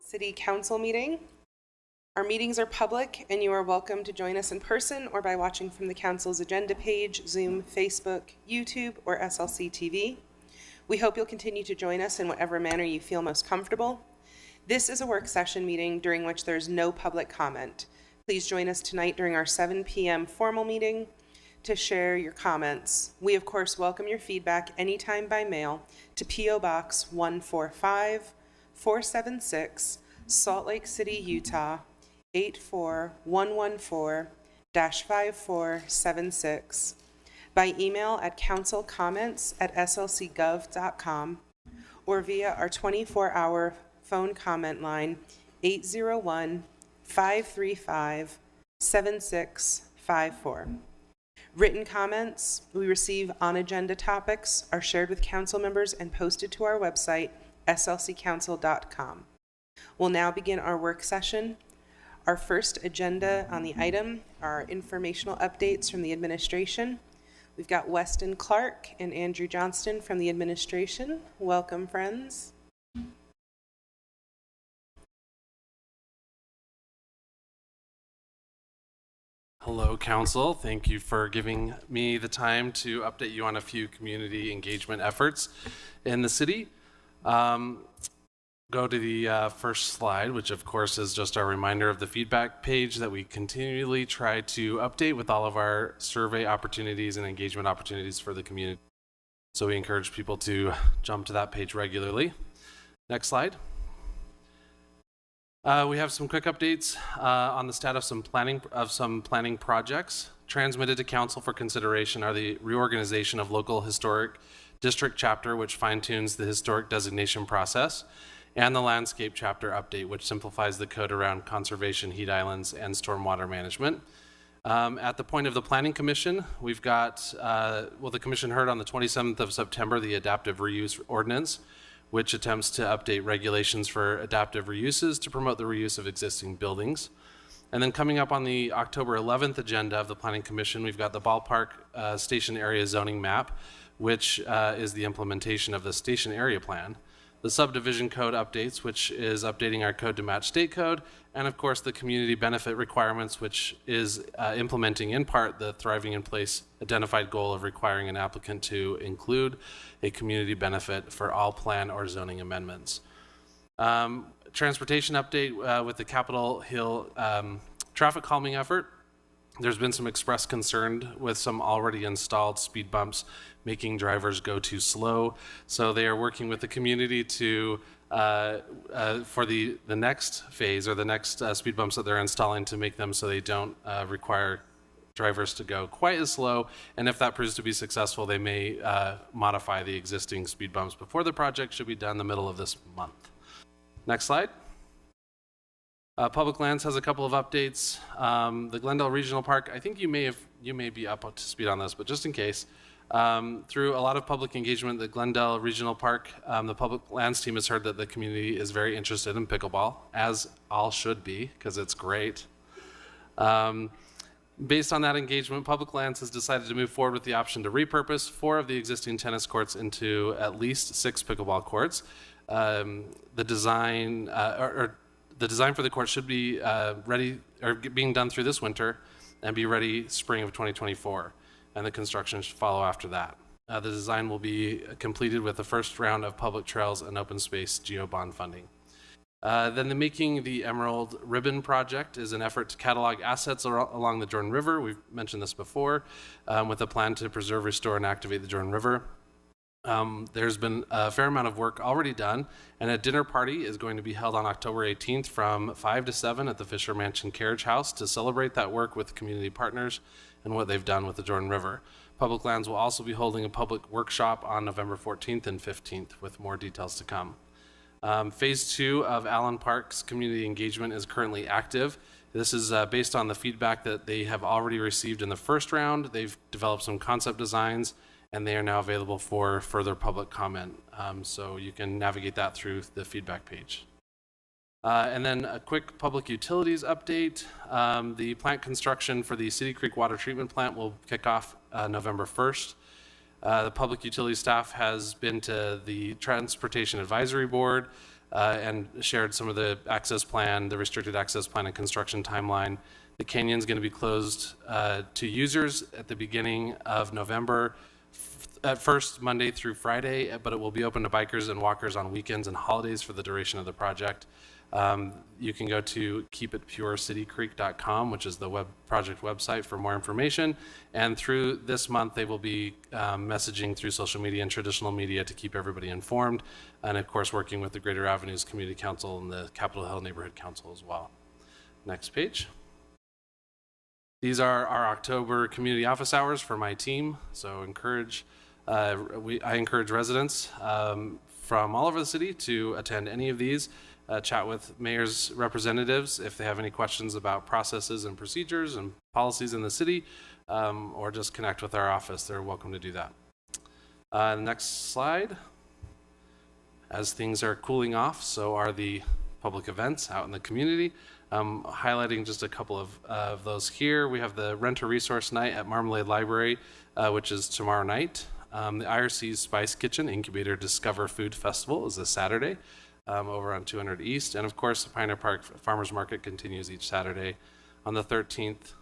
City Council meeting. Our meetings are public, and you are welcome to join us in person or by watching from the Council's agenda page, Zoom, Facebook, YouTube, or SLC TV. We hope you'll continue to join us in whatever manner you feel most comfortable. This is a work session meeting during which there is no public comment. Please join us tonight during our 7 p.m. formal meeting to share your comments. We, of course, welcome your feedback anytime by mail to P.O. Box 145-476, Salt Lake City, Utah, 84114-5476, by email at councilcomments@slcgov.com, or via our 24-hour phone comment line 801-535-7654. Written comments we receive on agenda topics are shared with council members and posted to our website, slccouncil.com. We'll now begin our work session. Our first agenda on the item are informational updates from the administration. We've got Weston Clark and Andrew Johnston from the administration. Welcome, friends. Hello, Council. Thank you for giving me the time to update you on a few community engagement efforts in the city. Go to the first slide, which of course is just our reminder of the feedback page that we continually try to update with all of our survey opportunities and engagement opportunities for the community. So we encourage people to jump to that page regularly. Next slide. We have some quick updates on the status of some planning projects. Transmitted to Council for consideration are the reorganization of local historic district chapter, which fine-tunes the historic designation process, and the landscape chapter update, which simplifies the code around conservation, heat islands, and stormwater management. At the point of the Planning Commission, we've got, the Commission heard on the 27th of September the adaptive reuse ordinance, which attempts to update regulations for adaptive reuses to promote the reuse of existing buildings. And then coming up on the October 11th agenda of the Planning Commission, we've got the ballpark station area zoning map, which is the implementation of the station area plan. The subdivision code updates, which is updating our code to match state code, and of course the community benefit requirements, which is implementing in part the Thriving in Place identified goal of requiring an applicant to include a community benefit for all plan or zoning amendments. Transportation update with the Capitol Hill traffic calming effort. There's been some expressed concern with some already installed speed bumps making drivers go too slow. So they are working with the community to, for the next phase or the next speed bumps that they're installing, to make them so they don't require drivers to go quite as slow. And if that proves to be successful, they may modify the existing speed bumps before the project should be done the middle of this month. Next slide. Public Lands has a couple of updates. The Glendale Regional Park, I think you may be up to speed on this, but just in case, through a lot of public engagement, the Glendale Regional Park, the Public Lands team has heard that the community is very interested in pickleball, as all should be, because it's great. Based on that engagement, Public Lands has decided to move forward with the option to repurpose 4 of the existing tennis courts into at least 6 pickleball courts. The design for the court should be ready or being done through this winter and be ready spring of 2024, and the construction should follow after that. The design will be completed with the first round of public trails and open space GeoBond funding. Then the Making the Emerald Ribbon project is an effort to catalog assets along the Jordan River. We've mentioned this before, with a plan to preserve, restore, and activate the Jordan River. There's been a fair amount of work already done, and a dinner party is going to be held on October 18th from 5 to 7 at the Fisher Mansion Carriage House to celebrate that work with community partners and what they've done with the Jordan River. Public Lands will also be holding a public workshop on November 14th and 15th with more details to come. Phase 2 of Allen Park's community engagement is currently active. This is based on the feedback that they have already received in the first round. They've developed some concept designs, and they are now available for further public comment. So you can navigate that through the feedback page. And then a quick public utilities update. The plant construction for the City Creek Water Treatment Plant will kick off November 1st. The public utility staff has been to the Transportation Advisory Board and shared some of the access plan, the restricted access plan and construction timeline. The canyon's going to be closed to users at the beginning of November, at first Monday through Friday, but it will be open to bikers and walkers on weekends and holidays for the duration of the project. You can go to keepitpurecitycreek.com, which is the project website, for more information. And through this month, they will be messaging through social media and traditional media to keep everybody informed. And of course, working with the Greater Avenues Community Council and the Capitol Hill Neighborhood Council as well. Next page. These are our October community office hours for my team. So I encourage residents from all over the city to attend any of these. Chat with mayor's representatives if they have any questions about processes and procedures and policies in the city, or just connect with our office. They're welcome to do that. Next slide. As things are cooling off, so are the public events out in the community. Highlighting just a couple of those here. We have the Renter Resource Night at Marmalade Library, which is tomorrow night. The IRC's Spice Kitchen Incubator Discover Food Festival is this Saturday. Over on 200 East. And of course, the Pioneer Park Farmers Market continues each Saturday. On the 13th,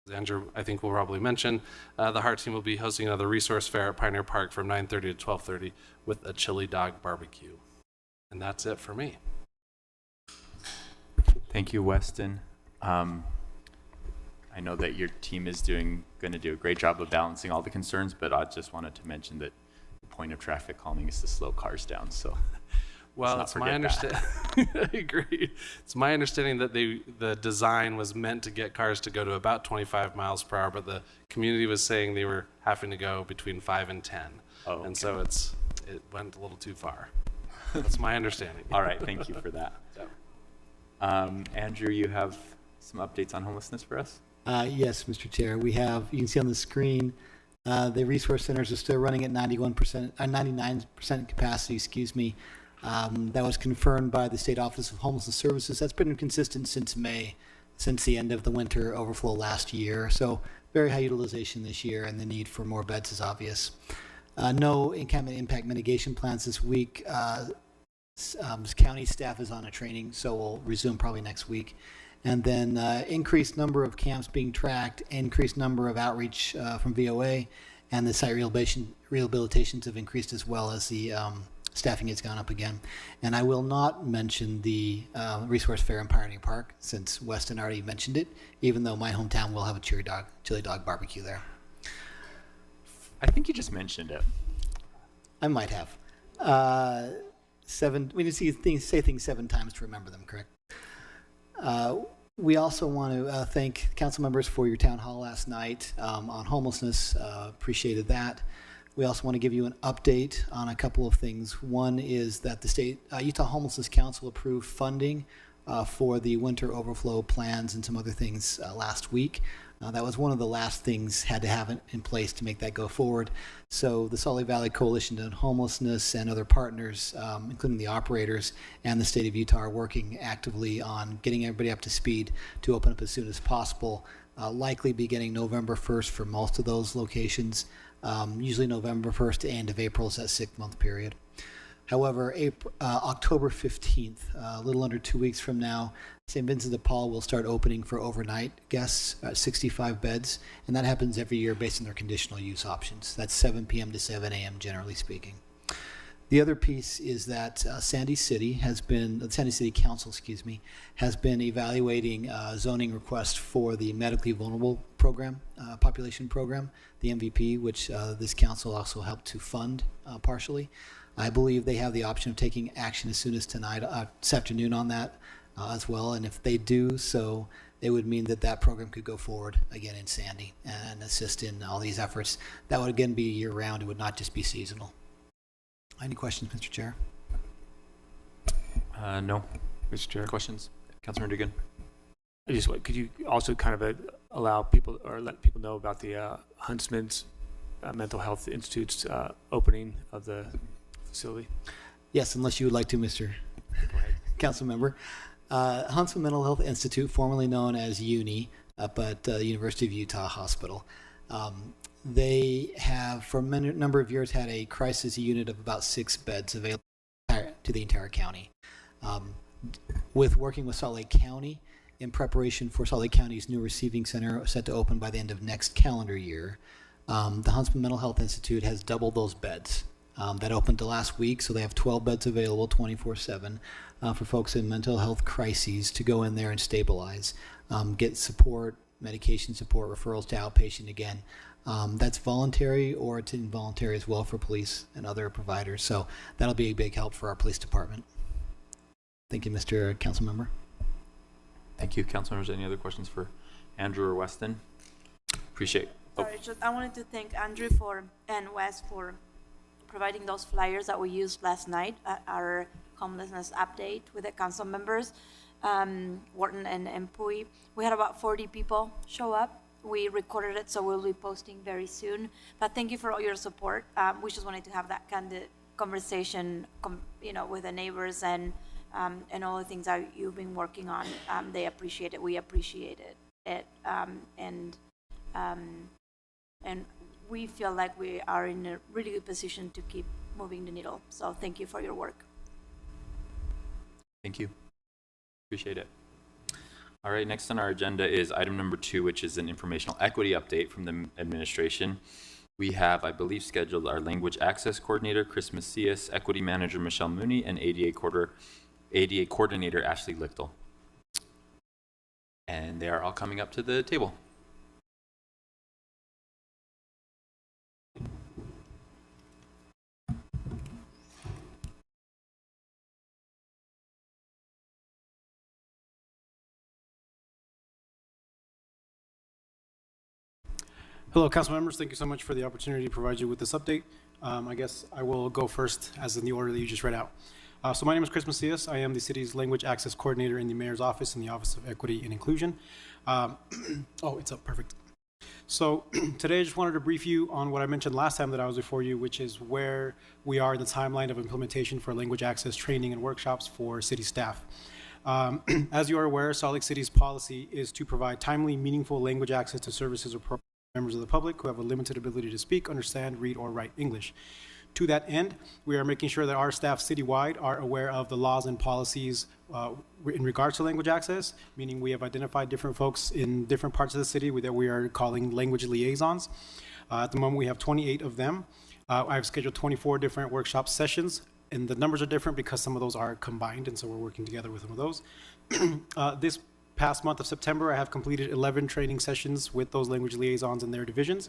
as Andrew, I think, will probably mention, the Heart Team will be hosting another resource fair at Pioneer Park from 9:30 to 12:30 with a chili dog barbecue. And that's it for me. Thank you, Weston. I know that your team is going to do a great job of balancing all the concerns, but I just wanted to mention that the point of traffic calming is to slow cars down. So. Well, it's my understanding. I agree. It's my understanding that the design was meant to get cars to go to about 25 miles per hour, but the community was saying they were having to go between 5 and 10. Oh, okay. And so it went a little too far. That's my understanding. All right, thank you for that. Andrew, you have some updates on homelessness for us? Yes, Mr. Chair. We have, you can see on the screen, the resource centers are still running at 99% capacity, excuse me. That was confirmed by the State Office of Homelessness Services. That's been consistent since May, since the end of the winter overflow last year. So very high utilization this year, and the need for more beds is obvious. No encampment impact mitigation plans this week. County staff is on a training, so we'll resume probably next week. And then increased number of camps being tracked, increased number of outreach from VOA, and the site rehabilitations have increased as well as the staffing has gone up again. And I will not mention the resource fair in Pioneer Park, since Weston already mentioned it, even though my hometown will have a chili dog barbecue there. I think you just mentioned it. I might have. We need to say things 7 times to remember them, correct? We also want to thank council members for your town hall last night on homelessness. Appreciated that. We also want to give you an update on a couple of things. One is that the state Utah Homelessness Council approved funding for the winter overflow plans and some other things last week. That was one of the last things had to have in place to make that go forward. So the Salt Lake Valley Coalition on Homelessness and other partners, including the operators and the state of Utah, are working actively on getting everybody up to speed to open up as soon as possible. Likely beginning November 1st for most of those locations. Usually November 1st to end of April is that 6-month period. However, October 15th, a little under 2 weeks from now, St. Vincent de Paul will start opening for overnight guests at 65 beds, and that happens every year based on their conditional use options. That's 7 p.m. to 7 a.m. generally speaking. The other piece is that the Sandy City Council, has been evaluating zoning requests for the medically vulnerable program, population program, the MVP, which this council also helped to fund partially. I believe they have the option of taking action as soon as this afternoon on that as well. And if they do so, it would mean that program could go forward again in Sandy and assist in all these efforts. That would again be year round. It would not just be seasonal. Any questions, Mr. Chair? No. Mr. Chair. Questions? Councilman Dugan? Could you also kind of allow people or let people know about the Huntsman's Mental Health Institute's opening of the facility? Yes, unless you would like to, Mr. Council Member. Huntsman Mental Health Institute, formerly known as UNI, but University of Utah Hospital. They have, for a number of years, had a crisis unit of about 6 beds available to the entire county. With working with Salt Lake County in preparation for Salt Lake County's new receiving center set to open by the end of next calendar year, the Huntsman Mental Health Institute has doubled those beds. That opened last week, so they have 12 beds available 24/7 for folks in mental health crises to go in there and stabilize, get support, medication support, referrals to outpatient again. That's voluntary or it's involuntary as well for police and other providers. So that'll be a big help for our police department. Thank you, Mr. Councilmember. Thank you. Council members, any other questions for Andrew or Weston? Appreciate. Sorry, just, I wanted to thank Andrew and Wes for providing those flyers that we used last night at our homelessness update with the council members, Wharton and Empui. We had about 40 people show up. We recorded it, so we'll be posting very soon. But thank you for all your support. We just wanted to have that kind of conversation, with the neighbors and all the things that you've been working on. They appreciate it. We appreciate it. And we feel like we are in a really good position to keep moving the needle. So thank you for your work. Thank you. Appreciate it. All right, next on our agenda is item number 2, which is an informational equity update from the administration. We have, I believe, scheduled our language access coordinator, Chris Macias, equity manager, Michelle Mooney, and ADA coordinator, Ashley Lichtel. And they are all coming up to the table. Hello, council members. Thank you so much for the opportunity to provide you with this update. I guess I will go first as in the order that you just read out. So my name is Chris Macias. I am the city's language access coordinator in the mayor's office in the Office of Equity and Inclusion. Oh, it's up. Perfect. So today I just wanted to brief you on what I mentioned last time that I was before you, which is where we are in the timeline of implementation for language access training and workshops for city staff. As you are aware, Salt Lake City's policy is to provide timely, meaningful language access to services or programs members of the public who have a limited ability to speak, understand, read, or write English. To that end, we are making sure that our staff citywide are aware of the laws and policies in regards to language access, meaning we have identified different folks in different parts of the city that we are calling language liaisons. At the moment, we have 28 of them. I've scheduled 24 different workshop sessions, and the numbers are different because some of those are combined, and so we're working together with some of those. This past month of September, I have completed 11 training sessions with those language liaisons in their divisions.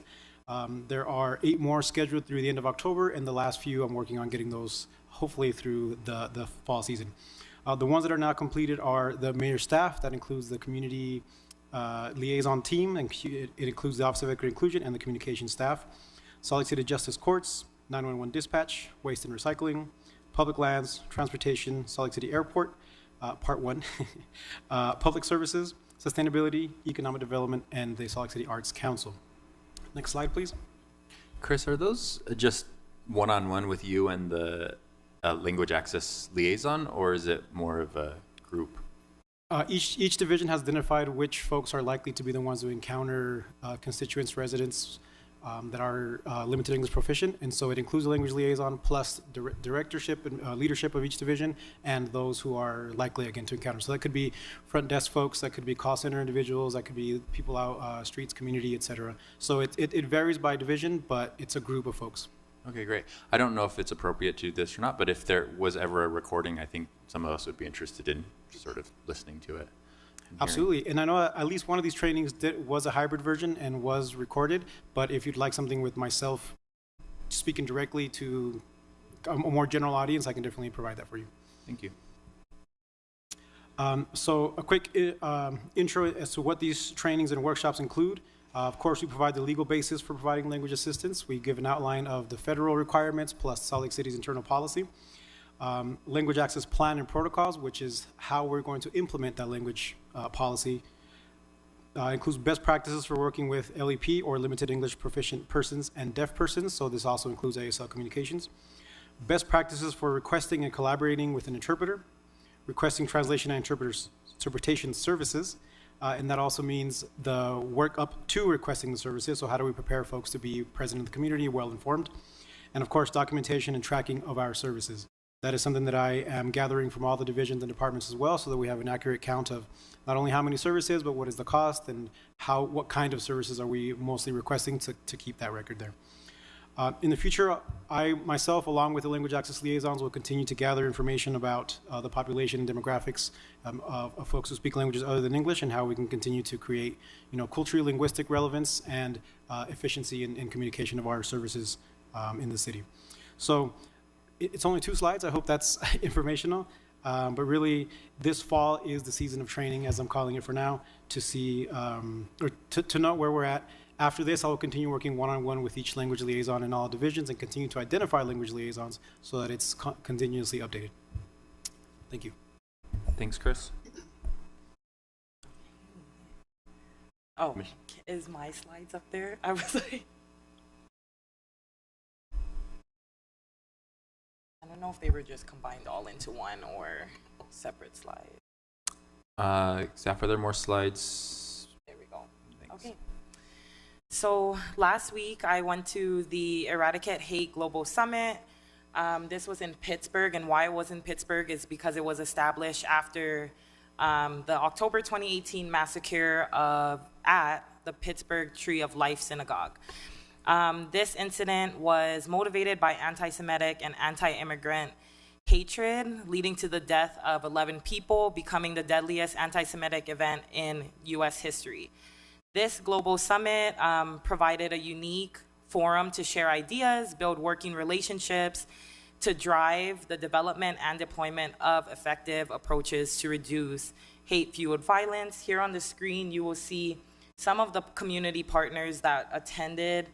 There are 8 more scheduled through the end of October, and the last few I'm working on getting those hopefully through the fall season. The ones that are now completed are the mayor's staff. That includes the community liaison team, and it includes the Office of Equity and Inclusion and the communication staff. Salt Lake City Justice Courts, 911 dispatch, waste and recycling, public lands, transportation, Salt Lake City Airport, Part 1, public services, sustainability, economic development, and the Salt Lake City Arts Council. Next slide, please. Chris, are those just one-on-one with you and the language access liaison, or is it more of a group? Each division has identified which folks are likely to be the ones who encounter constituents, residents that are limited English proficient, and so it includes the language liaison plus directorship and leadership of each division, and those who are likely again to encounter. So that could be front desk folks, that could be call center individuals, that could be people out streets, community, etc. So it varies by division, but it's a group of folks. Okay, great. I don't know if it's appropriate to do this or not, but if there was ever a recording, I think some of us would be interested in sort of listening to it. Absolutely, and I know at least one of these trainings was a hybrid version and was recorded, but if you'd like something with myself speaking directly to a more general audience, I can definitely provide that for you. Thank you. So a quick intro as to what these trainings and workshops include. Of course, we provide the legal basis for providing language assistance. We give an outline of the federal requirements plus Salt Lake City's internal policy. Language access plan and protocols, which is how we're going to implement that language policy. Includes best practices for working with LEP or limited English proficient persons and deaf persons, so this also includes ASL communications. Best practices for requesting and collaborating with an interpreter, requesting translation and interpretation services, and that also means the work up to requesting the services, so how do we prepare folks to be present in the community, well informed, and of course documentation and tracking of our services. That is something that I am gathering from all the divisions and departments as well, so that we have an accurate count of not only how many services, but what is the cost and what kind of services are we mostly requesting to keep that record there. In the future, I myself, along with the language access liaisons, will continue to gather information about the population and demographics of folks who speak languages other than English, and how we can continue to create, culturally linguistic relevance and efficiency in communication of our services in the city. So it's only 2 slides. I hope that's informational. But really, this fall is the season of training, as I'm calling it for now, to see or to know where we're at. After this, I will continue working one-on-one with each language liaison in all divisions and continue to identify language liaisons so that it's continuously updated. Thank you. Thanks, Chris. Oh, is my slides up there? I was like, I don't know if they were just combined all into one or separate slides. Staff, are there more slides? There we go. Thanks. Okay. So last week I went to the Eradicate Hate Global Summit. This was in Pittsburgh, and why it was in Pittsburgh is because it was established after the October 2018 massacre at the Pittsburgh Tree of Life Synagogue. This incident was motivated by anti-Semitic and anti-immigrant hatred, leading to the death of 11 people, becoming the deadliest anti-Semitic event in U.S. history. This global summit provided a unique forum to share ideas, build working relationships, to drive the development and deployment of effective approaches to reduce hate-fueled violence. Here on the screen, you will see some of the community partners that attended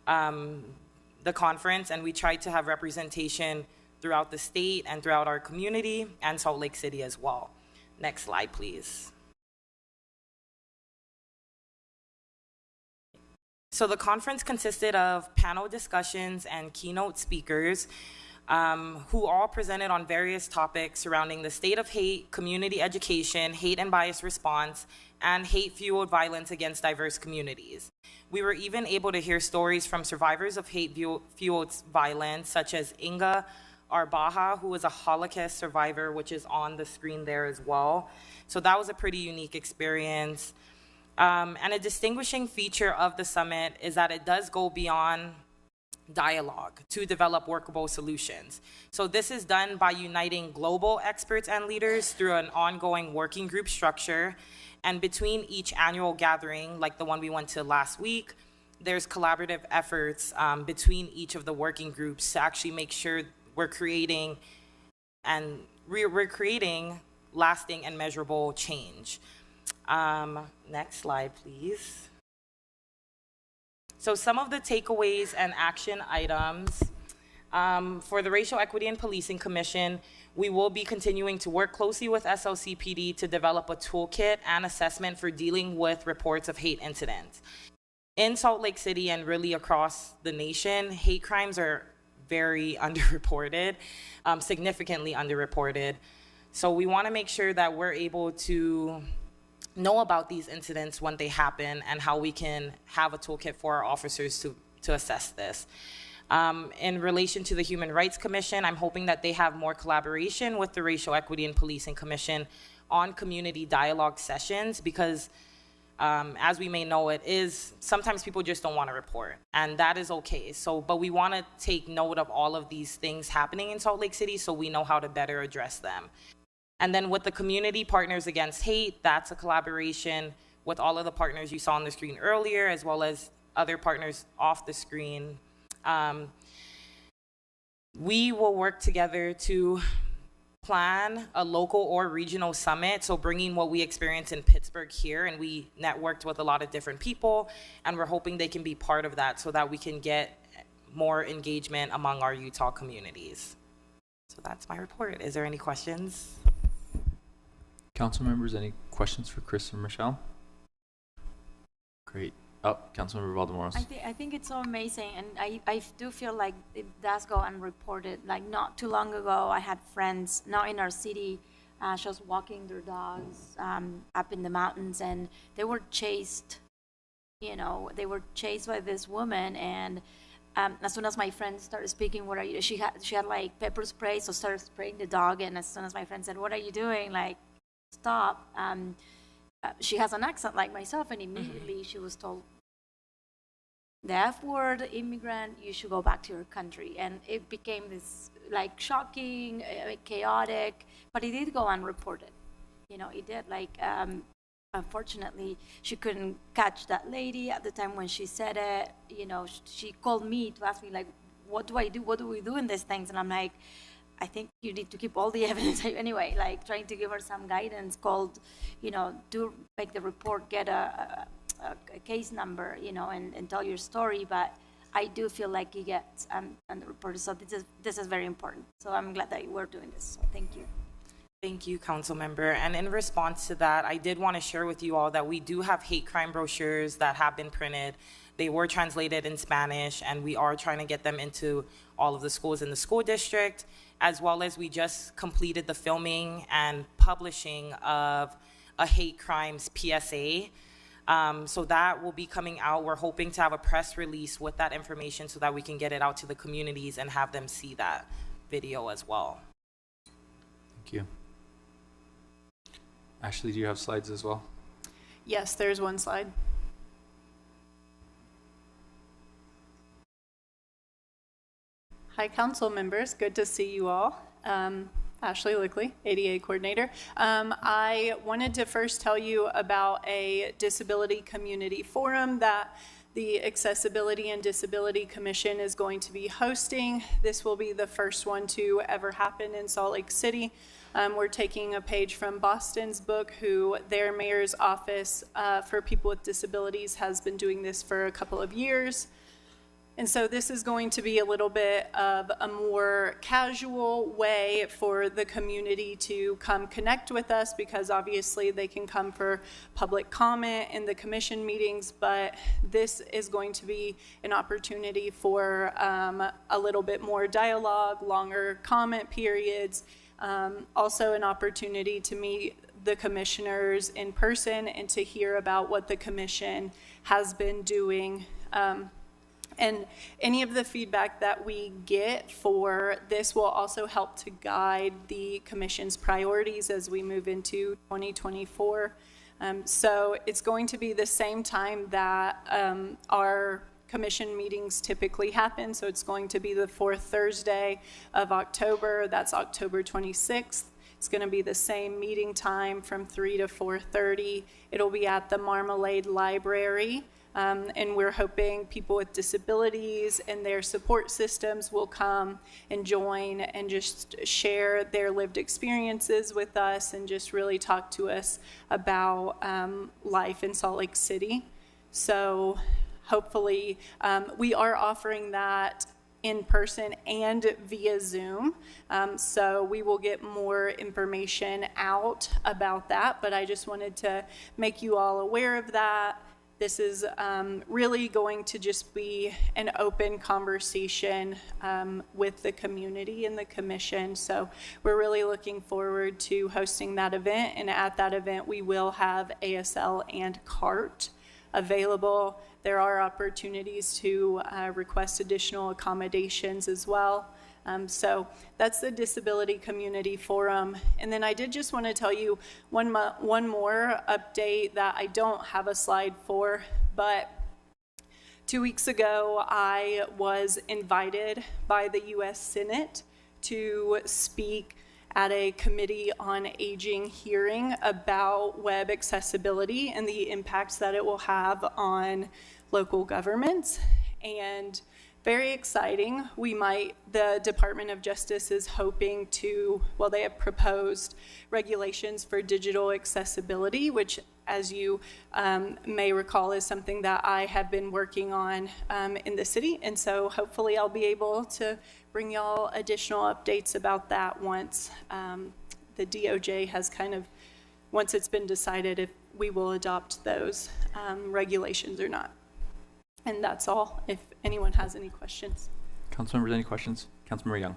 the conference, and we tried to have representation throughout the state and throughout our community and Salt Lake City as well. Next slide, please. So the conference consisted of panel discussions and keynote speakers who all presented on various topics surrounding the state of hate, community education, hate and bias response, and hate-fueled violence against diverse communities. We were even able to hear stories from survivors of hate-fueled violence, such as Inga Arbaha, who was a Holocaust survivor, which is on the screen there as well. So that was a pretty unique experience. And a distinguishing feature of the summit is that it does go beyond dialogue to develop workable solutions. So this is done by uniting global experts and leaders through an ongoing working group structure. And between each annual gathering, like the one we went to last week, there's collaborative efforts between each of the working groups to actually make sure we're creating and we're creating lasting and measurable change. Next slide, please. So some of the takeaways and action items for the Racial Equity and Policing Commission, we will be continuing to work closely with SLCPD to develop a toolkit and assessment for dealing with reports of hate incidents. In Salt Lake City and really across the nation, hate crimes are very underreported, significantly underreported. So we want to make sure that we're able to know about these incidents when they happen and how we can have a toolkit for our officers to assess this. In relation to the Human Rights Commission, I'm hoping that they have more collaboration with the Racial Equity and Policing Commission on community dialogue sessions, because as we may know, it is sometimes people just don't want to report, and that is okay. So, but we want to take note of all of these things happening in Salt Lake City so we know how to better address them. And then with the Community Partners Against Hate, that's a collaboration with all of the partners you saw on the screen earlier, as well as other partners off the screen. We will work together to plan a local or regional summit, so bringing what we experienced in Pittsburgh here, and we networked with a lot of different people, and we're hoping they can be part of that so that we can get more engagement among our Utah communities. So that's my report. Is there any questions? Council members, any questions for Chris or Michelle? Great. Oh, Councilmember Valdemoros. I think it's so amazing, and I do feel like it does go unreported. Like not too long ago, I had friends, not in our city, just walking their dogs up in the mountains, and they were chased. They were chased by this woman, and As soon as my friend started speaking, what are you? She had like pepper spray, so started spraying the dog. And as soon as my friend said, "What are you doing?" Like, stop. She has an accent like myself, and immediately she was told, the F word, immigrant, you should go back to your country. And it became this like shocking, chaotic, but it did go unreported. You know, it did. Like, unfortunately, she couldn't catch that lady at the time when she said it. You know, she called me to ask me, like, what do I do? What do we do in these things? And I'm like, I think you need to keep all the evidence. Anyway, like trying to give her some guidance called, you know, do make the report, get a case number, you know, and tell your story. But I do feel like it gets underreported. So this is very important. So I'm glad that we're doing this. So thank you. Thank you, council member. And in response to that, I did want to share with you all that we do have hate crime brochures that have been printed. They were translated in Spanish, and we are trying to get them into all of the schools in the school district, as well as we just completed the filming and publishing of a hate crimes PSA. So that will be coming out. We're hoping to have a press release with that information so that we can get it out to the communities and have them see that video as well. Thank you. Ashley, do you have slides as well? Yes, there's one slide. Hi, council members. Good to see you all. Ashley Lickley, ADA coordinator. I wanted to first tell you about a disability community forum that the Accessibility and Disability Commission is going to be hosting. This will be the first one to ever happen in Salt Lake City. We're taking a page from Boston's book, who their mayor's office for people with disabilities has been doing this for a couple of years. And so this is going to be a little bit of a more casual way for the community to come connect with us, because obviously they can come for public comment in the commission meetings, but this is going to be an opportunity for a little bit more dialogue, longer comment periods, also an opportunity to meet the commissioners in person and to hear about what the commission has been doing. And any of the feedback that we get for this will also help to guide the commission's priorities as we move into 2024. So it's going to be the same time that our commission meetings typically happen. So it's going to be the fourth Thursday of October. That's October 26th. It's going to be the same meeting time from 3 to 4:30. It'll be at the Marmalade Library. And we're hoping people with disabilities and their support systems will come and join and just share their lived experiences with us and just really talk to us about life in Salt Lake City. So hopefully we are offering that in person and via Zoom. So we will get more information out about that, but I just wanted to make you all aware of that. This is really going to just be an open conversation with the community and the commission. So we're really looking forward to hosting that event. And at that event, we will have ASL and CART available. There are opportunities to request additional accommodations as well. So that's the Disability Community Forum. And then I did just want to tell you one more update that I don't have a slide for, but 2 weeks ago I was invited by the U.S. Senate to speak at a Committee on Aging hearing about web accessibility and the impacts that it will have on local governments. And very exciting. The Department of Justice is hoping to, well, they have proposed regulations for digital accessibility, which, as you may recall, is something that I have been working on in the city. And so hopefully I'll be able to bring y'all additional updates about that once the DOJ has once it's been decided if we will adopt those regulations or not. And that's all, if anyone has any questions. Councilmembers, any questions? Councilmember Young.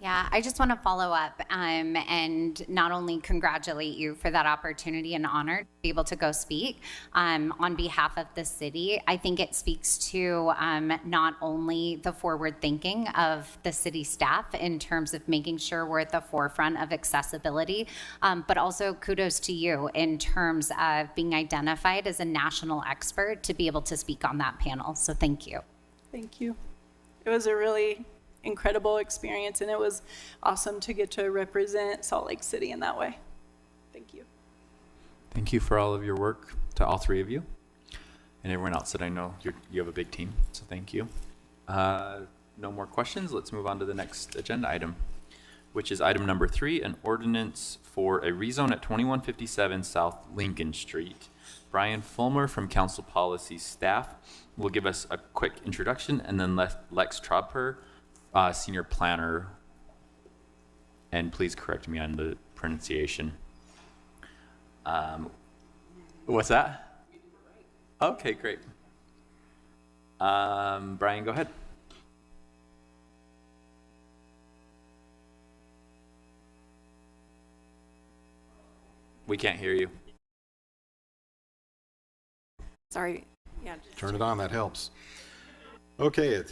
Yeah, I just want to follow up and not only congratulate you for that opportunity and honor to be able to go speak on behalf of the city. I think it speaks to not only the forward thinking of the city staff in terms of making sure we're at the forefront of accessibility, but also kudos to you in terms of being identified as a national expert to be able to speak on that panel. So thank you. Thank you. It was a really incredible experience, and it was awesome to get to represent Salt Lake City in that way. Thank you. Thank you for all of your work to all three of you and everyone else that I know. You have a big team, so thank you. No more questions. Let's move on to the next agenda item, which is item number 3, an ordinance for a rezone at 2157 South Lincoln Street. Brian Fulmer from Council Policy staff will give us a quick introduction, and then Lex Tropper, Senior Planner, and please correct me on the pronunciation. What's that? Okay, great. Brian, go ahead. We can't hear you. Sorry. Yeah. Turn it on, that helps. Okay,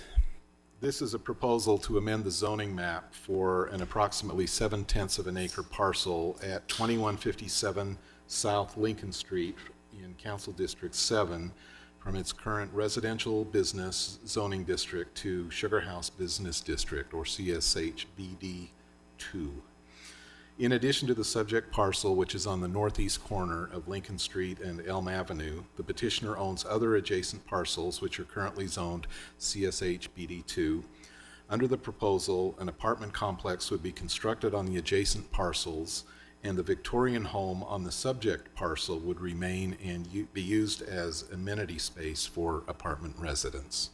this is a proposal to amend the zoning map for an approximately 7/10 of an acre parcel at 2157 South Lincoln Street in Council District 7 from its current residential business zoning district to Sugar House Business District, or CSH BD2. In addition to the subject parcel, which is on the northeast corner of Lincoln Street and Elm Avenue, the petitioner owns other adjacent parcels which are currently zoned CSH BD2. Under the proposal, an apartment complex would be constructed on the adjacent parcels, and the Victorian home on the subject parcel would remain and be used as amenity space for apartment residents.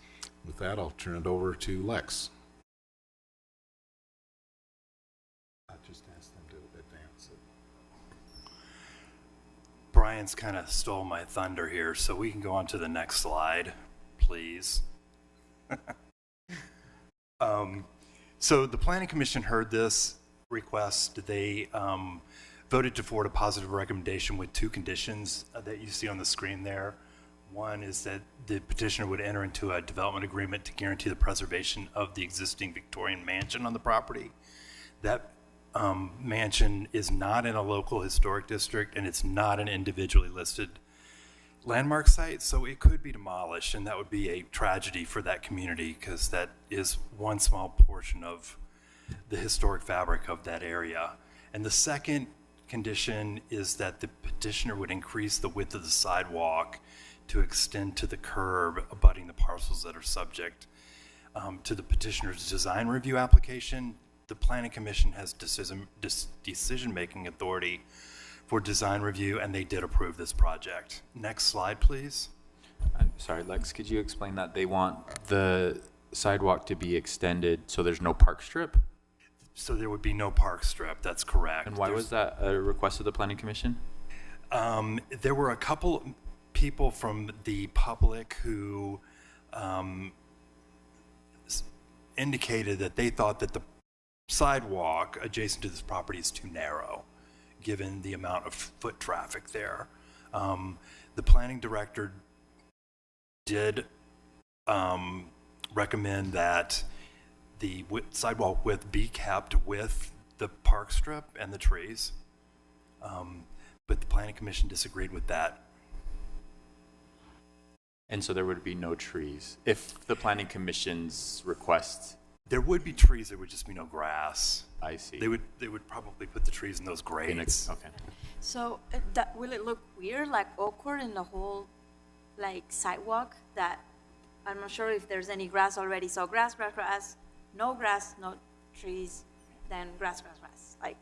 With that, I'll turn it over to Lex. Brian's kind of stole my thunder here, so we can go on to the next slide, please. So the Planning Commission heard this request. They voted to forward a positive recommendation with 2 conditions that you see on the screen there. One is that the petitioner would enter into a development agreement to guarantee the preservation of the existing Victorian mansion on the property. That mansion is not in a local historic district, and it's not an individually listed landmark site, so it could be demolished, and that would be a tragedy for that community because that is one small portion of the historic fabric of that area. And the second condition is that the petitioner would increase the width of the sidewalk to extend to the curb abutting the parcels that are subject to the petitioner's design review application. The Planning Commission has decision-making authority for design review, and they did approve this project. Next slide, please. I'm sorry, Lex, could you explain that? They want the sidewalk to be extended so there's no park strip? So there would be no park strip, that's correct. And why was that a request of the Planning Commission? There were a couple people from the public who indicated that they thought that the sidewalk adjacent to this property is too narrow, given the amount of foot traffic there. The planning director did recommend that the sidewalk width be kept with the park strip and the trees, but the Planning Commission disagreed with that. And so there would be no trees if the Planning Commission's request. There would be trees, there would just be no grass. I see. They would probably put the trees in those grades. Okay. So will it look weird, like awkward in the whole like sidewalk that I'm not sure if there's any grass already. So grass, no grass, no trees, then grass. Like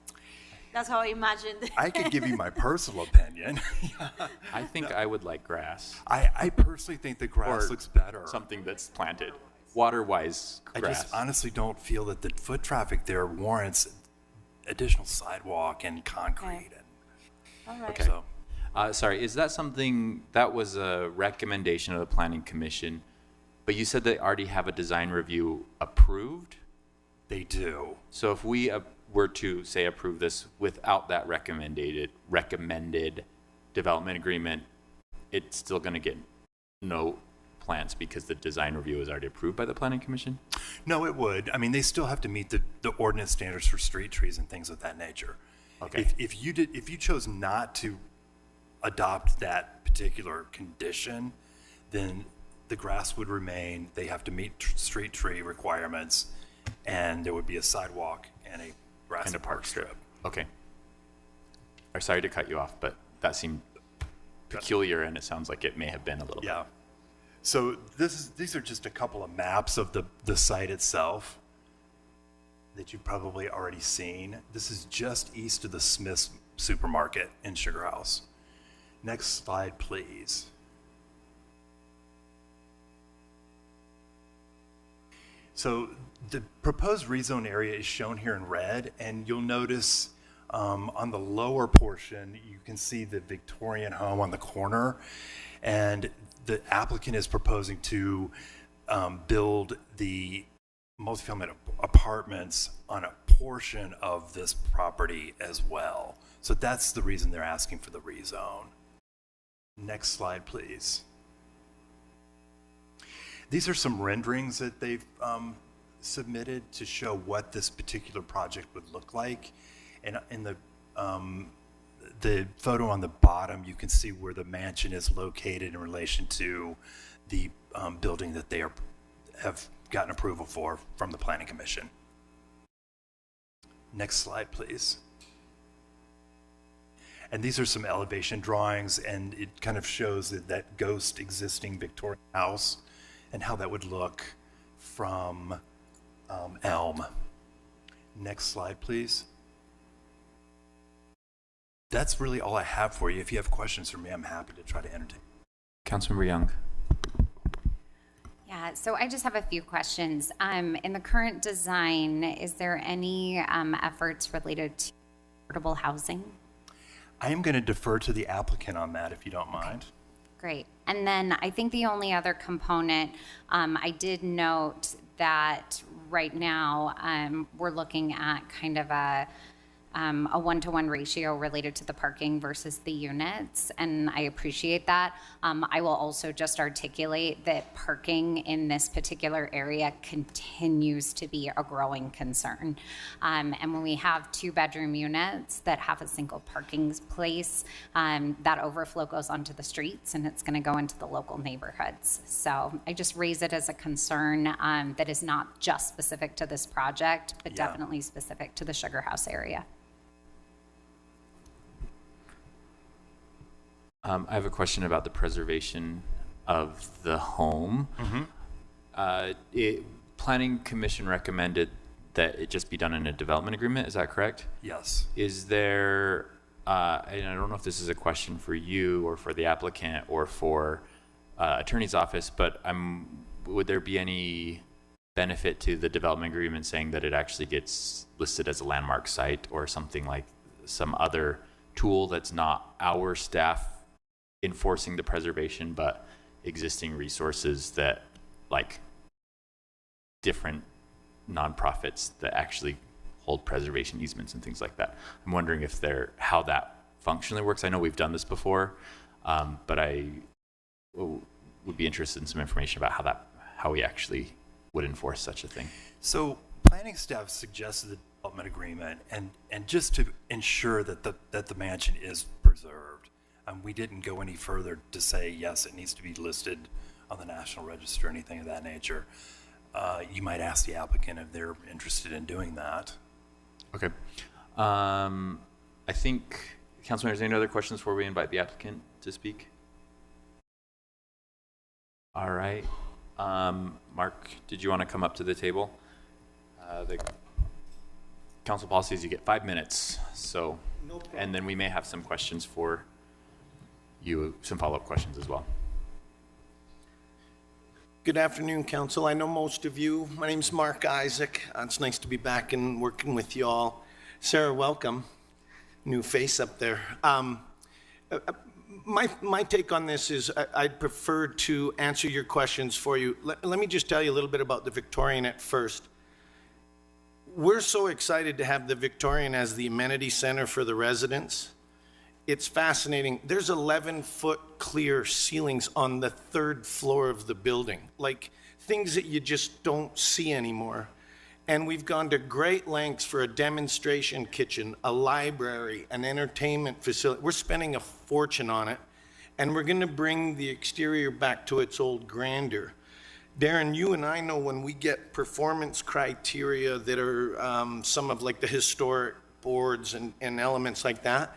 that's how I imagined. I could give you my personal opinion. I think I would like grass. I personally think the grass looks better. Something that's planted. Water-wise grass. I just honestly don't feel that the foot traffic there warrants additional sidewalk and concrete. Okay. All right. Okay. So, sorry, is that something that was a recommendation of the Planning Commission, but you said they already have a design review approved? They do. So if we were to, say, approve this without that recommended development agreement, it's still going to get no plans because the design review is already approved by the Planning Commission? No, it would. I mean, they still have to meet the ordinance standards for street trees and things of that nature. Okay. If you chose not to adopt that particular condition, then the grass would remain. They have to meet street tree requirements, and there would be a sidewalk and a grass and park strip. Okay. I'm sorry to cut you off, but that seemed peculiar, and it sounds like it may have been a little bit. Yeah. So these are just a couple of maps of the site itself that you've probably already seen. This is just east of the Smith's supermarket in Sugar House. Next slide, please. So the proposed rezone area is shown here in red, and you'll notice on the lower portion, you can see the Victorian home on the corner, and the applicant is proposing to build the multifamily apartments on a portion of this property as well. So that's the reason they're asking for the rezone. Next slide, please. These are some renderings that they've submitted to show what this particular project would look like. And in the photo on the bottom, you can see where the mansion is located in relation to the building that they have gotten approval for from the Planning Commission. Next slide, please. And these are some elevation drawings, and it kind of shows that ghost existing Victorian house and how that would look from Elm. Next slide, please. That's really all I have for you. If you have questions for me, I'm happy to try to entertain. Councilmember Young. Yeah, so I just have a few questions. In the current design, is there any efforts related to affordable housing? I am going to defer to the applicant on that, if you don't mind. Great. And then I think the only other component, I did note that right now we're looking at kind of a 1-to-1 ratio related to the parking versus the units, and I appreciate that. I will also just articulate that parking in this particular area continues to be a growing concern. And when we have 2-bedroom units that have a single parking place, that overflow goes onto the streets and it's going to go into the local neighborhoods. So I just raise it as a concern that is not just specific to this project, but definitely specific to the Sugar House area. I have a question about the preservation of the home. Planning Commission recommended that it just be done in a development agreement. Is that correct? Yes. Is there, and I don't know if this is a question for you or for the applicant or for attorney's office, but would there be any benefit to the development agreement saying that it actually gets listed as a landmark site or something like some other tool that's not our staff enforcing the preservation, but existing resources that, like, different nonprofits that actually hold preservation easements and things like that? I'm wondering if how that functionally works. I know we've done this before, but I would be interested in some information about how we actually would enforce such a thing. So planning staff suggested the development agreement, and just to ensure that the mansion is preserved. We didn't go any further to say, yes, it needs to be listed on the National Register or anything of that nature. You might ask the applicant if they're interested in doing that. Okay. I think, Councilman, is there any other questions before we invite the applicant to speak? All right. Mark, did you want to come up to the table? The council policy is you get 5 minutes. So, no problem. And then we may have some questions for you, some follow-up questions as well. Good afternoon, Council. I know most of you. My name is Mark Isaac. It's nice to be back and working with you all. Sarah, welcome. New face up there. My take on this is I'd prefer to answer your questions for you. Let me just tell you a little bit about the Victorian at first. we're so excited to have the Victorian as the amenity center for the residents. It's fascinating. There's 11-foot clear ceilings on the 3rd floor of the building, like things that you just don't see anymore. And we've gone to great lengths for a demonstration kitchen, a library, an entertainment facility. We're spending a fortune on it, and we're going to bring the exterior back to its old grandeur. Darren, you and I know when we get performance criteria that are some of like the historic boards and elements like that,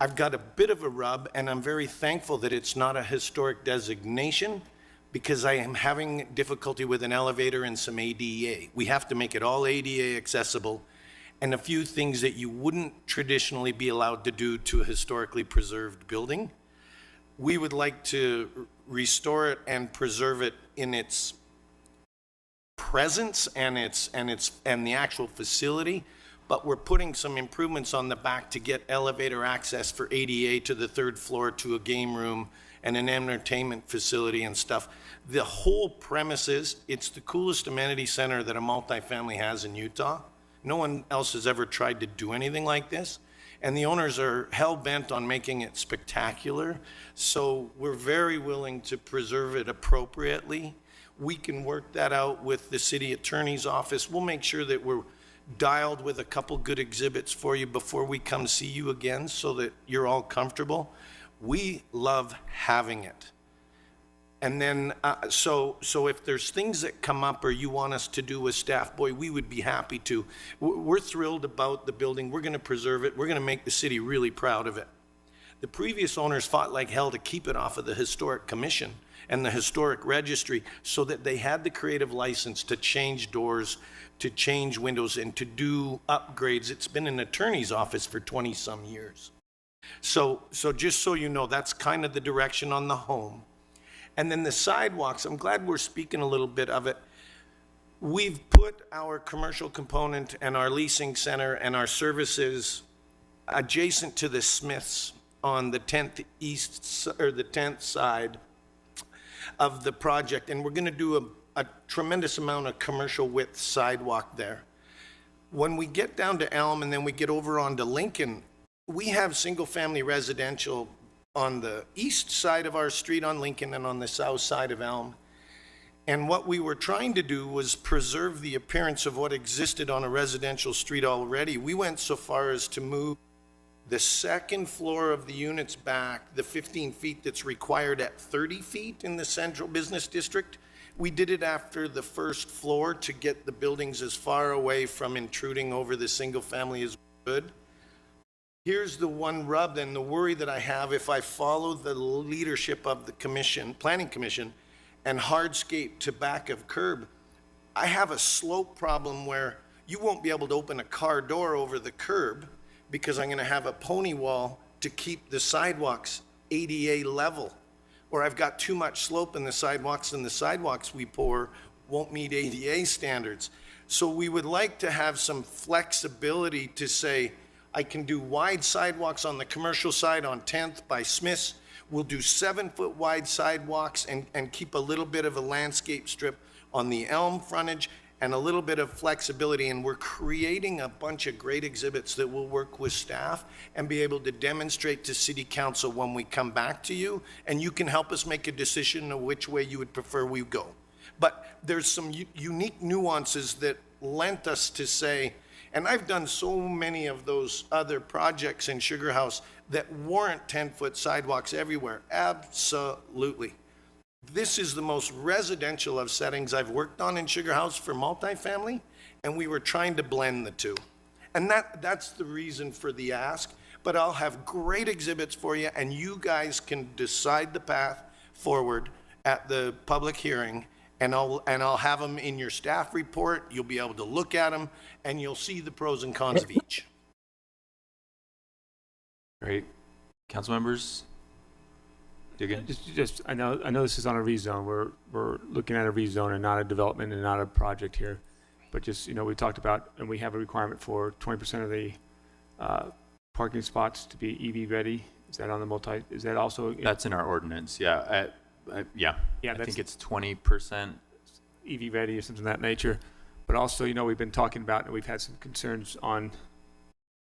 I've got a bit of a rub, and I'm very thankful that it's not a historic designation, because I am having difficulty with an elevator and some ADA. We have to make it all ADA accessible, and a few things that you wouldn't traditionally be allowed to do to a historically preserved building. We would like to restore it and preserve it in its presence and the actual facility, but we're putting some improvements on the back to get elevator access for ADA to the 3rd floor to a game room and an entertainment facility and stuff. The whole premise is it's the coolest amenity center that a multifamily has in Utah. No one else has ever tried to do anything like this. And the owners are hell-bent on making it spectacular. So we're very willing to preserve it appropriately. We can work that out with the city attorney's office. We'll make sure that we're dialed with a couple good exhibits for you before we come see you again so that you're all comfortable. We love having it. And then, so if there's things that come up or you want us to do with staff, boy, we would be happy to. We're thrilled about the building. We're going to preserve it. We're going to make the city really proud of it. The previous owners fought like hell to keep it off of the Historic Commission and the Historic Registry so that they had the creative license to change doors, to change windows, and to do upgrades. It's been an attorney's office for 20-some years. So just so you know, that's kind of the direction on the home. And then the sidewalks, I'm glad we're speaking a little bit of it. We've put our commercial component and our leasing center and our services adjacent to the Smiths on the 10th east or the 10th side of the project, and we're going to do a tremendous amount of commercial width sidewalk there. When we get down to Elm and then we get over onto Lincoln, we have single-family residential on the east side of our street on Lincoln and on the south side of Elm. And what we were trying to do was preserve the appearance of what existed on a residential street already. We went so far as to move the 2nd floor of the units back, the 15 feet that's required at 30 feet in the central business district. We did it after the 1st floor to get the buildings as far away from intruding over the single family as we could. Here's the one rub and the worry that I have if I follow the leadership of the commission, planning commission, and hardscape to back of curb. I have a slope problem where you won't be able to open a car door over the curb because I'm going to have a pony wall to keep the sidewalks ADA level. Or I've got too much slope in the sidewalks, and the sidewalks we pour won't meet ADA standards. So we would like to have some flexibility to say, I can do wide sidewalks on the commercial side on 10th by Smiths. We'll do 7-foot wide sidewalks and keep a little bit of a landscape strip on the Elm frontage and a little bit of flexibility. And we're creating a bunch of great exhibits that will work with staff and be able to demonstrate to City Council when we come back to you. And you can help us make a decision of which way you would prefer we go. But there's some unique nuances that lent us to say, and I've done so many of those other projects in Sugar House that warrant 10-foot sidewalks everywhere. Absolutely. This is the most residential of settings I've worked on in Sugar House for multifamily, and we were trying to blend the two. And that's the reason for the ask, but I'll have great exhibits for you, and you guys can decide the path forward at the public hearing, and I'll have them in your staff report. You'll be able to look at them, and you'll see the pros and cons of each. Great. Council members? Just I know this is on a rezone. We're looking at a rezone and not a development and not a project here. But just, we talked about, and we have a requirement for 20% of the parking spots to be EV ready. Is that on the is that also? That's in our ordinance, yeah. I think it's 20% EV ready or something of that nature. But also, we've been talking about, and we've had some concerns on,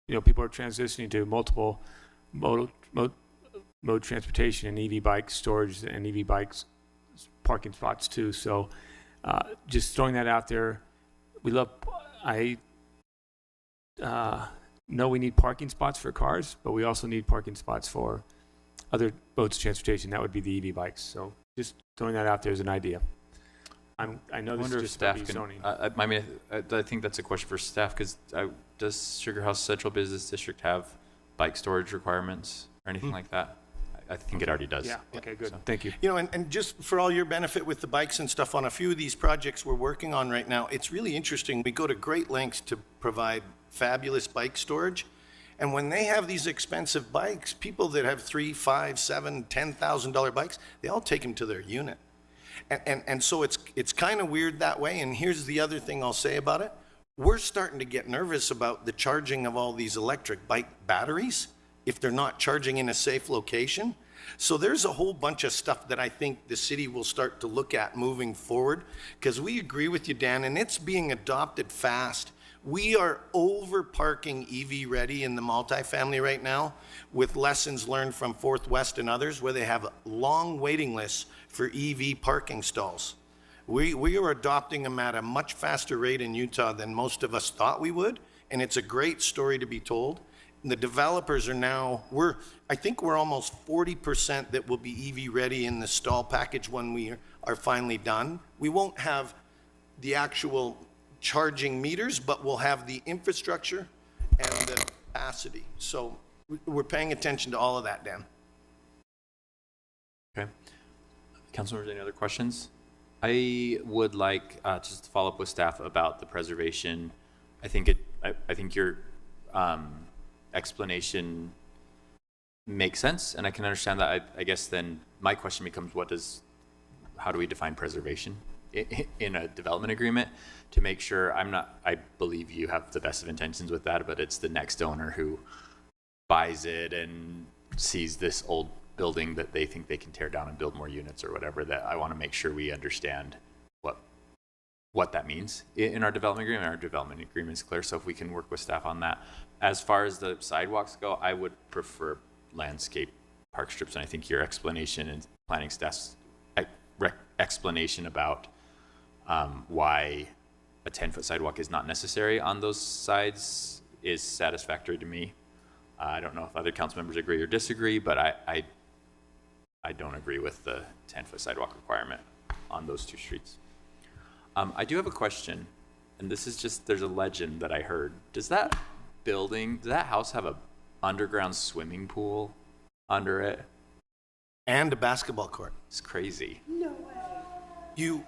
people are transitioning to multiple mode transportation and EV bike storage and EV bikes parking spots too. So just throwing that out there. I know we need parking spots for cars, but we also need parking spots for other modes of transportation. That would be the EV bikes. So just throwing that out there as an idea. I know this is just staff zoning. I think that's a question for staff, because does Sugar House Central Business District have bike storage requirements or anything like that? I think it already does. Yeah, okay, good. So. Thank you. And just for all your benefit with the bikes and stuff, on a few of these projects we're working on right now, it's really interesting. We go to great lengths to provide fabulous bike storage. And when they have these expensive bikes, people that have $3,000, $5,000, $7,000, $10,000 bikes, they all take them to their unit. And so it's kind of weird that way. And here's the other thing I'll say about it. We're starting to get nervous about the charging of all these electric bike batteries if they're not charging in a safe location. So there's a whole bunch of stuff that I think the city will start to look at moving forward, because we agree with you, Dan, and it's being adopted fast. We are over parking EV ready in the multifamily right now, with lessons learned from Fourth West and others, where they have long waiting lists for EV parking stalls. We are adopting them at a much faster rate in Utah than most of us thought we would, and it's a great story to be told. The developers are now, I think we're almost 40% that will be EV ready in the stall package when we are finally done. We won't have the actual charging meters, but we'll have the infrastructure and the capacity. So we're paying attention to all of that, Dan. Okay. Councilmembers, any other questions? I would like just to follow up with staff about the preservation. I think your explanation makes sense, and I can understand that. I guess then my question becomes, how do we define preservation in a development agreement to make sure I believe you have the best of intentions with that, but it's the next owner who buys it and sees this old building that they think they can tear down and build more units or whatever, that I want to make sure we understand what that means in our development agreement. Our development agreement is clear, so if we can work with staff on that. As far as the sidewalks go, I would prefer landscape park strips, and I think your explanation and planning staff's explanation about why a 10-foot sidewalk is not necessary on those sides is satisfactory to me. I don't know if other council members agree or disagree, but I don't agree with the 10-foot sidewalk requirement on those two streets. I do have a question, and this is just, there's a legend that I heard. Does that house have a underground swimming pool under it? And a basketball court. It's crazy. No way.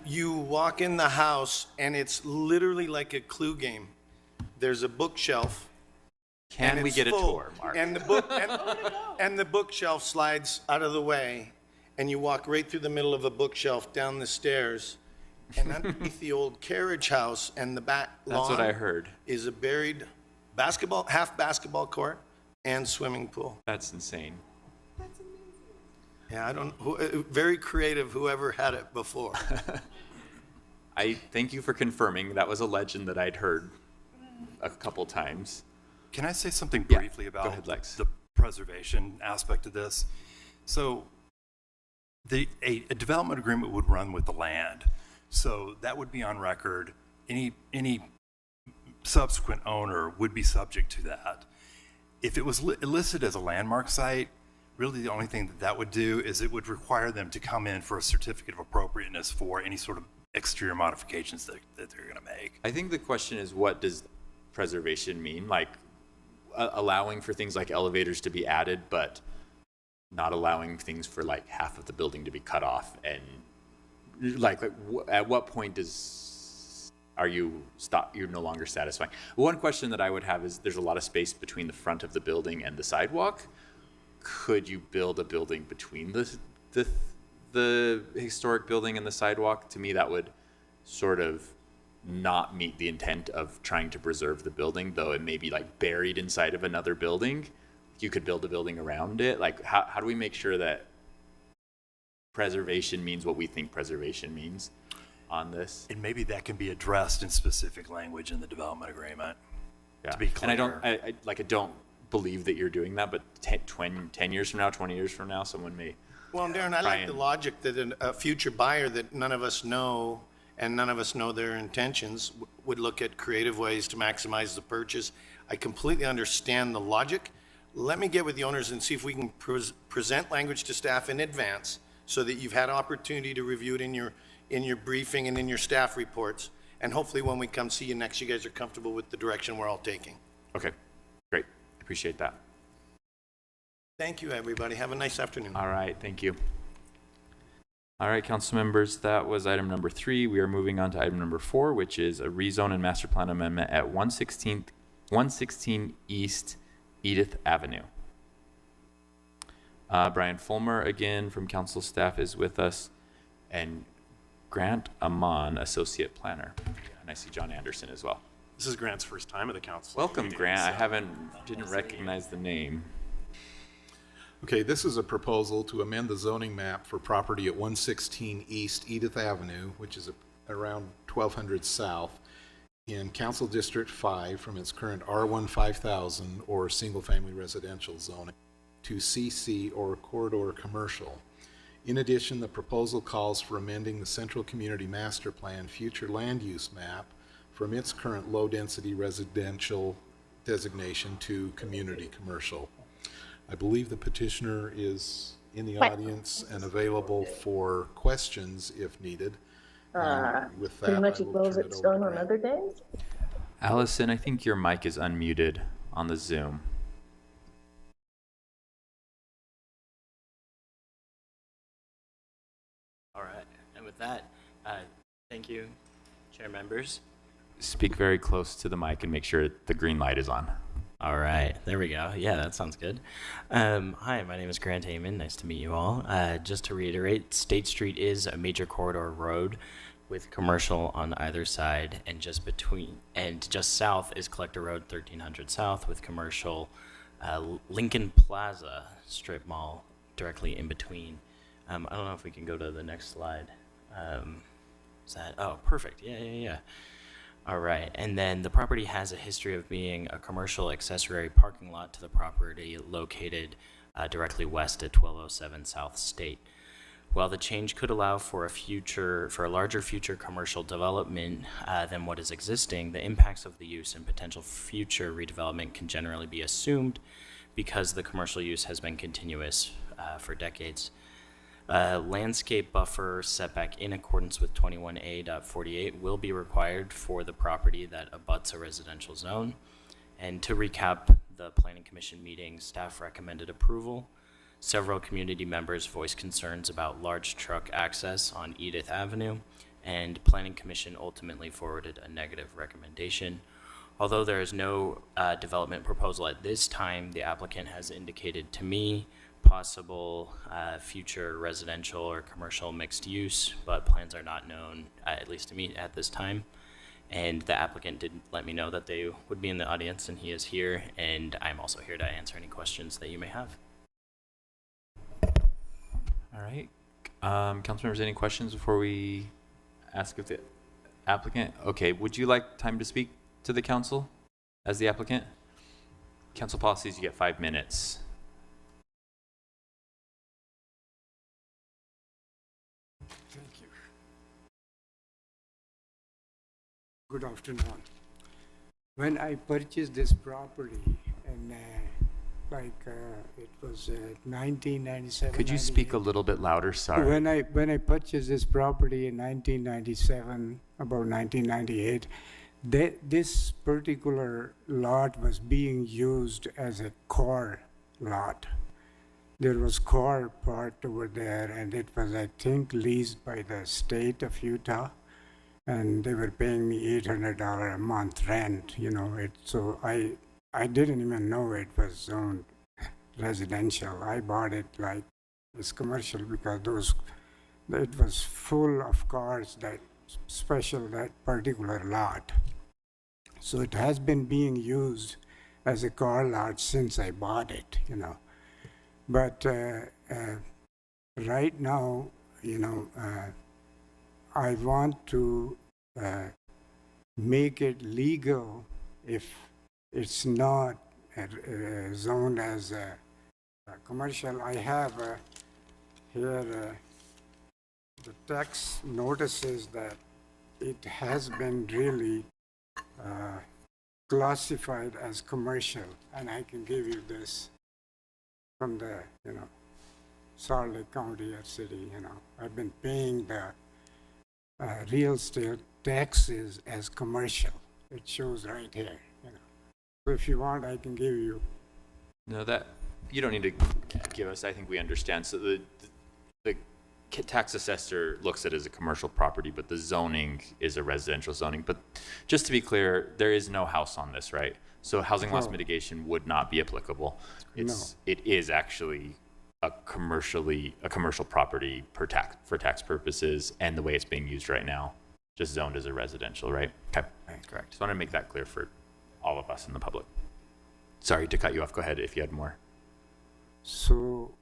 You walk in the house and it's literally like a Clue game. There's a bookshelf. Can we get a tour, Mark? And the book and the bookshelf slides out of the way, and you walk right through the middle of a bookshelf down the stairs, and underneath the old carriage house and the back lawn. That's what I heard. Is a buried half basketball court and swimming pool. That's insane. That's amazing. Yeah, very creative, whoever had it before. I thank you for confirming. That was a legend that I'd heard a couple times. Can I say something briefly about Go ahead, Lex. the preservation aspect of this? So a development agreement would run with the land. So that would be on record. Any subsequent owner would be subject to that. If it was listed as a landmark site, really the only thing that would do is it would require them to come in for a certificate of appropriateness for any sort of exterior modifications that they're going to make. I think the question is, what does preservation mean? Like allowing for things like elevators to be added, but not allowing things for like half of the building to be cut off, and at what point you're no longer satisfying? One question that I would have is, there's a lot of space between the front of the building and the sidewalk. Could you build a building between the historic building and the sidewalk? To me, that would sort of not meet the intent of trying to preserve the building, though it may be like buried inside of another building. You could build a building around it. Like, how do we make sure that preservation means what we think preservation means on this. And maybe that can be addressed in specific language in the development agreement, to be clear. And I don't believe that you're doing that, but 10 years from now, 20 years from now, someone may. Well, Darren, I like the logic that a future buyer that none of us know and none of us know their intentions would look at creative ways to maximize the purchase. I completely understand the logic. Let me get with the owners and see if we can present language to staff in advance so that you've had opportunity to review it in your briefing and in your staff reports. And hopefully when we come see you next, you guys are comfortable with the direction we're all taking. Okay, great. Appreciate that. Thank you, everybody. Have a nice afternoon. All right, thank you. All right, council members, that was item number 3. We are moving on to item number 4, which is a rezone and master plan amendment at 116 East Edith Avenue. Brian Fulmer, again, from council staff is with us, and Grant Amon, associate planner. And I see John Anderson as well. This is Grant's first time at the council. Welcome, Grant. I didn't recognize the name. Okay, this is a proposal to amend the zoning map for property at 116 East Edith Avenue, which is around 1200 South, in Council District 5 from its current R1 5000 or single-family residential zoning to CC or corridor commercial. In addition, the proposal calls for amending the Central Community Master Plan future land use map from its current low-density residential designation to community commercial. I believe the petitioner is in the audience and available for questions if needed. With that, pretty much I will equals turn it it's over done to on Grant. other days. Allison, I think your mic is unmuted on the Zoom. All right, and with that, thank you, chair members. Speak very close to the mic and make sure the green light is on. All right, there we go. Yeah, that sounds good. Hi, my name is Grant Amon. Nice to meet you all. Just to reiterate, State Street is a major corridor road with commercial on either side, and just south is Collector Road 1300 South with commercial. Lincoln Plaza strip mall directly in between. I don't know if we can go to the next slide. Oh, perfect. Yeah. All right, and then the property has a history of being a commercial accessory parking lot to the property located directly west at 1207 South State. While the change could allow for a larger future commercial development than what is existing, the impacts of the use and potential future redevelopment can generally be assumed because the commercial use has been continuous for decades. Landscape buffer setback in accordance with 21A.48 will be required for the property that abuts a residential zone. And to recap the Planning Commission meeting, staff recommended approval. Several community members voiced concerns about large truck access on Edith Avenue, and Planning Commission ultimately forwarded a negative recommendation. Although there is no development proposal at this time, the applicant has indicated to me possible future residential or commercial mixed use, but plans are not known, at least to me at this time. And the applicant did let me know that they would be in the audience, and he is here, and I'm also here to answer any questions that you may have. All right. Council members, any questions before we ask if the applicant? Okay, would you like time to speak to the council as the applicant? Council policies, you get 5 minutes. Thank you. Good afternoon. When I purchased this property, and it was 1997. Could you speak a little bit louder? Sorry. When I purchased this property in 1997, about 1998, this particular lot was being used as a car lot. There was car parked over there, and it was, I think, leased by the state of Utah, and they were paying me $800 a month rent. So I didn't even know it was zoned residential. I bought it like it's commercial because it was full of cars, that particular lot. So it has been being used as a car lot since I bought it, But right now, I want to make it legal if it's not zoned as a commercial. I have here the text notices that it has been really classified as commercial, and I can give you this from the, Salt Lake County or city, I've been paying the real estate taxes as commercial. It shows right here, So if you want, I can give you. No, that, you don't need to give us, I think we understand. So the tax assessor looks at it as a commercial property, but the zoning is a residential zoning. But just to be clear, there is no house on this, right? So housing loss mitigation would not be applicable. It is actually a commercial property for tax purposes, and the way it's being used right now, just zoned as a residential, right? Okay, correct. Just wanted to make that clear for all of us in the public. Sorry to cut you off. Go ahead if you had more. So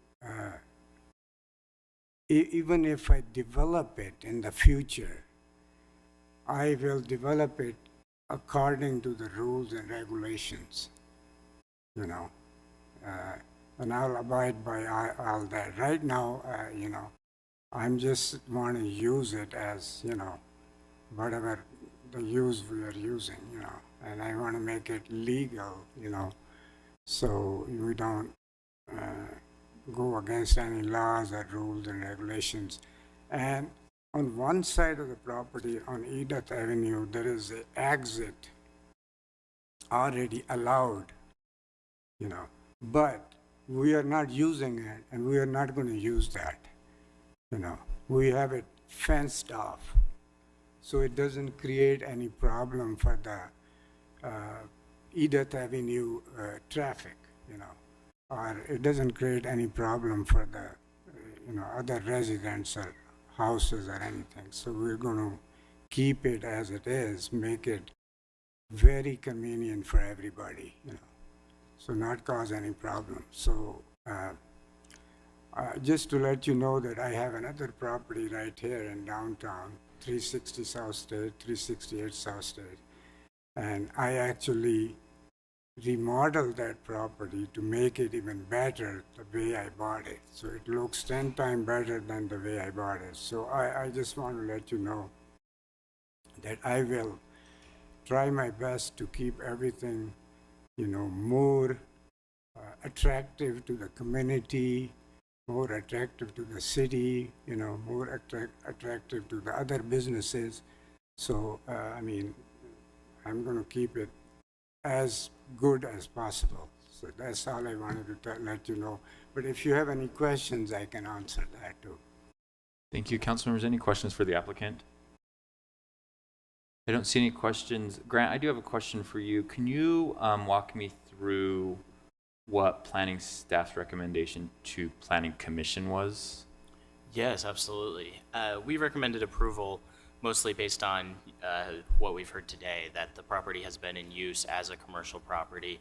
even if I develop it in the future, I will develop it according to the rules and regulations, and I'll abide by all that. Right now, I'm just want to use it as, whatever the use we are using, and I want to make it legal, so we don't go against any laws or rules and regulations. And on one side of the property on Edith Avenue, there is an exit already allowed, but we are not using it, and we are not going to use that. We have it fenced off, so it doesn't create any problem for the Edith Avenue traffic, or it doesn't create any problem for the, other residents or houses or anything. So we're going to keep it as it is, make it very convenient for everybody, so not cause any problem. So just to let you know that I have another property right here in downtown, 360 South State, 368 South State, and I actually remodeled that property to make it even better the way I bought it. So it looks 10 times better than the way I bought it. So I just want to let you know that I will try my best to keep everything, more attractive to the community, more attractive to the city, more attractive to the other businesses. So, I'm going to keep it as good as possible. So that's all I wanted to let you know. But if you have any questions, I can answer that too. Thank you. Council members, any questions for the applicant? I don't see any questions. Grant, I do have a question for you. Can you walk me through what planning staff's recommendation to planning commission was? Yes, absolutely. We recommended approval mostly based on what we've heard today, that the property has been in use as a commercial property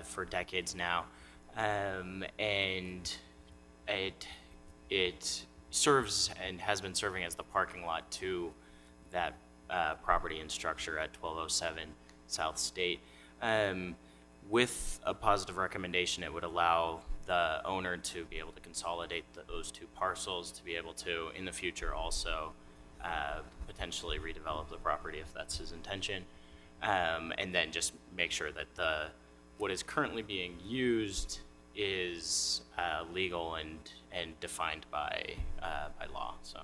for decades now, and it serves and has been serving as the parking lot to that property and structure at 1207 South State. With a positive recommendation, it would allow the owner to be able to consolidate those two parcels, to be able to, in the future, also potentially redevelop the property if that's his intention, and then just make sure that what is currently being used is legal and defined by law. So,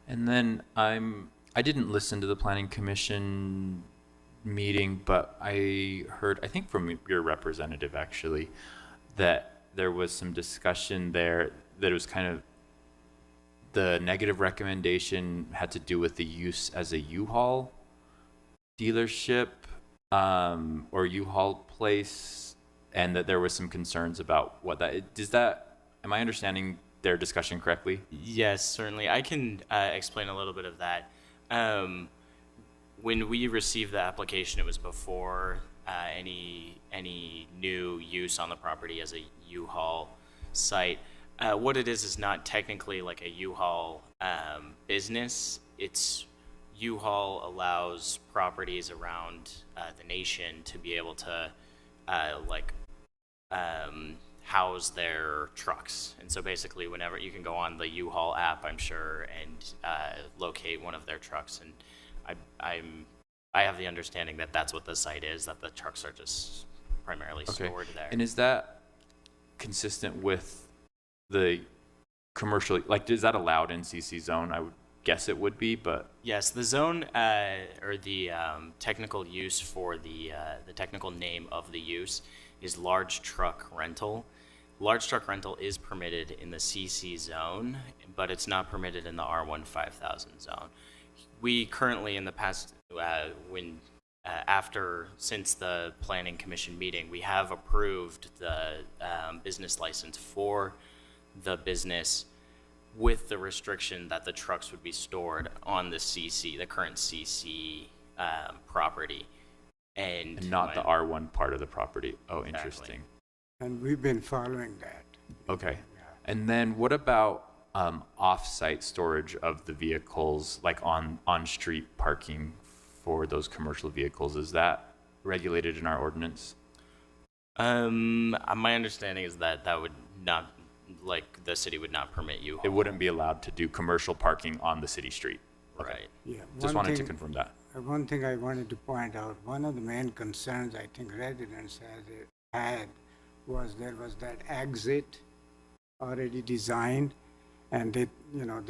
and then I didn't listen to the planning commission meeting, but I heard, I think from your representative actually, that there was some discussion there that it was kind of the negative recommendation had to do with the use as a U-Haul dealership or U-Haul place, and that there was some concerns about what am I understanding their discussion correctly? Yes, certainly. I can explain a little bit of that. When we received the application, it was before any new use on the property as a U-Haul site. What it is not technically like a U-Haul business. it's U-Haul allows properties around the nation to be able to house their trucks. And so basically whenever you can go on the U-Haul app, I'm sure, and locate one of their trucks. And I have the understanding that that's what the site is, that the trucks are just primarily stored there. And is that consistent with the commercial, like, is that allowed in CC zone? I would guess it would be, but. Yes, the zone, or the technical use for the technical name of the use is large truck rental. Large truck rental is permitted in the CC zone, but it's not permitted in the R1 5000 zone. We currently, in the past, since the Planning Commission meeting, we have approved the business license for the business with the restriction that the trucks would be stored on the CC, the current CC property. And not the R1 part of the property. Oh, Exactly. Interesting. And we've been following that. Okay. And then what about off-site storage of the vehicles, like on-street parking for those commercial vehicles? Is that regulated in our ordinance? My understanding is that would not, the city would not permit you. It wouldn't be allowed to do commercial parking on the city street. Okay. Right. Yeah. Just wanted to confirm that. One thing I wanted to point out, one of the main concerns I think residents had was there was that exit already designed, and they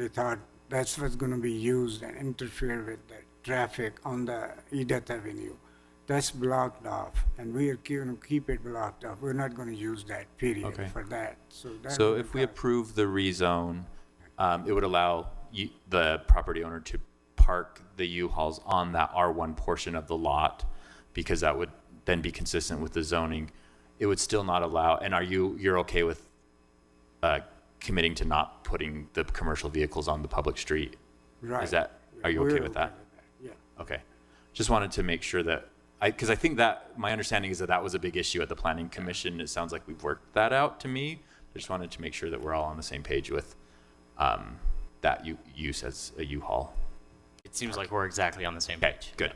thought that's what's going to be used and interfere with the traffic on the Edith Avenue. That's blocked off, and we are going to keep it blocked off. We're not going to use that period for that. So if we approve the rezone, it would allow the property owner to park the U-Hauls on that R1 portion of the lot, because that would then be consistent with the zoning. It would still not allow, and you're okay with committing to not putting the commercial vehicles on the public street? Right. Are you okay with that? Yeah. Okay. Just wanted to make sure that, because I think that my understanding is that was a big issue at the Planning Commission. It sounds like we've worked that out to me. I just wanted to make sure that we're all on the same page with that use as a U-Haul. It seems like we're exactly on the same page. Good.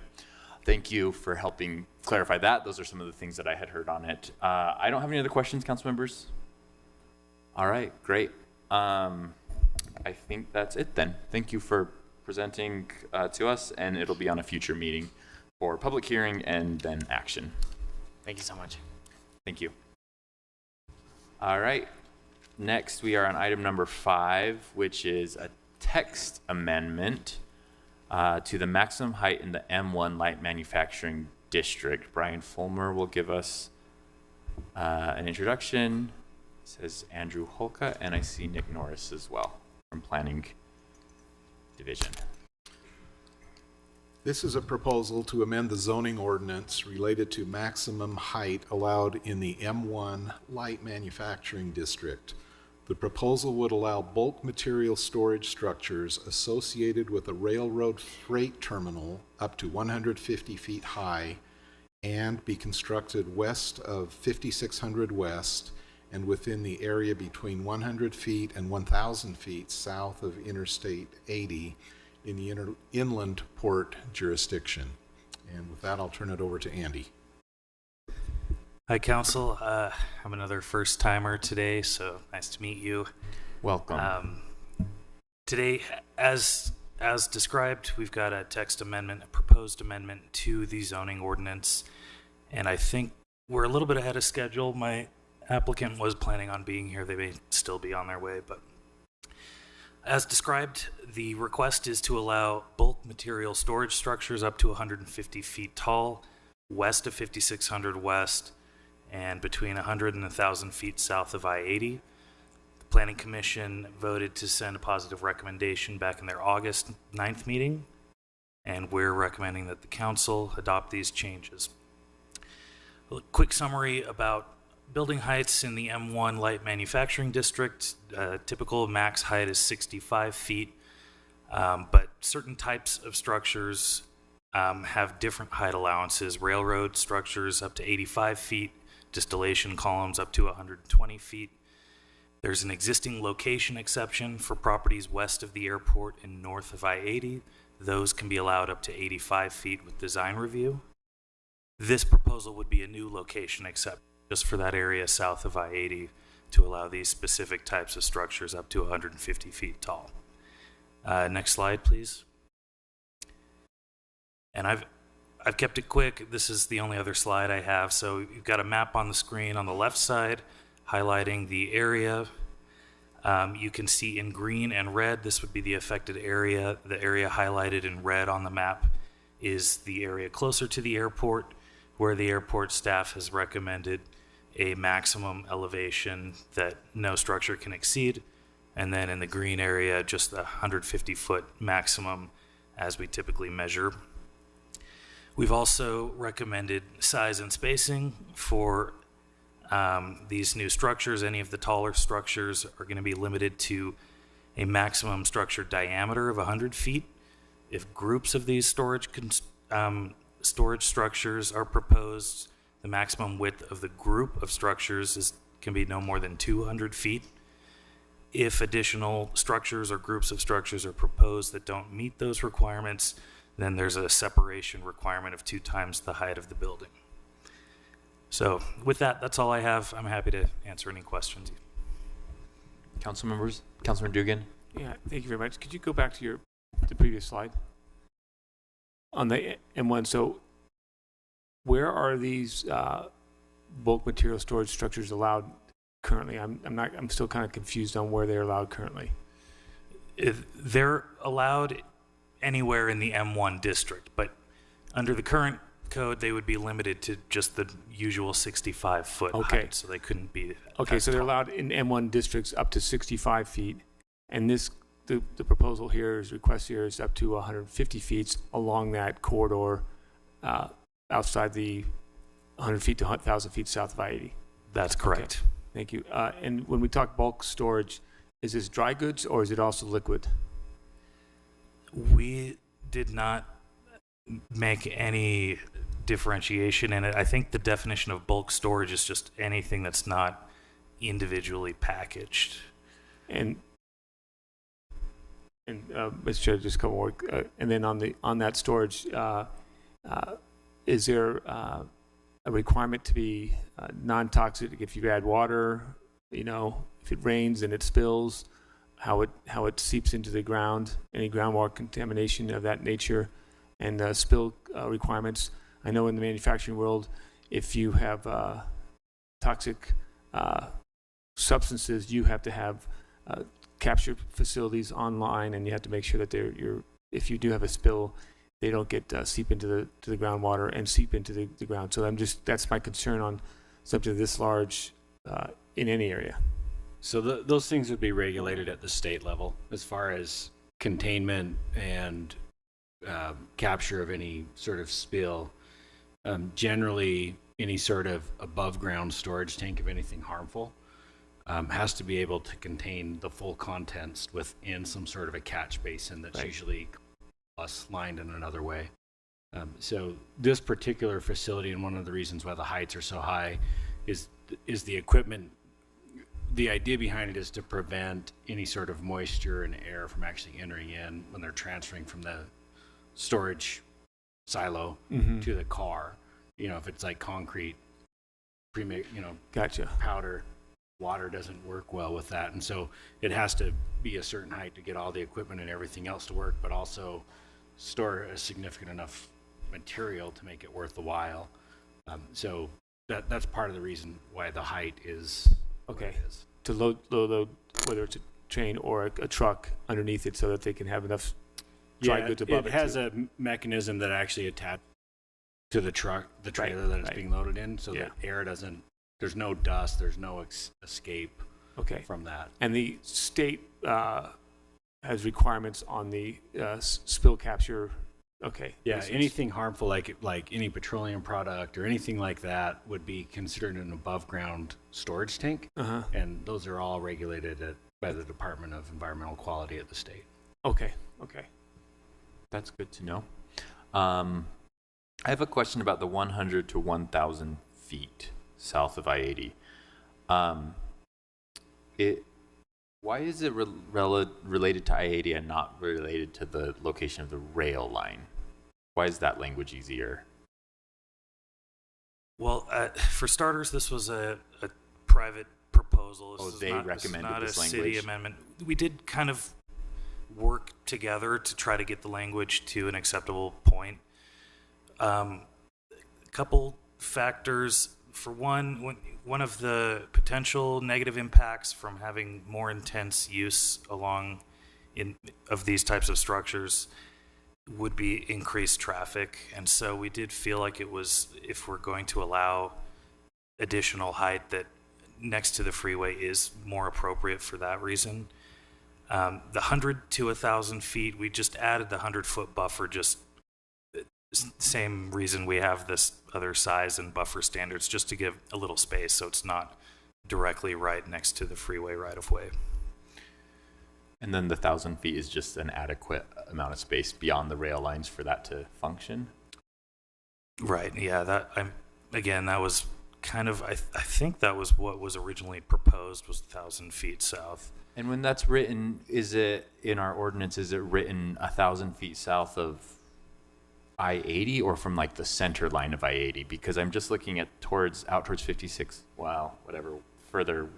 Thank you for helping clarify that. Those are some of the things that I had heard on it. I don't have any other questions, council members. All right, great. I think that's it then. Thank you for presenting to us, and it'll be on a future meeting for public hearing and then action. Thank you so much. Thank you. All right. Next, we are on item number 5, which is a text amendment to the maximum height in the M1 light manufacturing district. Brian Fulmer will give us an introduction. It says Andrew Holka, and I see Nick Norris as well from Planning Division. This is a proposal to amend the zoning ordinance related to maximum height allowed in the M1 light manufacturing district. The proposal would allow bulk material storage structures associated with a railroad freight terminal up to 150 feet high and be constructed west of 5600 West and within the area between 100 feet and 1,000 feet south of Interstate 80 in the inland port jurisdiction. And with that, I'll turn it over to Andy. Hi, Council. I'm another first-timer today, so nice to meet you. Welcome. Today, as described, we've got a text amendment, a proposed amendment to the zoning ordinance, and I think we're a little bit ahead of schedule. My applicant was planning on being here. They may still be on their way, but as described, the request is to allow bulk material storage structures up to 150 feet tall, west of 5600 West, and between 100 and 1,000 feet south of I-80. The Planning Commission voted to send a positive recommendation back in their August 9th meeting, and we're recommending that the council adopt these changes. A quick summary about building heights in the M1 light manufacturing district. Typical max height is 65 feet, but certain types of structures have different height allowances. Railroad structures up to 85 feet, distillation columns up to 120 feet. There's an existing location exception for properties west of the airport and north of I-80 those can be allowed up to 85 feet with design review. This proposal would be a new location except just for that area south of I-80 to allow these specific types of structures up to 150 feet tall. Next slide, please. And I've kept it quick. This is the only other slide I have. So you've got a map on the screen on the left side highlighting the area. You can see in green and red, this would be the affected area. The area highlighted in red on the map is the area closer to the airport, where the airport staff has recommended a maximum elevation that no structure can exceed. And then in the green area, just the 150-foot maximum as we typically measure. We've also recommended size and spacing for these new structures. Any of the taller structures are going to be limited to a maximum structure diameter of 100 feet. If groups of these storage structures are proposed, the maximum width of the group of structures can be no more than 200 feet. If additional structures or groups of structures are proposed that don't meet those requirements, then there's a separation requirement of 2 times the height of the building. So with that, that's all I have. I'm happy to answer any questions. Council members, Councilman Dugan. Yeah, thank you very much. Could you go back to the previous slide? On the M1, so where are these bulk material storage structures allowed currently? I'm still kind of confused on where they're allowed currently. They're allowed anywhere in the M1 district, but under the current code, they would be limited to just the usual 65-foot height, so they couldn't be. Okay, so they're allowed in M1 districts up to 65 feet, and the proposal here request here is up to 150 feet along that corridor outside the 100 feet to 1,000 feet south of I-80. That's correct. Okay. Thank you. And when we talk bulk storage, is this dry goods or is it also liquid? We did not make any differentiation in it. I think the definition of bulk storage is just anything that's not individually packaged. And Mr. Chair, just a couple more. And then on that storage, is there a requirement to be non-toxic if you add water? You know, if it rains and it spills, how it seeps into the ground, any groundwater contamination of that nature, and spill requirements. I know in the manufacturing world, if you have toxic substances, you have to have capture facilities online, and you have to make sure that if you do have a spill, they don't get seep into the groundwater and seep into the ground. So that's my concern on something this large in any area. So those things would be regulated at the state level as far as containment and capture of any sort of spill. Generally, any sort of above ground storage tank of anything harmful has to be able to contain the full contents within some sort of a catch basin that's usually lined in another way. So this particular facility, and one of the reasons why the heights are so high, is the equipment. The idea behind it is to prevent any sort of moisture and air from actually entering in when they're transferring from the storage silo to the car. You know, if it's like concrete, gotcha, powder, water doesn't work well with that. And so it has to be a certain height to get all the equipment and everything else to work, but also store a significant enough material to make it worth the while. So that's part of the reason why the height is okay. To load, whether it's a train or a truck underneath it, so that they can have enough dry goods above it. It has a mechanism that actually attaches to the truck, the trailer that it's being loaded in, so that air doesn't. There's no dust. There's no escape. From that. And the state has requirements on the spill capture. Okay. Yeah, anything harmful like any petroleum product or anything like that would be considered an above ground storage tank. And those are all regulated by the Department of Environmental Quality at the state. Okay. That's good to know. I have a question about the 100 to 1,000 feet south of I-80. Why is it related to I-80 and not related to the location of the rail line? Why is that language easier? Well, for starters, this was a private proposal. This is they not, recommended this is this not a language. city amendment. We did kind of work together to try to get the language to an acceptable point. A couple factors. For one of the potential negative impacts from having more intense use of these types of structures would be increased traffic. And so we did feel like it was, if we're going to allow additional height, that next to the freeway is more appropriate for that reason. The 100 to 1,000 feet, we just added the 100-foot buffer, just same reason we have this other size and buffer standards, just to give a little space so it's not directly right next to the freeway right-of-way. And then the 1,000 feet is just an adequate amount of space beyond the rail lines for that to function? Right, yeah, that was kind of, I think that was what was originally proposed, was 1,000 feet south. And when that's written, is it, in our ordinance, is it written 1,000 feet south of I-80 or from like the center line of I-80? Because I'm just looking at out towards 56, further,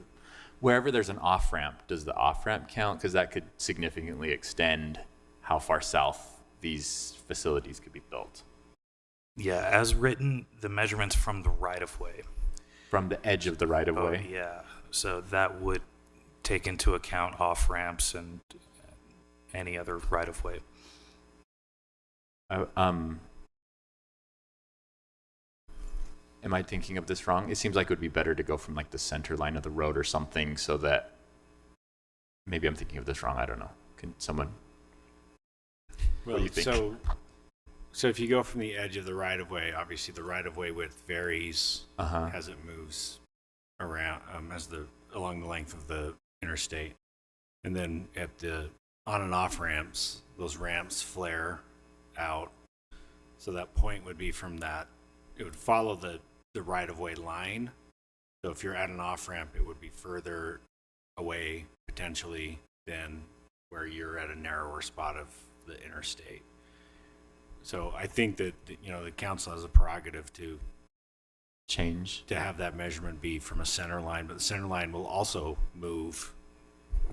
wherever there's an off-ramp, does the off-ramp count? Because that could significantly extend how far south these facilities could be built. Yeah, as written, the measurements from the right-of-way. From the edge of the right-of-way? Oh, yeah, so that would take into account off-ramps and any other right-of-way. Am I thinking of this wrong? It seems like it would be better to go from like the center line of the road or something, so that maybe I'm thinking of this wrong. I don't know. Can someone? What do you think? So if you go from the edge of the right of way, obviously the right of way width varies as it moves around along the length of the interstate, and then at the on and off ramps, those ramps flare out. So that point would be from that. It would follow the right of way line. So if you're at an off ramp, it would be further away potentially than where you're at a narrower spot of the interstate. So I think that the council has a prerogative to have that measurement be from a center line, but the center line will also move,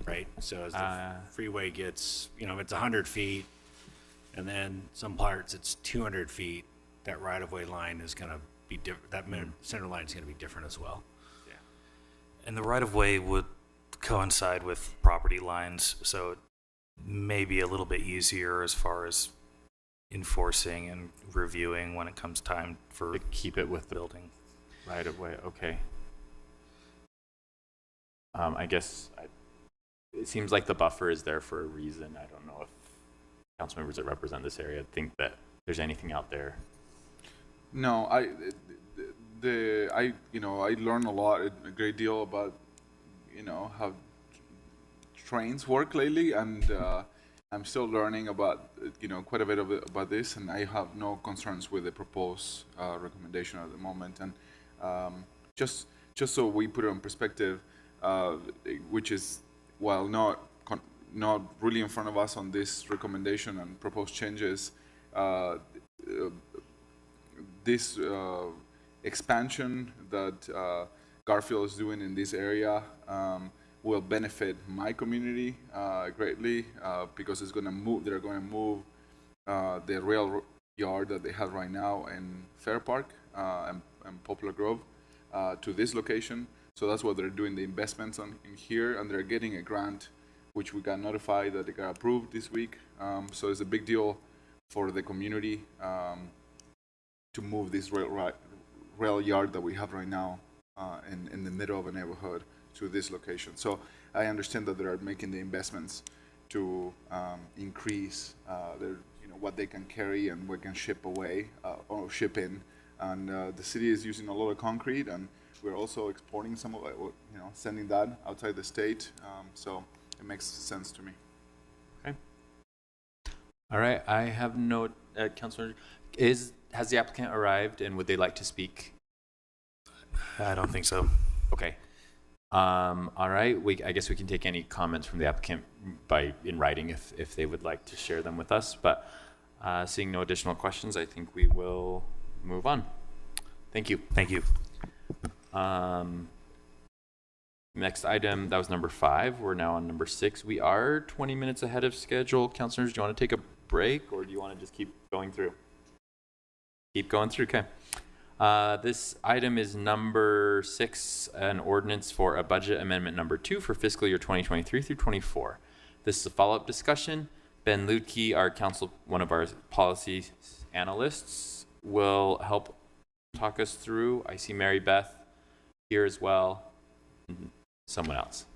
right? So as the freeway gets, it's 100 feet, and then some parts it's 200 feet, that right-of-way line is going to be different. That center line is going to be different as well. Yeah. And the right-of-way would coincide with property lines, so it may be a little bit easier as far as enforcing and reviewing when it comes time for to keep it with the building right-of-way. Okay. I guess it seems like the buffer is there for a reason. I don't know if council members that represent this area think that there's anything out there. No, I learned a great deal about how trains work lately, and I'm still learning about quite a bit about this, and I have no concerns with the proposed recommendation at the moment. And just so we put it in perspective, which is while not really in front of us on this recommendation and proposed changes, this expansion that Garfield is doing in this area will benefit my community greatly because it's going to move. They're going to move the rail yard that they have right now in Fair Park and Poplar Grove to this location. So that's what they're doing the investments in here, and they're getting a grant, which we got notified that they got approved this week. So it's a big deal for the community to move this rail yard that we have right now in the middle of a neighborhood to this location. So I understand that they are making the investments to increase what they can carry and what can ship away or ship in. And the city is using a lot of concrete, and we're also exporting some of it, sending that outside the state. So it makes sense to me. Okay. All right. I have no Councilor. Has the applicant arrived, and would they like to speak? I don't think so. Okay. All right, I guess we can take any comments from the applicant in writing if they would like to share them with us. But seeing no additional questions, I think we will move on. Thank you. Thank you. Next item, that was number 5. We're now on number 6. We are 20 minutes ahead of schedule. Councilors, do you want to take a break or do you want to just keep going through? Keep going through, okay. This item is number 6, an ordinance for a budget amendment number 2 for fiscal year 2023 through 24. This is a follow-up discussion. Ben Ludke, one of our policy analysts, will help talk us through. I see Mary Beth here as well. Someone else.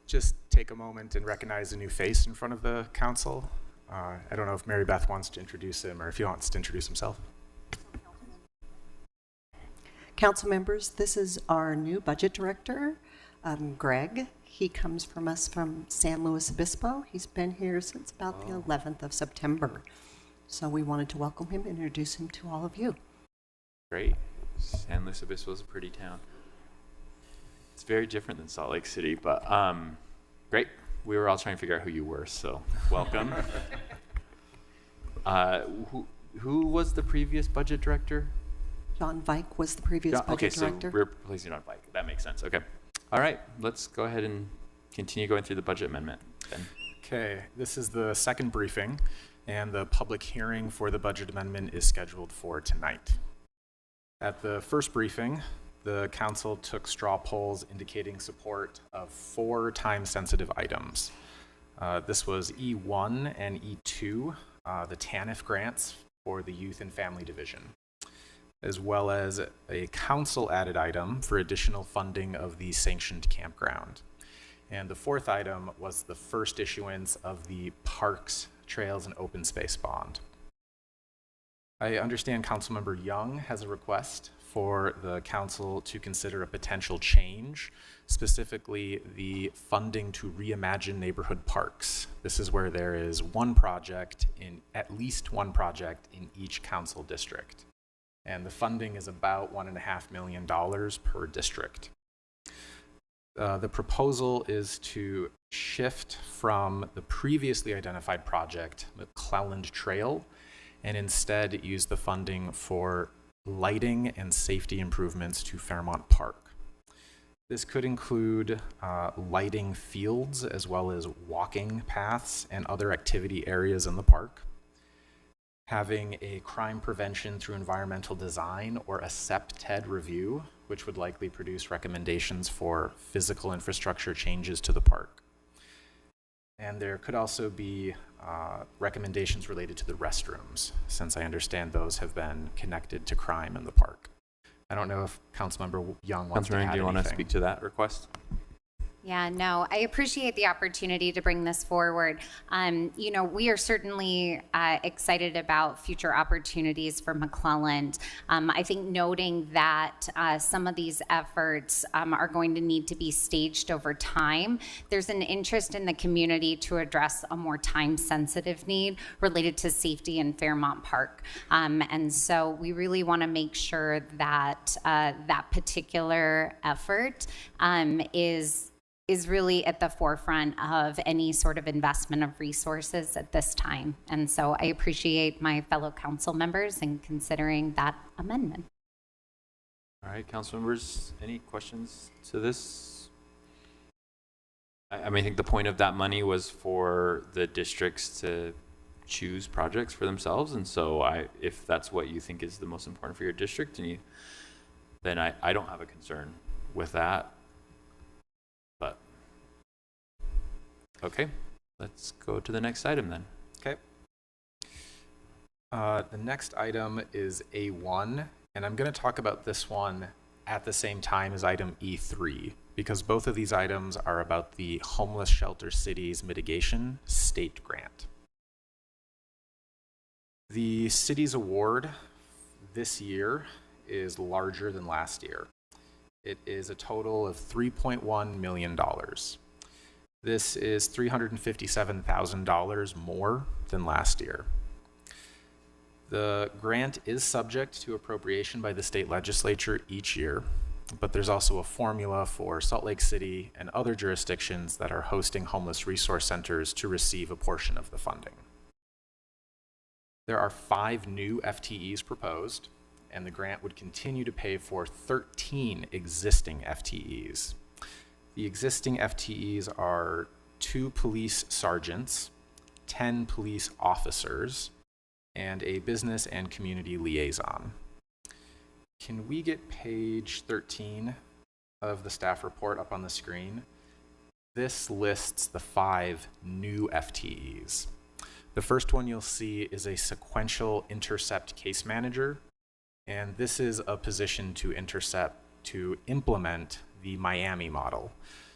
Just take a moment and recognize a new face in front of the council. I don't know if Mary Beth wants to introduce him or if he wants to introduce himself. Council members, this is our new budget director, Greg. He comes from us from San Luis Obispo. He's been here since about the 11th of September. So we wanted to welcome him and introduce him to all of you. Great. San Luis Obispo is a pretty town. It's very different than Salt Lake City, but great. We were all trying to figure out who you were, so welcome. Who was the previous budget director? John Vike was the previous budget director. Okay, so we're replacing John Vike. That makes sense. Okay. All right. Let's go ahead and continue going through the budget amendment. Ben. Okay, this is the second briefing, and the public hearing for the budget amendment is scheduled for tonight. At the first briefing, the council took straw polls indicating support of 4 time-sensitive items. This was E1 and E2, the TANF grants for the Youth and Family Division, as well as a council-added item for additional funding of the sanctioned campground. And the 4th item was the first issuance of the Parks, Trails, and Open Space Bond. I understand Councilmember Young has a request for the council to consider a potential change, specifically the funding to reimagine neighborhood parks. This is where there is at least one project in each council district. And the funding is about $1.5 million per district. The proposal is to shift from the previously identified project, McClelland Trail, and instead use the funding for lighting and safety improvements to Fairmont Park. This could include lighting fields as well as walking paths and other activity areas in the park, having a crime prevention through environmental design or a CEP-TED review, which would likely produce recommendations for physical infrastructure changes to the park. And there could also be recommendations related to the restrooms, since I understand those have been connected to crime in the park. I don't know if Councilmember Young wants to add anything. Do you want to speak to that request? Yeah, no, I appreciate the opportunity to bring this forward. We are certainly excited about future opportunities for McClelland. I think noting that some of these efforts are going to need to be staged over time, there's an interest in the community to address a more time-sensitive need related to safety in Fairmont Park. And so we really want to make sure that that particular effort is really at the forefront of any sort of investment of resources at this time. And so I appreciate my fellow council members in considering that amendment. All right, council members, any questions to this? I think the point of that money was for the districts to choose projects for themselves. And so if that's what you think is the most important for your district, then I don't have a concern with that. But okay, let's go to the next item then. Okay. The next item is A1, and I'm going to talk about this one at the same time as item E3, because both of these items are about the Homeless Shelter Cities Mitigation State Grant. The city's award this year is larger than last year. It is a total of $3.1 million. This is $357,000 more than last year. The grant is subject to appropriation by the state legislature each year, but there's also a formula for Salt Lake City and other jurisdictions that are hosting homeless resource centers to receive a portion of the funding. There are 5 new FTEs proposed, and the grant would continue to pay for 13 existing FTEs. The existing FTEs are 2 police sergeants, 10 police officers, and a business and community liaison. Can we get page 13 of the staff report up on the screen? This lists the 5 new FTEs. The first one you'll see is a sequential intercept case manager, and this is a position to implement the Miami model.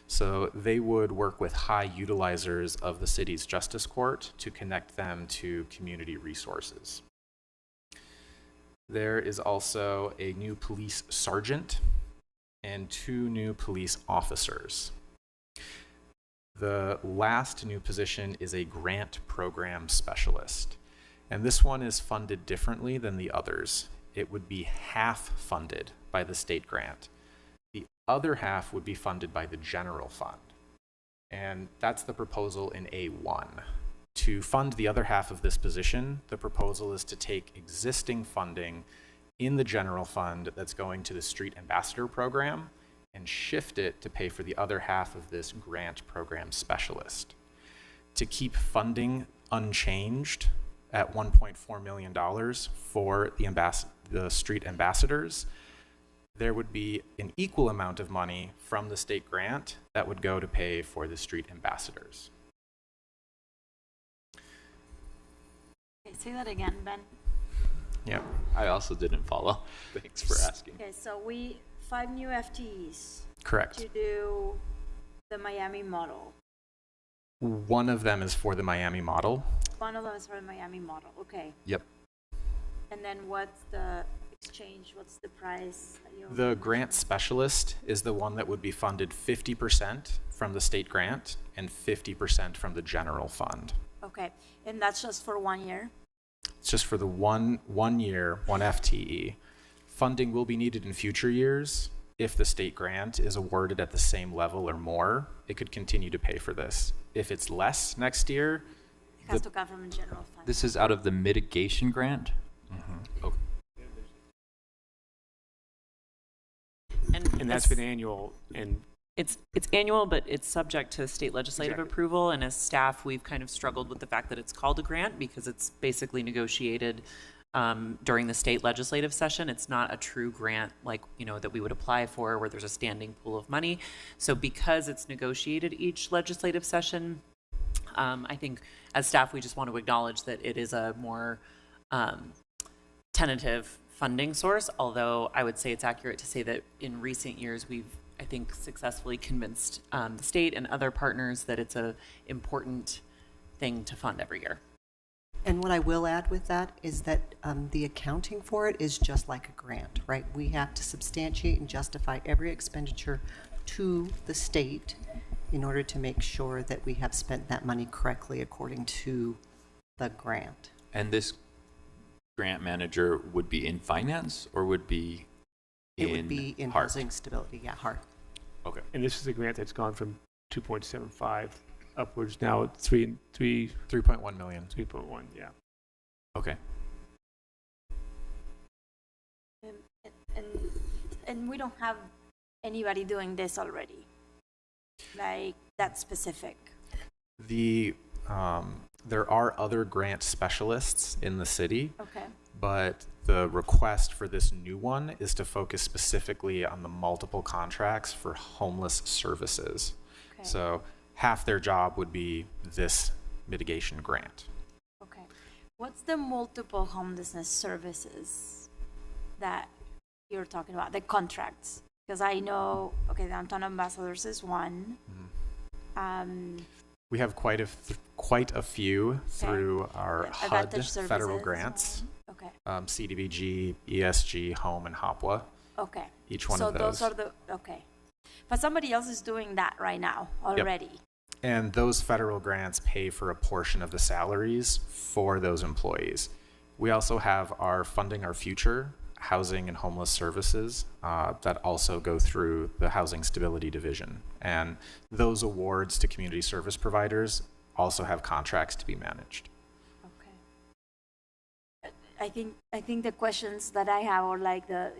So they would work with high utilizers of the city's justice court to connect them to community resources. There is also a new police sergeant and 2 new police officers. The last new position is a grant program specialist, and this one is funded differently than the others. It would be half funded by the state grant. The other half would be funded by the general fund. And that's the proposal in A1. To fund the other half of this position, the proposal is to take existing funding in the general fund that's going to the Street Ambassador program and shift it to pay for the other half of this grant program specialist. To keep funding unchanged at $1.4 million for the street ambassadors, there would be an equal amount of money from the state grant that would go to pay for the street ambassadors. Okay, say that again, Ben. Yeah, I also didn't follow. Thanks for asking. Okay, so 5 new FTEs. Correct. To do the Miami model. One of them is for the Miami model. One of them is for the Miami model, okay. Yep. And then what's the exchange, what's the price? The grant specialist is the one that would be funded 50% from the state grant and 50% from the general fund. Okay, and that's just for 1 year? It's just for the one year, 1 FTE. Funding will be needed in future years. If the state grant is awarded at the same level or more, it could continue to pay for this. If it's less next year, it has to come from a general fund. This is out of the mitigation grant? Mm-hmm. Okay. And that's been annual, and it's annual, but it's subject to state legislative approval. And as staff, we've kind of struggled with the fact that it's called a grant because it's basically negotiated during the state legislative session. It's not a true grant like, that we would apply for where there's a standing pool of money. So because it's negotiated each legislative session, I think as staff, we just want to acknowledge that it is a more tentative funding source, although I would say it's accurate to say that in recent years, we've, I think, successfully convinced the state and other partners that it's an important thing to fund every year. And what I will add with that is that the accounting for it is just like a grant, right? We have to substantiate and justify every expenditure to the state in order to make sure that we have spent that money correctly according to the grant. And this grant manager would be in finance or would be in It would be in HART? housing stability, yeah, HART. Okay. this is a grant that's gone from 2.75 upwards now at 3.1 million. 3.1, yeah. Okay. And we don't have anybody doing this already, like that specific. There are other grant specialists in the city, Okay. but the request for this new one is to focus specifically on the multiple contracts for homeless services. Okay. So half their job would be this mitigation grant. Okay. What's the multiple homelessness services that you're talking about, the contracts? Because I know, okay, the Downtown Ambassadors is one. We have quite a few through our HUD Advantage federal services, grants. Okay. CDBG, ESG, Home, and HOPWA. Okay. Each one of those. So those are the, okay. But somebody else is doing that right now already. Yep. And those federal grants pay for a portion of the salaries for those employees. We also have our Funding Our Future housing and homeless services that also go through the Housing Stability Division. And those awards to community service providers also have contracts to be managed. I think the questions that I have, or like the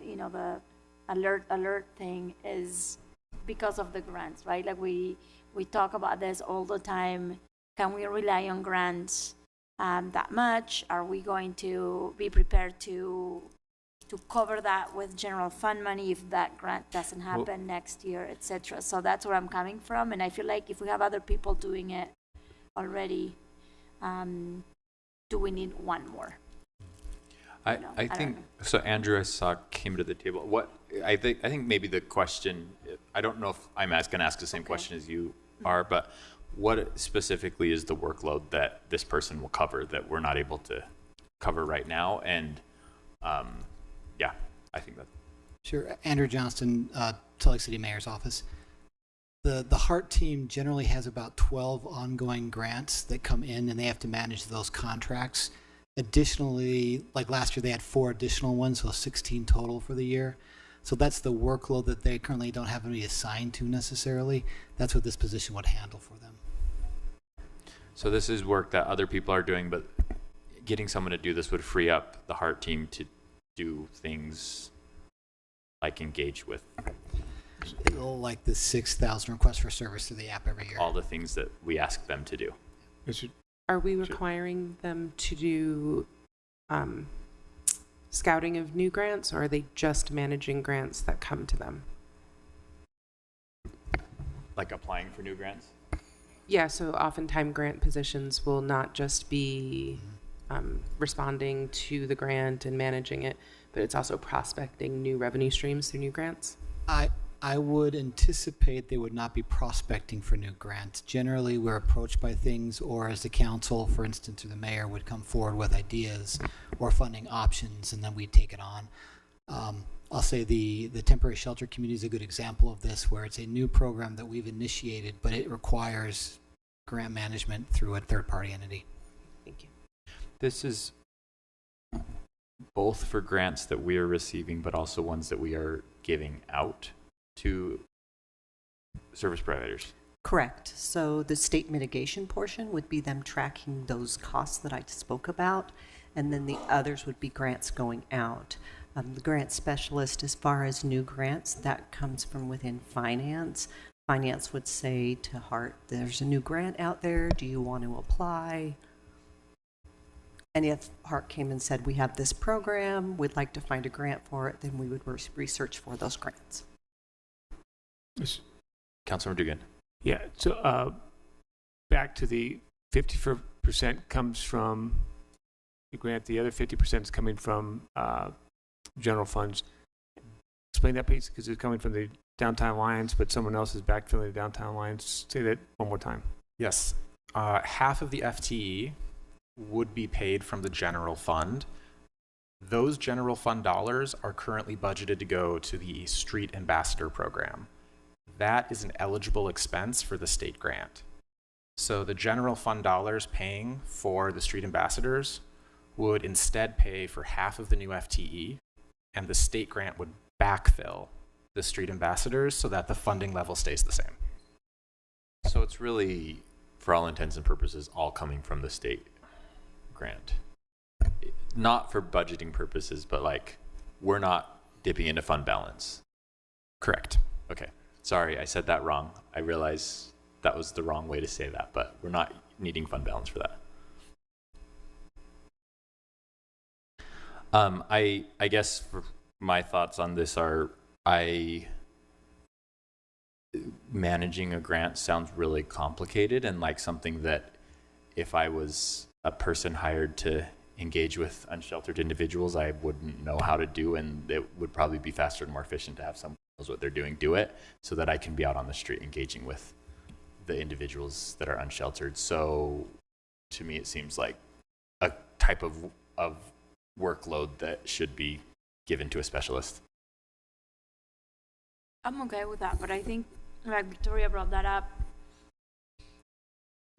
alert thing, is because of the grants, right? Like we talk about this all the time. Can we rely on grants that much? Are we going to be prepared to cover that with general fund money if that grant doesn't happen next year, etc.? So that's where I'm coming from, and I feel like if we have other people doing it already, do we need one more? I think so. Andrew, I saw came to the table. What I think maybe the question, I don't know if I'm going to ask the same question as you are, but what specifically is the workload that this person will cover that we're not able to cover right now? And yeah, I think that. Sure. Andrew Johnston, Salt Lake City Mayor's Office. The HEART team generally has about 12 ongoing grants that come in, and they have to manage those contracts. Additionally, like last year, they had 4 additional ones, so 16 total for the year. So that's the workload that they currently don't have any assigned to necessarily. That's what this position would handle for them. So this is work that other people are doing, but getting someone to do this would free up the HEART team to do things like engage with. Like the 6,000 requests for service through the app every year. All the things that we ask them to do. Are we requiring them to do scouting of new grants, or are they just managing grants that come to them? Like applying for new grants? Yeah, so oftentimes grant positions will not just be responding to the grant and managing it, but it's also prospecting new revenue streams through new grants. I would anticipate they would not be prospecting for new grants. Generally, we're approached by things, or as the council, for instance, or the mayor would come forward with ideas or funding options, and then we'd take it on. I'll say the temporary shelter community is a good example of this, where it's a new program that we've initiated, but it requires grant management through a third-party entity. Thank you. This is both for grants that we are receiving, but also ones that we are giving out to service providers. Correct. So the state mitigation portion would be them tracking those costs that I spoke about, and then the others would be grants going out. The grant specialist, as far as new grants, that comes from within finance. Finance would say to HEART, there's a new grant out there, do you want to apply? And if HEART came and said, we have this program, we'd like to find a grant for it, then we would research for those grants. Councilmember Dugan. Yeah, so back to the 50% comes from the grant, the other 50% is coming from general funds. Explain that piece, because it's coming from the downtown lines, but someone else is backfilling the downtown lines. Say that one more time. Yes. Half of the FTE would be paid from the general fund. Those general fund dollars are currently budgeted to go to the Street Ambassador program. That is an eligible expense for the state grant. So the general fund dollars paying for the street ambassadors would instead pay for half of the new FTE, and the state grant would backfill the street ambassadors so that the funding level stays the same. So it's really, for all intents and purposes, all coming from the state grant. Not for budgeting purposes, but like we're not dipping into fund balance. Correct. Okay. Sorry, I said that wrong. I realize that was the wrong way to say that, but we're not needing fund balance for that. I guess for my thoughts on this are, managing a grant sounds really complicated and like something that if I was a person hired to engage with unsheltered individuals, I wouldn't know how to do, and it would probably be faster and more efficient to have someone who knows what they're doing do it, so that I can be out on the street engaging with the individuals that are unsheltered. So to me, it seems like a type of workload that should be given to a specialist. I'm okay with that, but I think, like Victoria brought that up,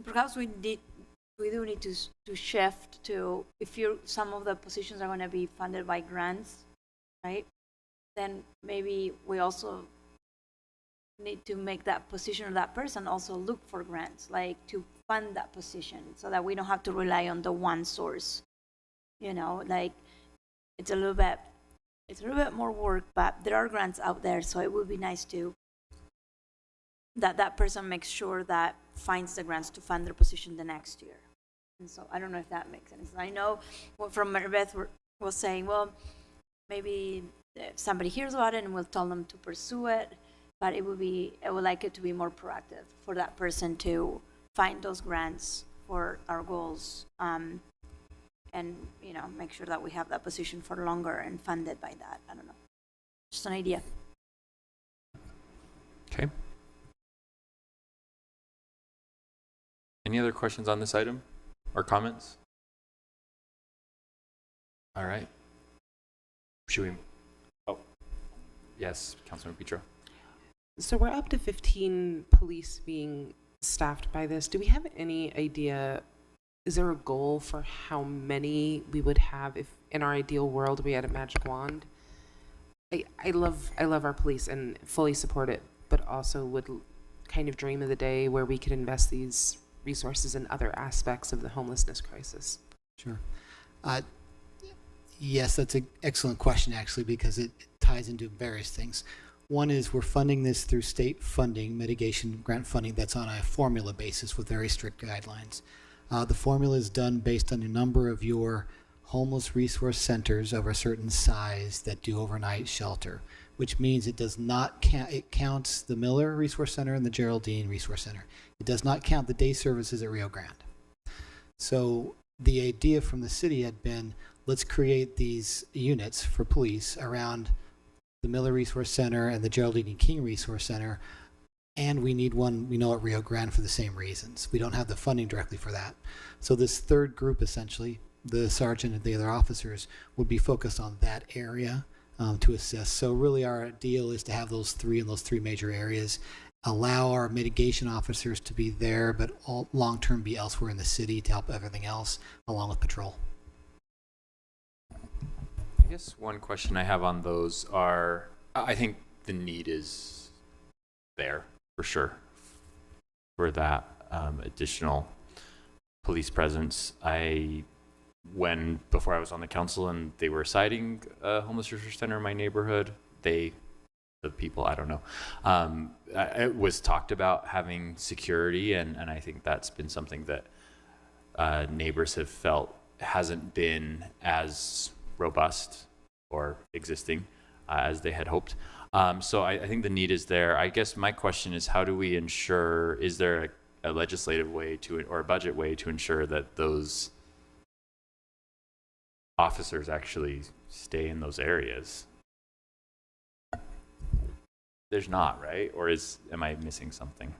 perhaps we we do need to shift to, if some of the positions are going to be funded by grants, right? Then maybe we also need to make that position or that person also look for grants, like to fund that position, so that we don't have to rely on the one source. You know, like it's a little bit more work, but there are grants out there, so it would be nice to that person makes sure that finds the grants to fund their position the next year. And so I don't know if that makes sense. I know from Beth was saying, well, maybe somebody hears about it and we'll tell them to pursue it, but I would like it to be more proactive for that person to find those grants for our goals, and make sure that we have that position for longer and funded by that. I don't know, just an idea. Okay. Any other questions on this item or comments? All right. Should we? Oh, yes, Councilmember Petro. So we're up to 15 police being staffed by this. Do we have any idea, is there a goal for how many we would have if in our ideal world we had a magic wand? I love our police and fully support it, but also would kind of dream of the day where we could invest these resources in other aspects of the homelessness crisis. Sure. Yes, that's an excellent question, actually, because it ties into various things. One is we're funding this through state funding, mitigation grant funding, that's on a formula basis with very strict guidelines. The formula is done based on a number of your homeless resource centers of a certain size that do overnight shelter, which means it does not count, it counts the Miller Resource Center and the Geraldine Resource Center. It does not count the day services at Rio Grande. So the idea from the city had been, let's create these units for police around the Miller Resource Center and the Geraldine and King Resource Center, and we need one, we know, at Rio Grande for the same reasons. We don't have the funding directly for that. So this third group, essentially, the sergeant and the other officers, would be focused on that area to assist. So really our deal is to have those three major areas, allow our mitigation officers to be there, but all long-term be elsewhere in the city to help everything else, along with patrol. I guess one question I have on those are, I think the need is there for sure for that additional police presence. Before I was on the council and they were citing a homeless resource center in my neighborhood, the people, I don't know, it was talked about having security, and I think that's been something that neighbors have felt hasn't been as robust or existing as they had hoped. So I think the need is there. I guess my question is, how do we ensure, is there a legislative way or a budget way to ensure that those officers actually stay in those areas? There's not, right? Or am I missing something?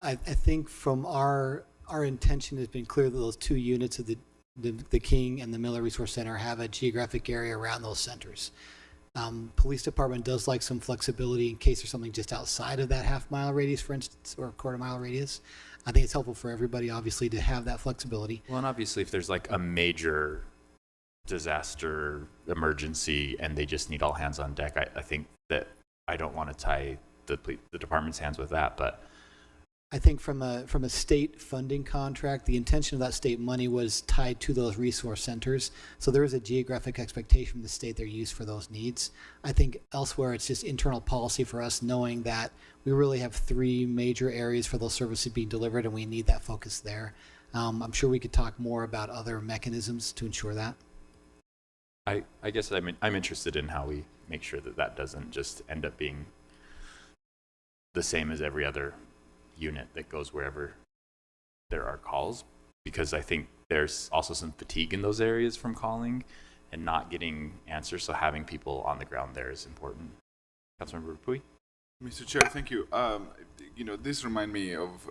I think from our intention has been clear that those two units of the King and the Miller Resource Center have a geographic area around those centers. Police department does like some flexibility in case there's something just outside of that half-mile radius, for instance, or quarter-mile radius. I think it's helpful for everybody, obviously, to have that flexibility. Well, and obviously if there's like a major disaster emergency and they just need all hands on deck, I think that I don't want to tie the department's hands with that, but I think from a state funding contract, the intention of that state money was tied to those resource centers. So there is a geographic expectation from the state they're used for those needs. I think elsewhere it's just internal policy for us, knowing that we really have three major areas for those services being delivered, and we need that focus there. I'm sure we could talk more about other mechanisms to ensure that. I guess I'm interested in how we make sure that doesn't just end up being the same as every other unit that goes wherever there are calls, because I think there's also some fatigue in those areas from calling and not getting answers, so having people on the ground there is important. Councilmember Pui? Mr. Chair, thank you. This reminded me of,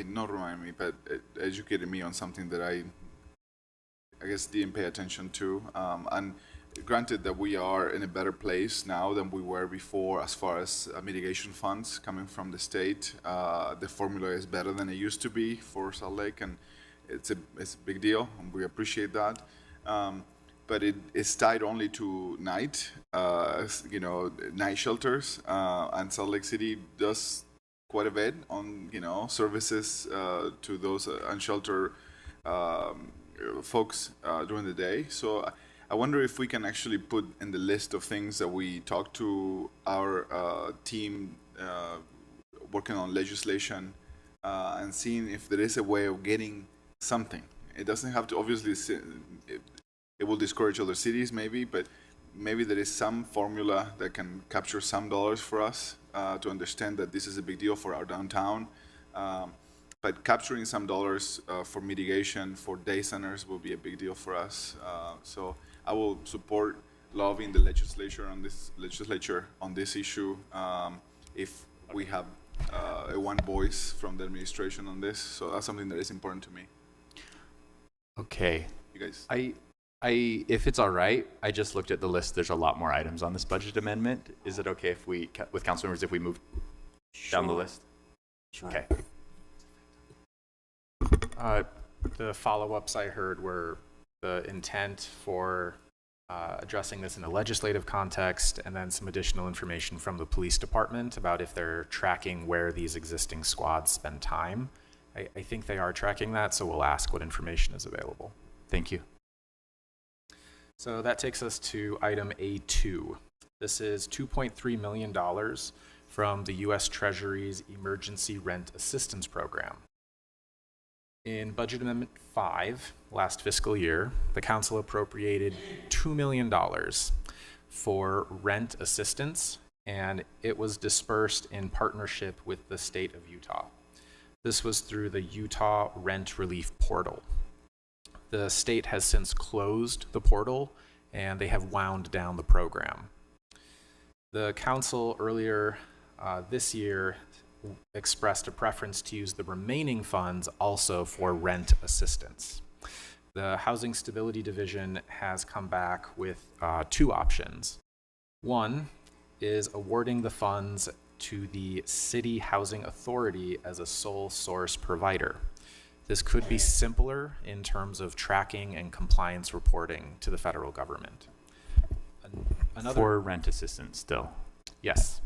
not remind me, but it educated me on something that I guess didn't pay attention to. And granted that we are in a better place now than we were before as far as mitigation funds coming from the state. The formula is better than it used to be for Salt Lake, and it's a big deal, and we appreciate that. But it is tied only to night, night shelters, and Salt Lake City does quite a bit on, services to those unsheltered folks during the day. So I wonder if we can actually put in the list of things that we talked to our team working on legislation and seeing if there is a way of getting something. It doesn't have to, obviously, it will discourage other cities maybe, but maybe there is some formula that can capture some dollars for us to understand that this is a big deal for our downtown. But capturing some dollars for mitigation for day centers will be a big deal for us. So I will support lobbying the legislature on this issue if we have a one voice from the administration on this. So that's something that is important to me. Okay. You guys. If it's all right, I just looked at the list. There's a lot more items on this budget amendment. Is it okay if we, with council members, if we move down the list? Sure. Okay. The follow-ups I heard were the intent for addressing this in a legislative context, and then some additional information from the police department about if they're tracking where these existing squads spend time. I think they are tracking that, so we'll ask what information is available. Thank you. So that takes us to item A2. This is $2.3 million from the U.S. Treasury's Emergency Rent Assistance Program. In Budget Amendment 5, last fiscal year, the council appropriated $2 million for rent assistance, and it was dispersed in partnership with the state of Utah. This was through the Utah Rent Relief Portal. The state has since closed the portal, and they have wound down the program. The council earlier this year expressed a preference to use the remaining funds also for rent assistance. The Housing Stability Division has come back with two options. One is awarding the funds to the City Housing Authority as a sole source provider. This could be simpler in terms of tracking and compliance reporting to the federal government. For rent assistance still. Yes.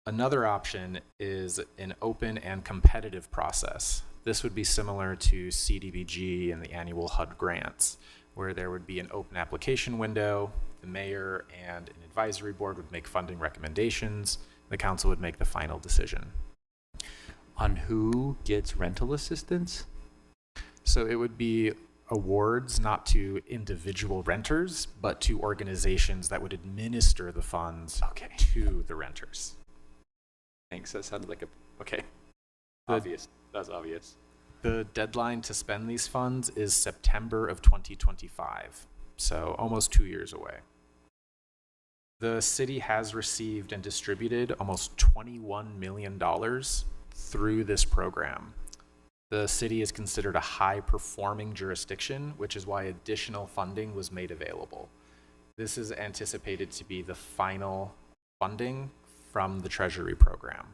Another option is an open and competitive process. This would be similar to CDBG and the annual HUD grants, where there would be an open application window, the mayor and an advisory board would make funding recommendations, the council would make the final decision. On who gets rental assistance? So it would be awards not to individual renters, but to organizations that would administer the funds to the renters. Thanks. That sounded like okay. Obvious. That's obvious. The deadline to spend these funds is September of 2025, so almost 2 years away. The city has received and distributed almost $21 million through this program. The city is considered a high-performing jurisdiction, which is why additional funding was made available. This is anticipated to be the final funding from the Treasury program.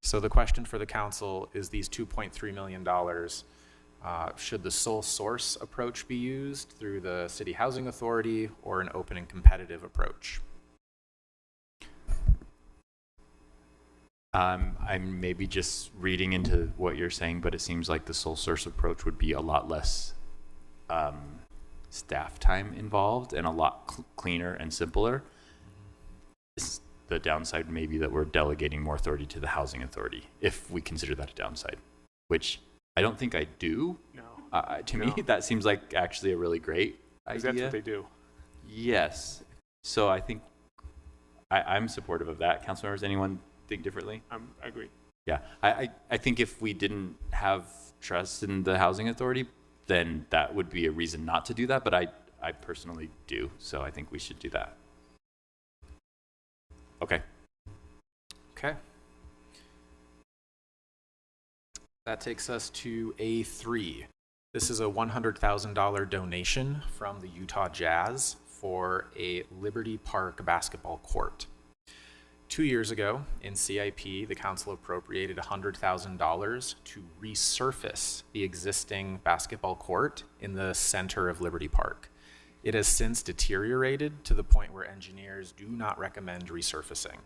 So the question for the council is these $2.3 million, should the sole source approach be used through the City Housing Authority or an open and competitive approach? I'm maybe just reading into what you're saying, but it seems like the sole source approach would be a lot less staff time involved and a lot cleaner and simpler. The downside may be that we're delegating more authority to the housing authority, if we consider that a downside, which I don't think I do. No. To me, that seems like actually a really great idea. That's what they do. Yes. So I think I'm supportive of that. Council members, anyone think differently? I agree. Yeah. I think if we didn't have trust in the housing authority, then that would be a reason not to do that. But I personally do. So I think we should do that. Okay. Okay. That takes us to A3. This is a $100,000 donation from the Utah Jazz for a Liberty Park basketball court. 2 years ago, in CIP, the council appropriated $100,000 to resurface the existing basketball court in the center of Liberty Park. It has since deteriorated to the point where engineers do not recommend resurfacing.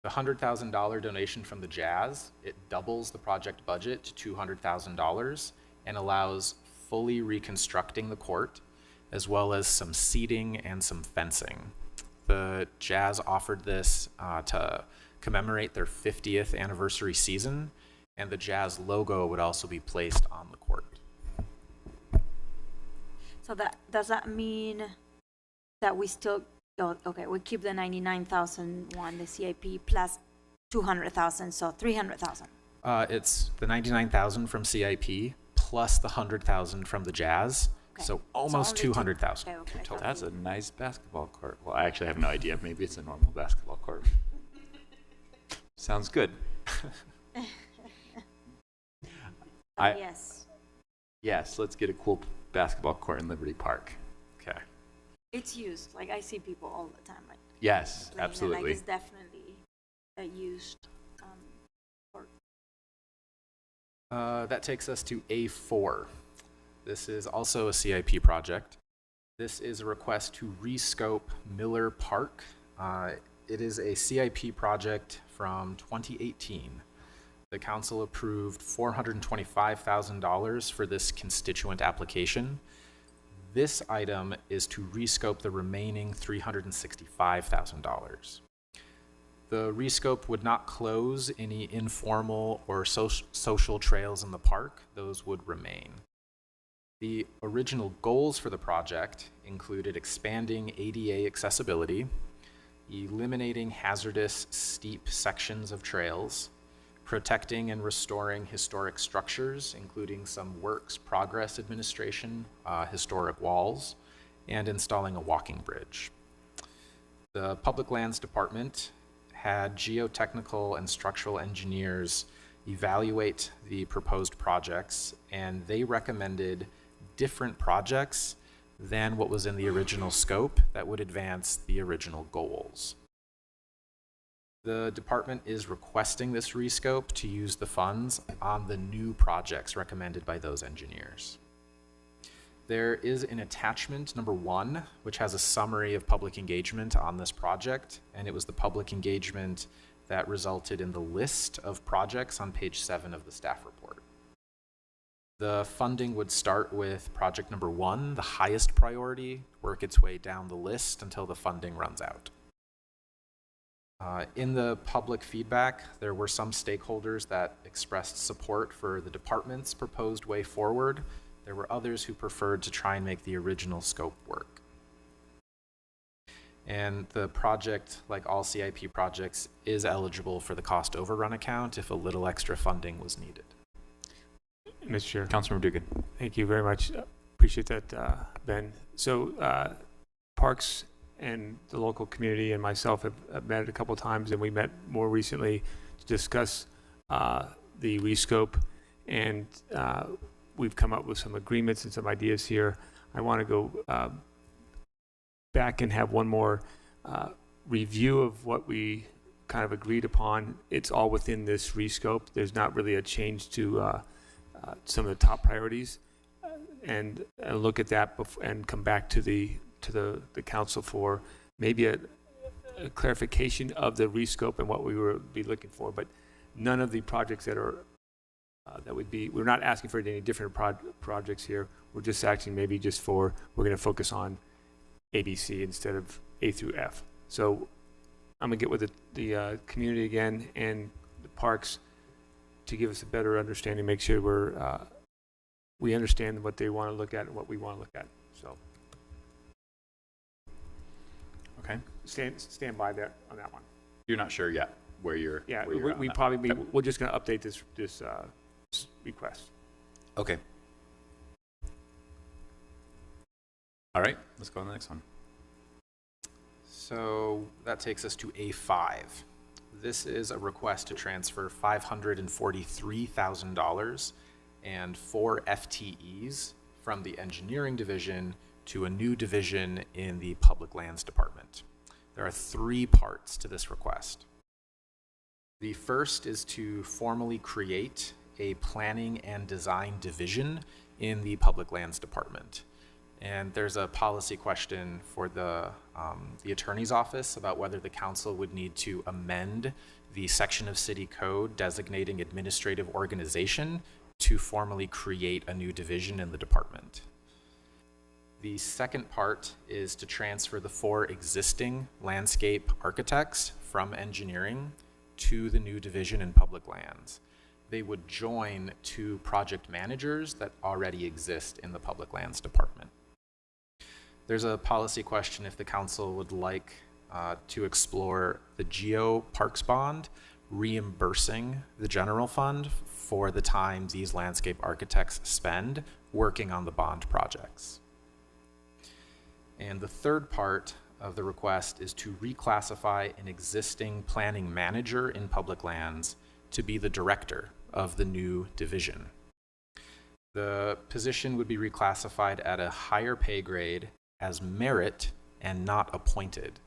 The $100,000 donation from the Jazz, it doubles the project budget to $200,000 and allows fully reconstructing the court, as well as some seating and some fencing. The Jazz offered this to commemorate their 50th anniversary season, and the Jazz logo would also be placed on the court. So does that mean that we still, okay, we keep the 99,000 one, the CIP, plus 200,000, so 300,000? It's the 99,000 from CIP plus the 100,000 from the Jazz. Okay. So almost 200,000. Okay. That's a nice basketball court. Well, I actually have no idea. Maybe it's a normal basketball court. Sounds good. Yes. Yes, let's get a cool basketball court in Liberty Park. Okay. It's used. Like, I see people all the time. Like, Yes, playing, absolutely. And, like, it's definitely a used court. That takes us to A4. This is also a CIP project. This is a request to rescope Miller Park. It is a CIP project from 2018. The council approved $425,000 for this constituent application. This item is to rescope the remaining $365,000. The rescope would not close any informal or social trails in the park. Those would remain. The original goals for the project included expanding ADA accessibility, eliminating hazardous steep sections of trails, protecting and restoring historic structures, including some works progress administration, historic walls, and installing a walking bridge. The Public Lands Department had geotechnical and structural engineers evaluate the proposed projects, and they recommended different projects than what was in the original scope that would advance the original goals. The department is requesting this rescope to use the funds on the new projects recommended by those engineers. There is an attachment number 1, which has a summary of public engagement on this project, and it was the public engagement that resulted in the list of projects on page 7 of the staff report. The funding would start with project number 1, the highest priority, work its way down the list until the funding runs out. In the public feedback, there were some stakeholders that expressed support for the department's proposed way forward. There were others who preferred to try and make the original scope work. And the project, like all CIP projects, is eligible for the cost overrun account if a little extra funding was needed. Mr. Chair. Councilmember Dugan. Thank you very much. Appreciate that, Ben. So Parks and the local community and myself have met a couple times, and we met more recently to discuss the rescope, and we've come up with some agreements and some ideas here. I want to go back and have one more review of what we kind of agreed upon. It's all within this rescope. There's not really a change to some of the top priorities, and look at that and come back to the council for maybe a clarification of the rescope and what we would be looking for. But none of the projects that are we're not asking for any different projects here. We're just asking maybe just for, we're going to focus on ABC instead of A through F. So I'm going to get with the community again and the parks to give us a better understanding, make sure we understand what they want to look at and what we want to look at. So, okay, stand by that on that one. You're not sure yet where you're. Yeah, where you're at on that. probably we're just going to update this request. Okay. All right, let's go on the next one. So that takes us to A5. This is a request to transfer $543,000 and 4 FTEs from the engineering division to a new division in the Public Lands Department. There are 3 parts to this request. The first is to formally create a planning and design division in the Public Lands Department. And there's a policy question for the Attorney's Office about whether the council would need to amend the section of City Code designating administrative organization to formally create a new division in the department. The second part is to transfer the 4 existing landscape architects from engineering to the new division in public lands. They would join 2 project managers that already exist in the Public Lands Department. There's a policy question if the council would like to explore the Geo Parks Bond reimbursing the general fund for the time these landscape architects spend working on the bond projects. And the third part of the request is to reclassify an existing planning manager in public lands to be the director of the new division. The position would be reclassified at a higher pay grade as merit and not appointed.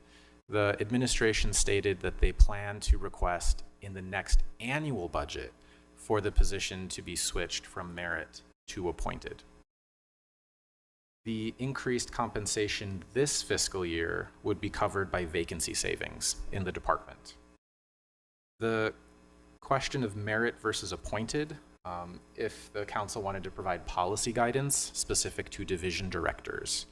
The administration stated that they plan to request in the next annual budget for the position to be switched from merit to appointed. The increased compensation this fiscal year would be covered by vacancy savings in the department. The question of merit versus appointed, if the council wanted to provide policy guidance specific to division directors.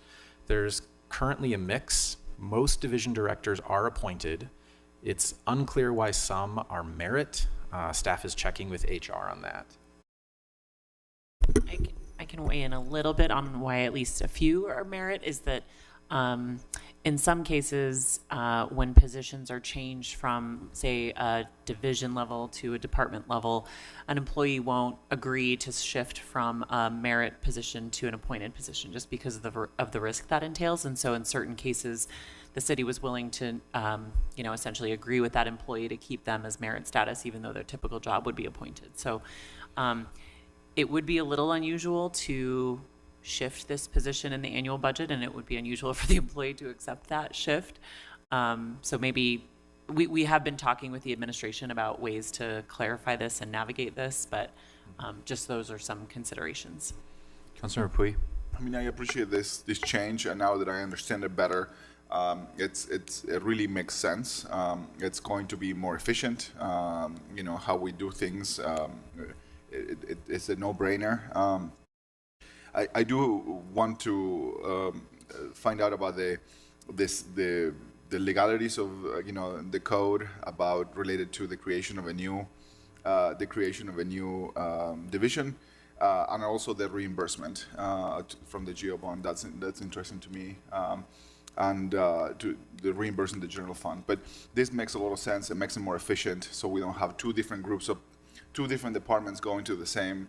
There's currently a mix. Most division directors are appointed. It's unclear why some are merit. Staff is checking with HR on that. I can weigh in a little bit on why at least a few are merit, is that in some cases, when positions are changed from, say, a division level to a department level, an employee won't agree to shift from a merit position to an appointed position just because of the risk that entails. And so in certain cases, the city was willing to, essentially agree with that employee to keep them as merit status, even though their typical job would be appointed. So it would be a little unusual to shift this position in the annual budget, and it would be unusual for the employee to accept that shift. So maybe we have been talking with the administration about ways to clarify this and navigate this, but just those are some considerations. Councilmember Pui. I mean, I appreciate this change, and now that I understand it better, it really makes sense. It's going to be more efficient. How we do things. It's a no-brainer. I do want to find out about the legalities of the code related to the creation of a new division, and also the reimbursement from the Geo bond. That's interesting to me, and to the reimbursement the general fund. But this makes a lot of sense. It makes it more efficient, so we don't have 2 different groups of 2 different departments going to the same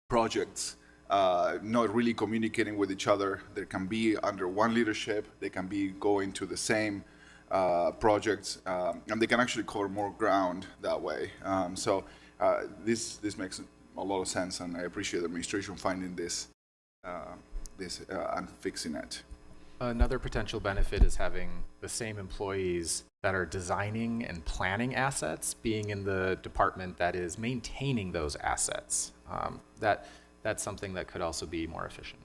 projects, not really communicating with each other. They can be under one leadership. They can be going to the same projects, and they can actually cover more ground that way. So this makes a lot of sense, and I appreciate the administration finding this and fixing it. Another potential benefit is having the same employees that are designing and planning assets being in the department that is maintaining those assets. That's something that could also be more efficient.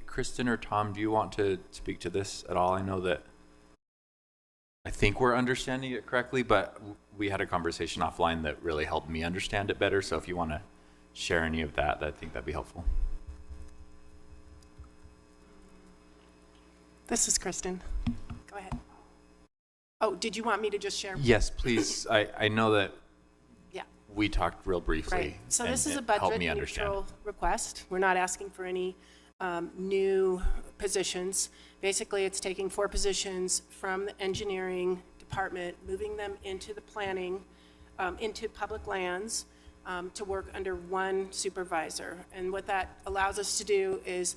Kristen or Tom, do you want to speak to this at all? I know that I think we're understanding it correctly, but we had a conversation offline that really helped me understand it better. So if you want to share any of that, I think that'd be helpful. This is Kristen. Go ahead. Oh, did you want me to just share? Yes, please. I know that yeah. We talked real briefly. Right. So this is a budget neutral request. We're not asking for any new positions. Basically, it's taking 4 positions from the engineering department, moving them into the planning, into public lands, to work under one supervisor. And what that allows us to do is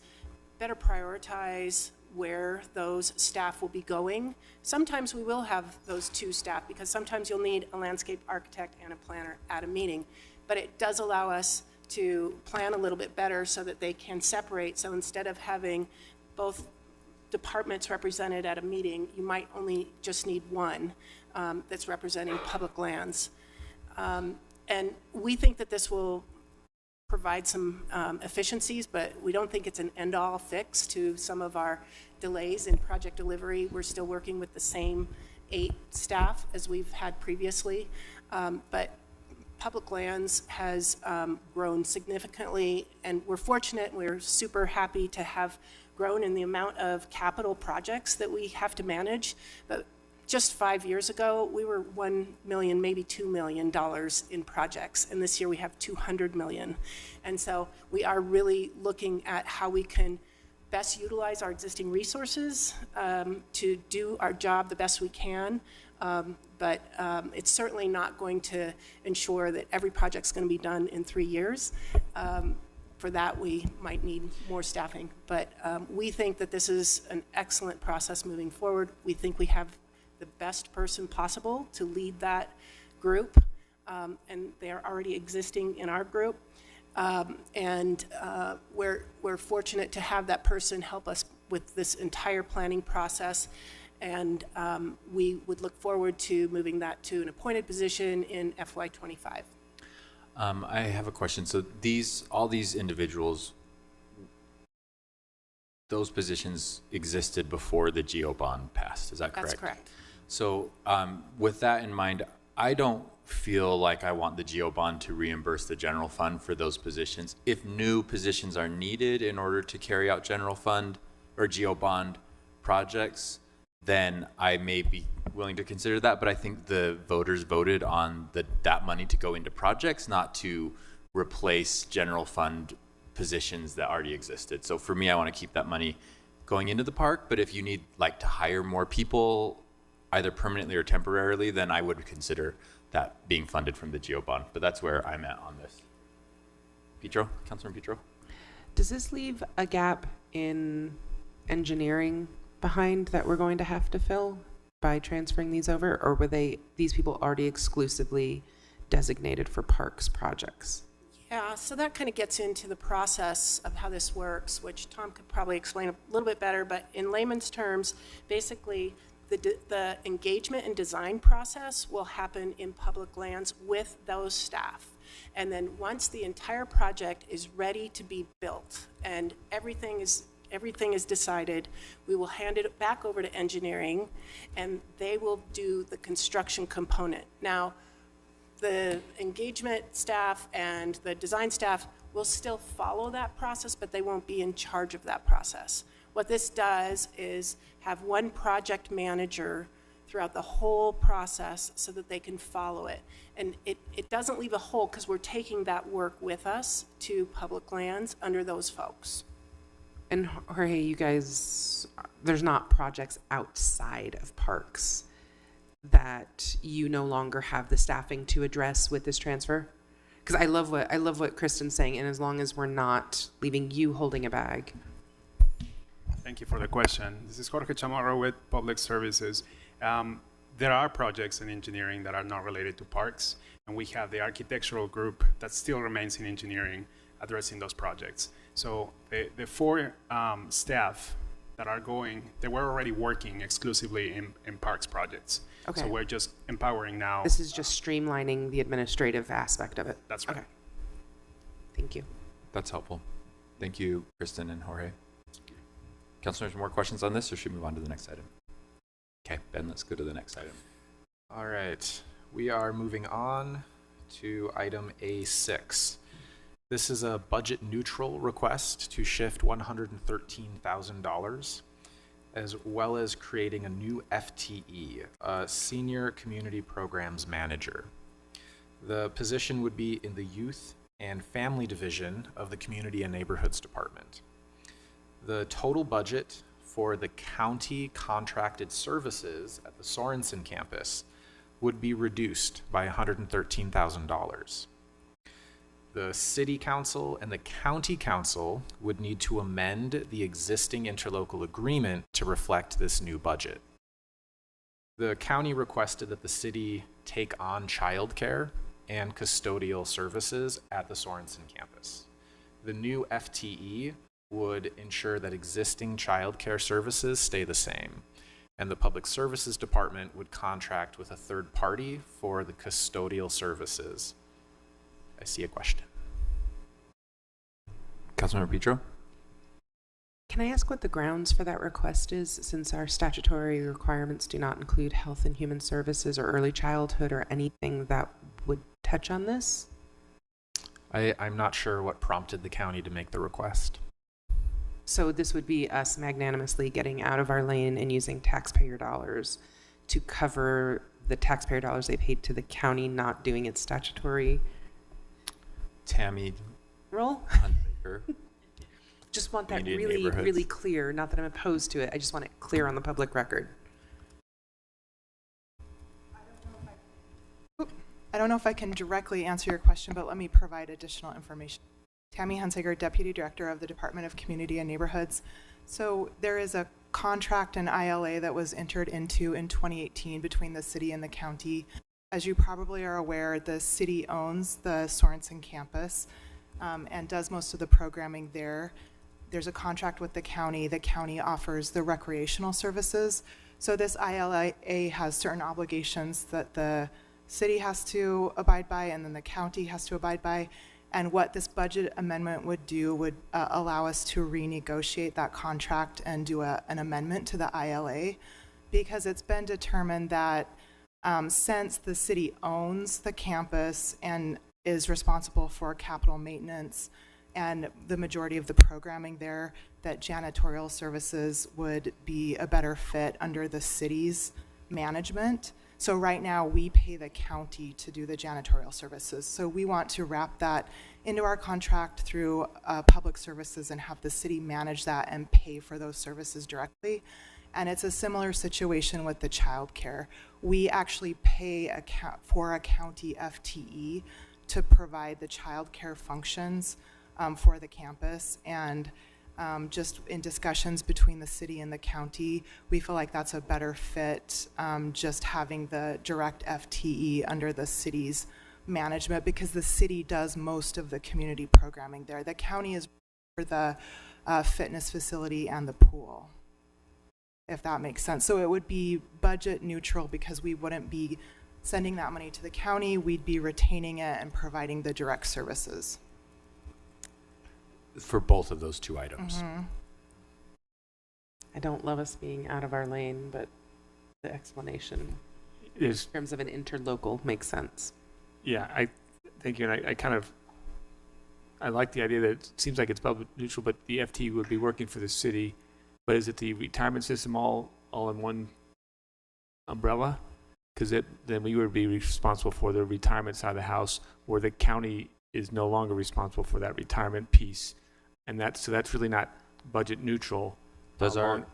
better prioritize where those staff will be going. Sometimes we will have those two staff because sometimes you'll need a landscape architect and a planner at a meeting, but it does allow us to plan a little bit better so that they can separate. So instead of having both departments represented at a meeting, you might only just need one that's representing public lands. And we think that this will provide some efficiencies, but we don't think it's an end-all fix to some of our delays in project delivery. We're still working with the same 8 staff as we've had previously, but public lands has grown significantly, and we're fortunate, we're super happy to have grown in the amount of capital projects that we have to manage. But just 5 years ago, we were $1 million, maybe $2 million in projects, and this year we have $200 million. And so we are really looking at how we can best utilize our existing resources to do our job the best we can. But it's certainly not going to ensure that every project's going to be done in 3 years. For that, we might need more staffing. But we think that this is an excellent process moving forward. We think we have the best person possible to lead that group, and they are already existing in our group. We're fortunate to have that person help us with this entire planning process, and we would look forward to moving that to an appointed position in FY25. I have a question. So all these individuals, those positions existed before the GO bond passed, is that correct? That's correct. So with that in mind, I don't feel like I want the GO bond to reimburse the general fund for those positions. If new positions are needed in order to carry out general fund or GO bond projects, then I may be willing to consider that. But I think the voters voted on that money to go into projects, not to replace general fund positions that already existed. So for me, I want to keep that money going into the park. But if you need like to hire more people, either permanently or temporarily, then I would consider that being funded from the GO bond. But that's where I'm at on this. Petro, Councilman Petro. Does this leave a gap in engineering behind that we're going to have to fill by transferring these over, or were these people already exclusively designated for parks projects? Yeah, so that kind of gets into the process of how this works, which Tom could probably explain a little bit better, but in layman's terms, basically the engagement and design process will happen in public lands with those staff. And then once the entire project is ready to be built and everything is decided, we will hand it back over to engineering, and they will do the construction component. Now, the engagement staff and the design staff will still follow that process, but they won't be in charge of that process. What this does is have one project manager throughout the whole process so that they can follow it. And it doesn't leave a hole because we're taking that work with us to public lands under those folks. And Jorge, you guys, there's not projects outside of parks that you no longer have the staffing to address with this transfer? Because I love what Kristen's saying, and as long as we're not leaving you holding a bag. Thank you for the question. This is Jorge Chamorro with Public Services. There are projects in engineering that are not related to parks, and we have the architectural group that still remains in engineering addressing those projects. So the 4 staff that are going, they were already working exclusively in parks projects. Okay. So we're just empowering now. This is just streamlining the administrative aspect of it. That's right. Okay. Thank you. That's helpful. Thank you, Kristen and Jorge. Councilors, more questions on this, or should we move on to the next item? Okay, Ben, let's go to the next item. All right, we are moving on to item A6. This is a budget neutral request to shift $113,000, as well as creating a new FTE, a Senior Community Programs Manager. The position would be in the Youth and Family Division of the Community and Neighborhoods Department. The total budget for the county contracted services at the Sorenson campus would be reduced by $113,000. The city council and the county council would need to amend the existing interlocal agreement to reflect this new budget. The county requested that the city take on childcare and custodial services at the Sorenson campus. The new FTE would ensure that existing childcare services stay the same, and the Public Services Department would contract with a third party for the custodial services. I see a question. Councilmember Petro? Can I ask what the grounds for that request is, since our statutory requirements do not include health and human services or early childhood or anything that would touch on this? I'm not sure what prompted the county to make the request. So this would be us magnanimously getting out of our lane and using taxpayer dollars to cover the taxpayer dollars they paid to the county not doing its statutory Tammy role? Hunsaker. Just want that Community really, neighborhoods. really clear. Not that I'm opposed to it. I just want it clear on the public record. I don't know if I can directly answer your question, but let me provide additional information. Tammy Hunsaker, Deputy Director of the Department of Community and Neighborhoods. So there is a contract and ILA that was entered into in 2018 between the city and the county. As you probably are aware, the city owns the Sorenson campus and does most of the programming there. There's a contract with the county. The county offers the recreational services. So this ILA has certain obligations that the city has to abide by and then the county has to abide by. And what this budget amendment would do would allow us to renegotiate that contract and do an amendment to the ILA, because it's been determined that since the city owns the campus and is responsible for capital maintenance and the majority of the programming there, that janitorial services would be a better fit under the city's management. So right now we pay the county to do the janitorial services. So we want to wrap that into our contract through public services and have the city manage that and pay for those services directly. And it's a similar situation with the childcare. We actually pay for a county FTE to provide the childcare functions for the campus. And just in discussions between the city and the county, we feel like that's a better fit, just having the direct FTE under the city's management, because the city does most of the community programming there. The county is for the fitness facility and the pool, if that makes sense. So it would be budget neutral because we wouldn't be sending that money to the county. We'd be retaining it and providing the direct services. For both of those two items. Mm-hmm. I don't love us being out of our lane, but the explanation in terms of an interlocal makes sense. Yeah, I thank you, and I like the idea that it seems like it's budget neutral, but the FT would be working for the city. But is it the retirement system all in one umbrella? Because then we would be responsible for the retirement side of the house, where the county is no longer responsible for that retirement piece, and that's really not budget neutral. Wouldn't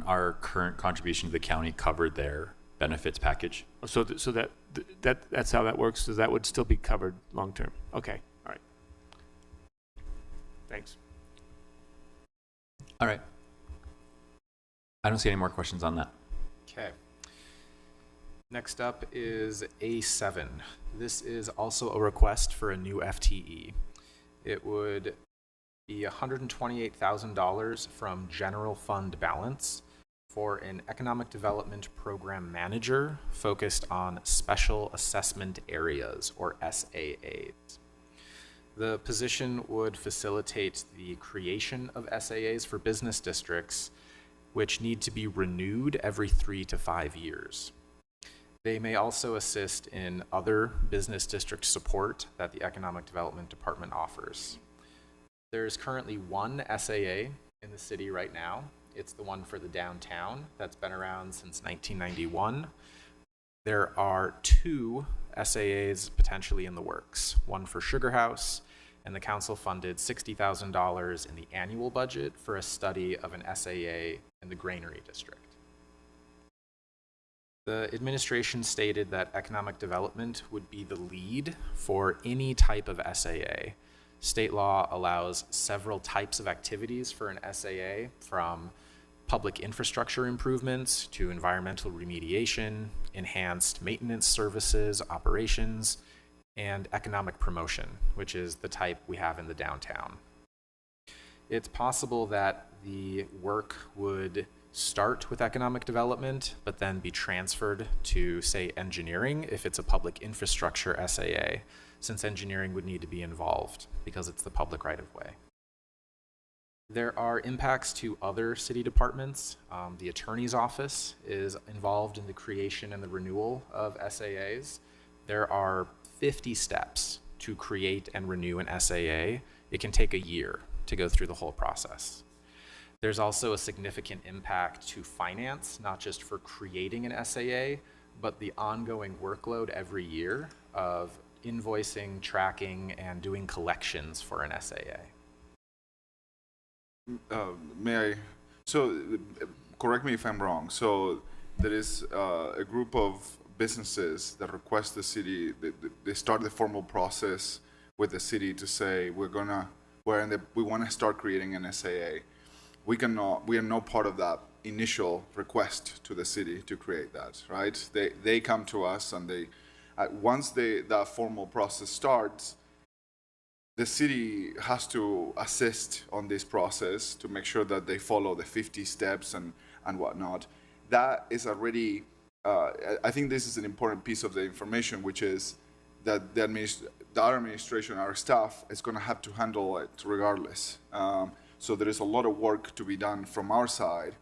our current contribution to the county cover their benefits package? So that's how that works. So that would still be covered long term. Okay, all right. Thanks. All right. I don't see any more questions on that. Okay. Next up is A7. This is also a request for a new FTE. It would be $128,000 from general fund balance for an economic development program manager focused on special assessment areas, or SAAs. The position would facilitate the creation of SAAs for business districts, which need to be renewed every 3 to 5 years. They may also assist in other business district support that the Economic Development Department offers. There's currently one SAA in the city right now. It's the one for the downtown that's been around since 1991. There are 2 SAAs potentially in the works, one for Sugar House, and the council funded $60,000 in the annual budget for a study of an SAA in the Granary District. The administration stated that economic development would be the lead for any type of SAA. State law allows several types of activities for an SAA, from public infrastructure improvements to environmental remediation, enhanced maintenance services, operations, and economic promotion, which is the type we have in the downtown. It's possible that the work would start with economic development, but then be transferred to, say, engineering if it's a public infrastructure SAA, since engineering would need to be involved because it's the public right-of-way. There are impacts to other city departments. The attorney's office is involved in the creation and the renewal of SAAs. There are 50 steps to create and renew an SAA. It can take a year to go through the whole process. There's also a significant impact to finance, not just for creating an SAA, but the ongoing workload every year of invoicing, tracking, and doing collections for an SAA. May I? So, correct me if I'm wrong. So, there is a group of businesses that request the city. They start the formal process with the city to say we want to start creating an SAA. We are not part of that initial request to the city to create that, right? They come to us, and once that formal process starts, the city has to assist on this process to make sure that they follow the 50 steps and whatnot. That is already, I think this is an important piece of the information, which is that our administration, our staff, is going to have to handle it regardless. So there is a lot of work to be done from our side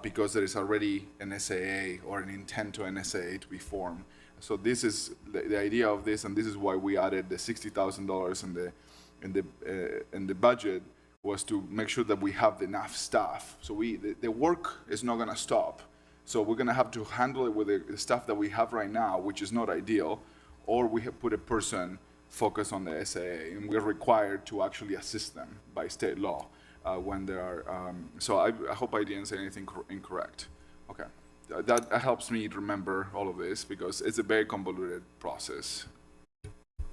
because there is already an SAA or an intent to an SAA to be formed. So this is the idea of this, and this is why we added the $60,000 in the budget, was to make sure that we have enough staff. So the work is not going to stop. So we're going to have to handle it with the staff that we have right now, which is not ideal, or we have put a person focused on the SAA, and we're required to actually assist them by state law when there are. So I hope I didn't say anything incorrect. Okay. That helps me remember all of this because it's a very convoluted process.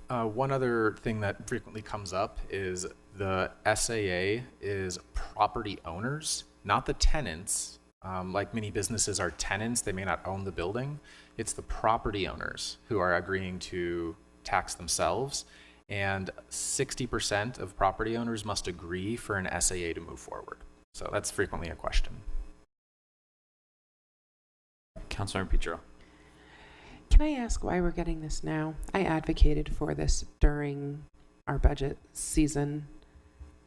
One other thing that frequently comes up is the SAA is property owners, not the tenants. Like many businesses are tenants, they may not own the building. It's the property owners who are agreeing to tax themselves, and 60% of property owners must agree for an SAA to move forward. So that's frequently a question. Councilmember Petro. Can I ask why we're getting this now? I advocated for this during our budget season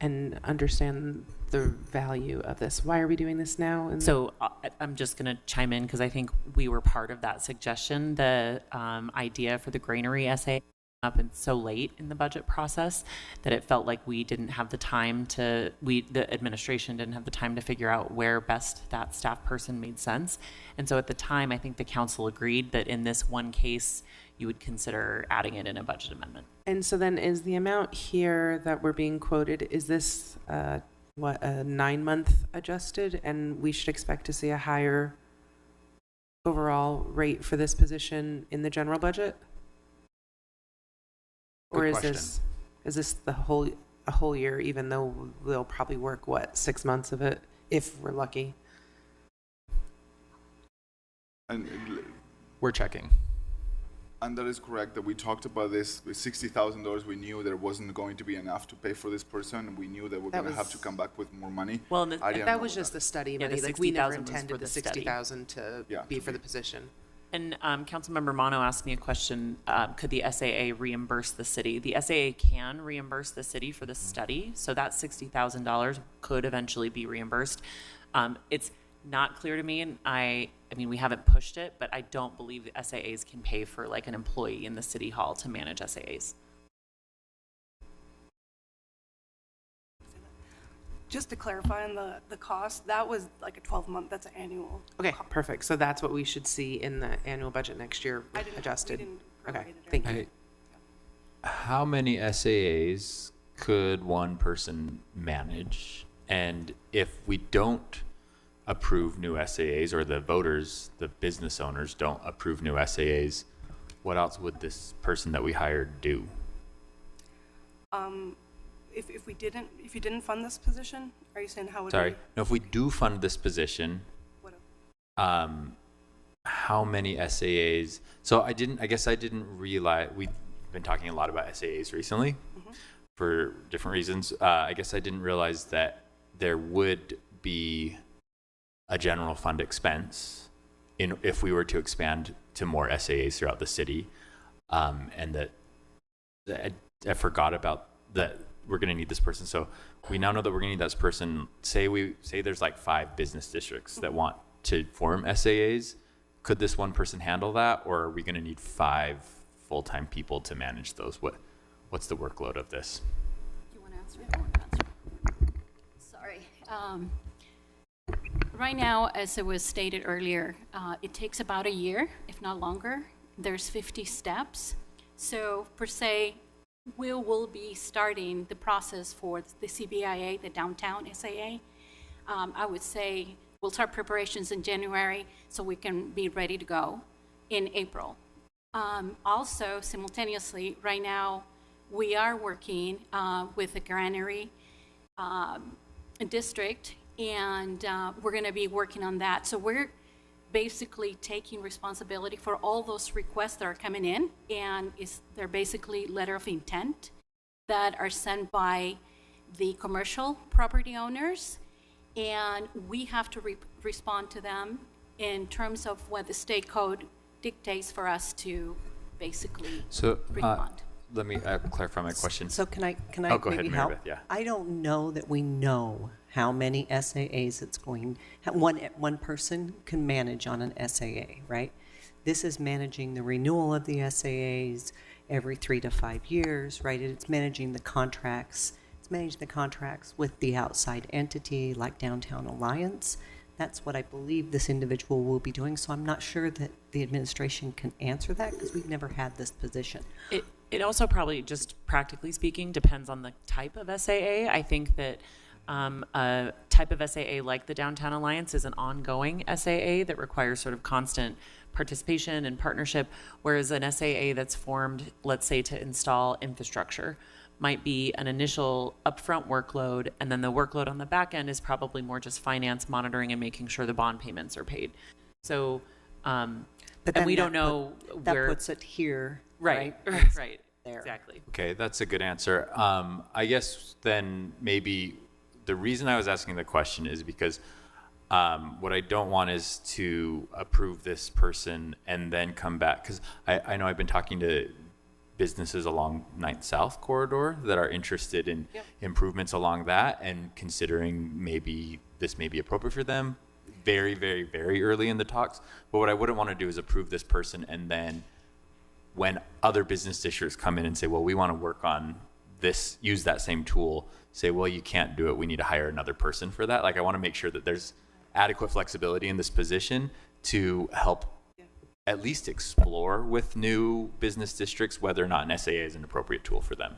and understand the value of this. Why are we doing this now? So I'm just going to chime in because I think we were part of that suggestion. The idea for the granary essay up and so late in the budget process that it felt like we didn't have the time to, the administration didn't have the time to figure out where best that staff person made sense. And so at the time, I think the council agreed that in this one case, you would consider adding it in a budget amendment. And so then is the amount here that we're being quoted, is this a 9-month adjusted, and we should expect to see a higher overall rate for this position in the general budget? Or is this the whole year, even though we'll probably work 6 months of it if we're lucky? And we're checking. And that is correct that we talked about this with $60,000. We knew there wasn't going to be enough to pay for this person. We knew that we're going to have to come back with more money. Well, that was just the study money. Like we never intended the $60,000 to be for the position. And Councilmember Mono asked me a question, could the SAA reimburse the city? The SAA can reimburse the city for the study, so that $60,000 could eventually be reimbursed. It's not clear to me, and I mean, we haven't pushed it, but I don't believe the SAAs can pay for like an employee in the city hall to manage SAAs. Just to clarify on the cost, that was like a 12-month, that's an annual. Okay, perfect. So that's what we should see in the annual budget next year adjusted. Okay, thank you. How many SAAs could one person manage? And if we don't approve new SAAs, or the voters, the business owners don't approve new SAAs, what else would this person that we hired do? If you didn't fund this position, are you saying how would Sorry. we? No, if we do fund this position, how many SAAs? So I guess I didn't realize, we've been talking a lot about SAAs recently for different reasons. I guess I didn't realize that there would be a general fund expense if we were to expand to more SAAs throughout the city. And that I forgot about that. We're going to need this person. So we now know that we're going to need this person. Say there's like 5 business districts that want to form SAAs. Could this one person handle that, or are we going to need 5 full-time people to manage those? What's the workload of this? You want to answer it? I want to answer it. Sorry. Right now, as it was stated earlier, it takes about a year, if not longer. There's 50 steps. So per se, we will be starting the process for the CBIA, the downtown SAA. I would say we'll start preparations in January so we can be ready to go in April. Also, simultaneously, right now, we are working with the Granary district, and we're going to be working on that. So we're basically taking responsibility for all those requests that are coming in, and they're basically letter of intent that are sent by the commercial property owners, and we have to respond to them in terms of what the state code dictates for us to basically respond. Let me clarify my question. So can I go ahead, maybe help? Maribeth, yeah. I don't know that we know how many SAAs one person can manage on an SAA, right? This is managing the renewal of the SAAs every 3 to 5 years, right? It's managing the contracts. It's managing the contracts with the outside entity like Downtown Alliance. That's what I believe this individual will be doing. So I'm not sure that the administration can answer that because we've never had this position. It also probably, just practically speaking, depends on the type of SAA. I think that a type of SAA like the Downtown Alliance is an ongoing SAA that requires sort of constant participation and partnership, whereas an SAA that's formed, let's say, to install infrastructure might be an initial upfront workload, and then the workload on the back end is probably more just finance monitoring and making sure the bond payments are paid. So, and we don't know that where... puts it here. Right. There. Exactly. Okay, that's a good answer. I guess then maybe the reason I was asking the question is because what I don't want is to approve this person and then come back, because I know I've been talking to businesses along 9th South corridor that are interested in improvements along that and considering maybe this may be appropriate for them very, very, very early in the talks. But what I wouldn't want to do is approve this person and then when other business districts come in and say, well, we want to work on this, use that same tool, say, well, you can't do it. We need to hire another person for that. Like, I want to make sure that there's adequate flexibility in this position to help at least explore with new business districts whether or not an SAA is an appropriate tool for them.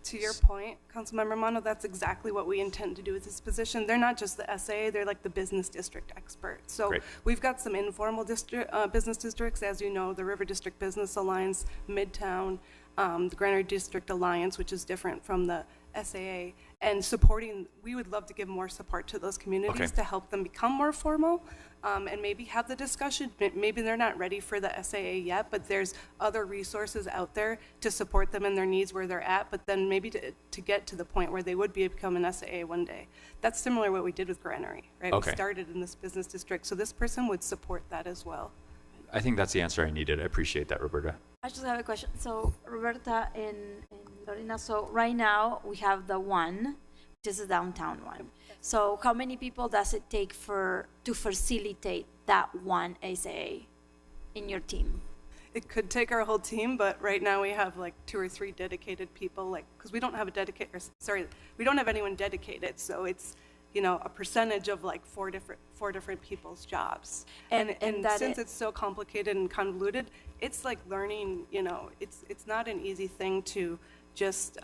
To your point, Councilmember Mono, that's exactly what we intend to do with this position. They're not just the SAA, they're like the business district experts. So Great. We've got some informal business districts, as you know, the River District Business Alliance, Midtown, the Granary District Alliance, which is different from the SAA, and supporting, we would love to give more support to those communities to help them become more formal, and maybe have the discussion. Maybe they're not ready for the SAA yet, but there's other resources out there to support them in their needs where they're at, but then maybe to get to the point where they would become an SAA one day. That's similar to what we did with Granary, right? We started in this business district, so this person would support that as well. I think that's the answer I needed. I appreciate that, Roberta. I just have a question. So Roberta and Lorena, so right now we have the one, which is the downtown one. So how many people does it take to facilitate that one SAA in your team? It could take our whole team, but right now we have like 2 or 3 dedicated people, like, because we don't have we don't have anyone dedicated, so it's, you know, a percentage of like four different people's jobs. And since it's so complicated and convoluted, it's like learning, you know, it's not an easy thing to just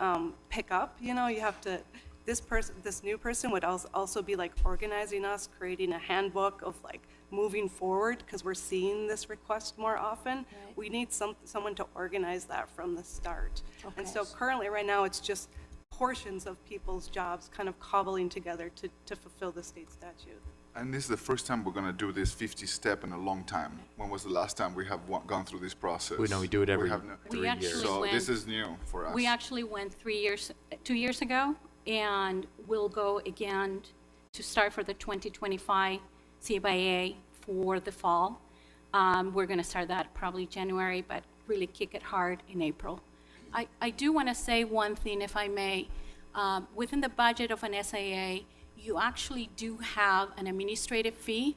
pick up, you know, you have to this new person would also be like organizing us, creating a handbook of like moving forward, because we're seeing this request more often. Right. We need someone to organize that from the start. And Okay. so currently, right now, it's just portions of people's jobs kind of cobbling together to fulfill the state statute. And this is the first time we're going to do this 50-step in a long time. When was the last time we have gone through this process? We know we do it every have no- 3 years. So went- this is new for us. We actually went 2 years ago, and we'll go again to start for the 2025 CBA for the fall. We're going to start that probably January, but really kick it hard in April. I do want to say one thing, if I may. Within the budget of an SAA, you actually do have an administrative fee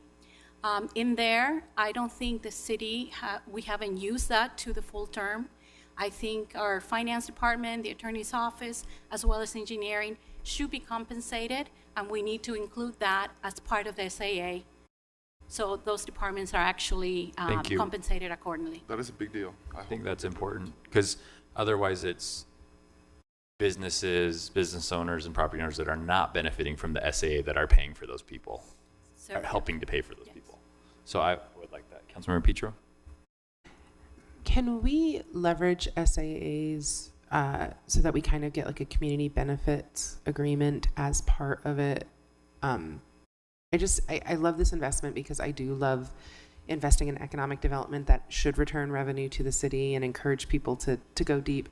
in there. I don't think the city, we haven't used that to the full term. I think our finance department, the attorney's office, as well as engineering, should be compensated, and we need to include that as part of the SAA. So those departments are actually Thank you. compensated accordingly. That is a big deal. I think that's important, because otherwise it's business owners and property owners that are not benefiting from the SAA that are paying for those people, are helping to pay for those people. So I would like that. Councilmember Petro? Can we leverage SAAs so that we kind of get like a community benefits agreement as part of it? I love this investment because I do love investing in economic development that should return revenue to the city and encourage people to go deep.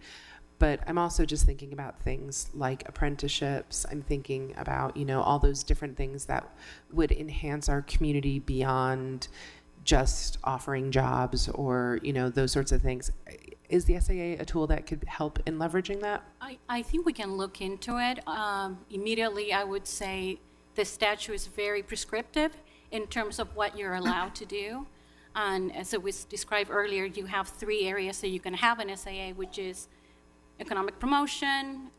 But I'm also just thinking about things like apprenticeships. I'm thinking about, all those different things that would enhance our community beyond just offering jobs or, those sorts of things. Is the SAA a tool that could help in leveraging that? I think we can look into it. Immediately, I would say the statute is very prescriptive in terms of what you're allowed to do. And as it was described earlier, you have 3 areas that you can have an SAA, which is economic promotion,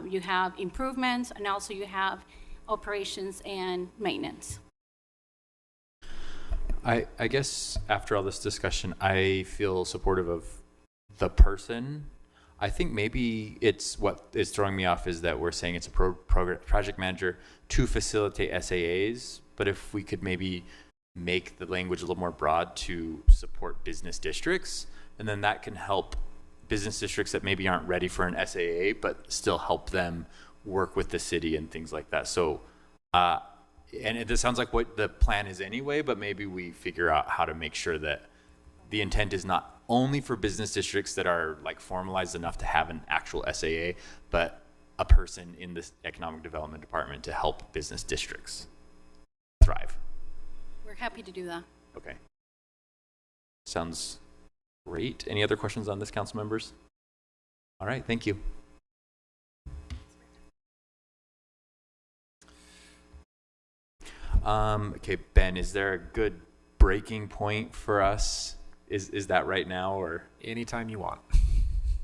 you have improvements, and also you have operations and maintenance. I guess after all this discussion, I feel supportive of the person. I think maybe it's what is throwing me off is that we're saying it's a project manager to facilitate SAAs, but if we could maybe make the language a little more broad to support business districts, and then that can help business districts that maybe aren't ready for an SAA, but still help them work with the city and things like that. So, and it sounds like what the plan is anyway, but maybe we figure out how to make sure that the intent is not only for business districts that are like formalized enough to have an actual SAA, but a person in the economic development department to help business districts thrive. We're happy to do that. Okay. Sounds great. Any other questions on this, council members? All right, thank you. Okay, Ben, is there a good breaking point for us? Is that right now, or anytime you want?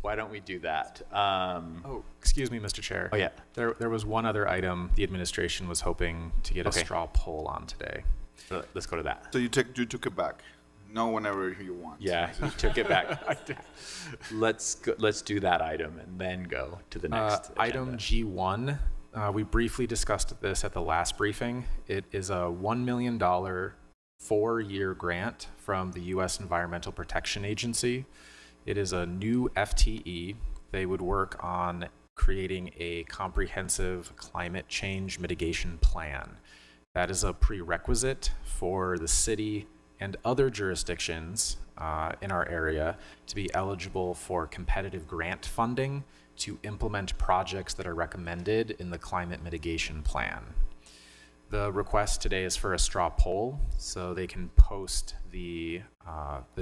Why don't we do that? Oh, excuse me, Mr. Chair. Oh yeah. There was one other item the administration was hoping to get a straw poll on today. So let's go to that. So you took it back. No, whenever you want. Yeah, you took it back. I did. Let's do that item and then go to the next item G1. We briefly discussed this at the last briefing. It is a $1 million 4-year grant from the U.S. Environmental Protection Agency. It is a new FTE. They would work on creating a comprehensive climate change mitigation plan. That is a prerequisite for the city and other jurisdictions in our area to be eligible for competitive grant funding to implement projects that are recommended in the climate mitigation plan. The request today is for a straw poll, so they can post the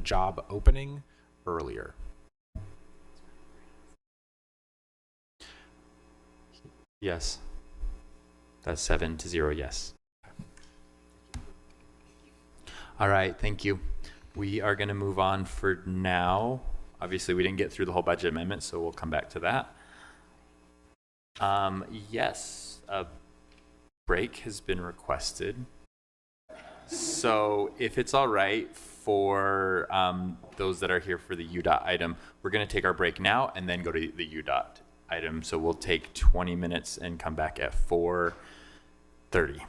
job opening earlier. Yes. That's 7-0, yes. All right, thank you. We are going to move on for now. Obviously, we didn't get through the whole budget amendment, so we'll come back to that. Yes, a break has been requested. So if it's all right for those that are here for the UDOT item, we're going to take our break now and then go to the UDOT item. So we'll take 20 minutes and come back at 4:30.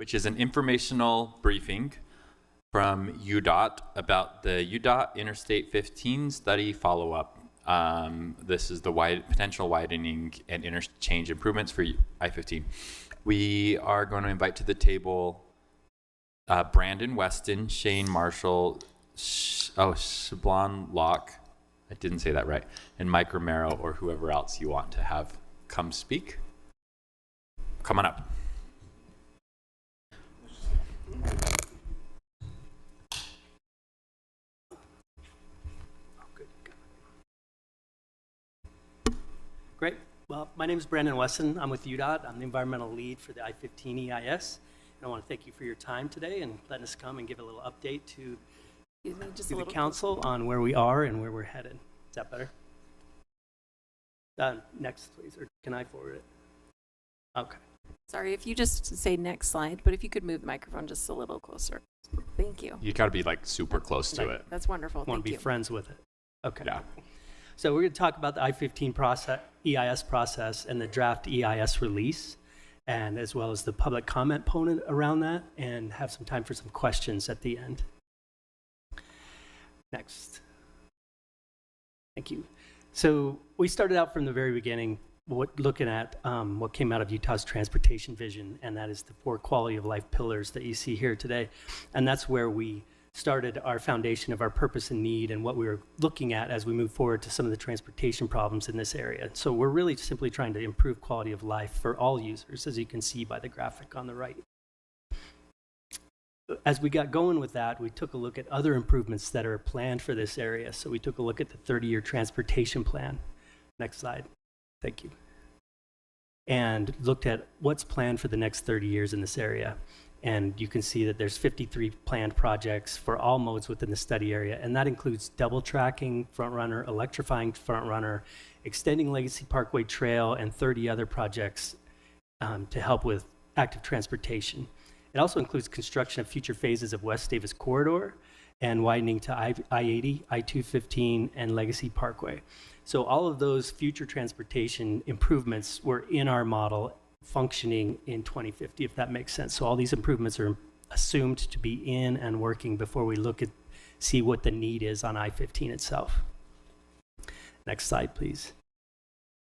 which is an informational briefing from UDOT about the UDOT Interstate 15 study follow-up. This is the potential widening and interchange improvements for I-15. We are going to invite to the table Brandon Weston, Shane Marshall, Shablon Locke, I didn't say that right, and Mike Romero, or whoever else you want to have come speak. Come on up. Great. Well, my name is Brandon Wesson. I'm with UDOT. I'm the environmental lead for the I-15 EIS. And I want to thank you for your time today and letting us come and give a little update to the council on where we are and where we're headed. Is that better? Next, please. Or can I forward it? Okay. Sorry, if you just say next slide, but if you could move the microphone just a little closer. Thank you. You got to be like super close to it. That's wonderful. Want to be friends with it. Okay. Yeah. So we're going to talk about the I-15 process, EIS process and the draft EIS release, and as well as the public comment component around that, and have some time for some questions at the end. Next. Thank you. So we started out from the very beginning looking at what came out of Utah's transportation vision, and that is the 4 quality of life pillars that you see here today. And that's where we started our foundation of our purpose and need and what we were looking at as we move forward to some of the transportation problems in this area. So we're really simply trying to improve quality of life for all users, as you can see by the graphic on the right. As we got going with that, we took a look at other improvements that are planned for this area. So we took a look at the 30-year transportation plan. Next slide. Thank you. And looked at what's planned for the next 30 years in this area. And you can see that there's 53 planned projects for all modes within the study area. And that includes double tracking Front Runner, electrifying Front Runner, extending Legacy Parkway Trail, and 30 other projects to help with active transportation. It also includes construction of future phases of West Davis Corridor and widening to I-80, I-215, and Legacy Parkway. So all of those future transportation improvements were in our model functioning in 2050, if that makes sense. So all these improvements are assumed to be in and working before we see what the need is on I-15 itself. Next slide, please.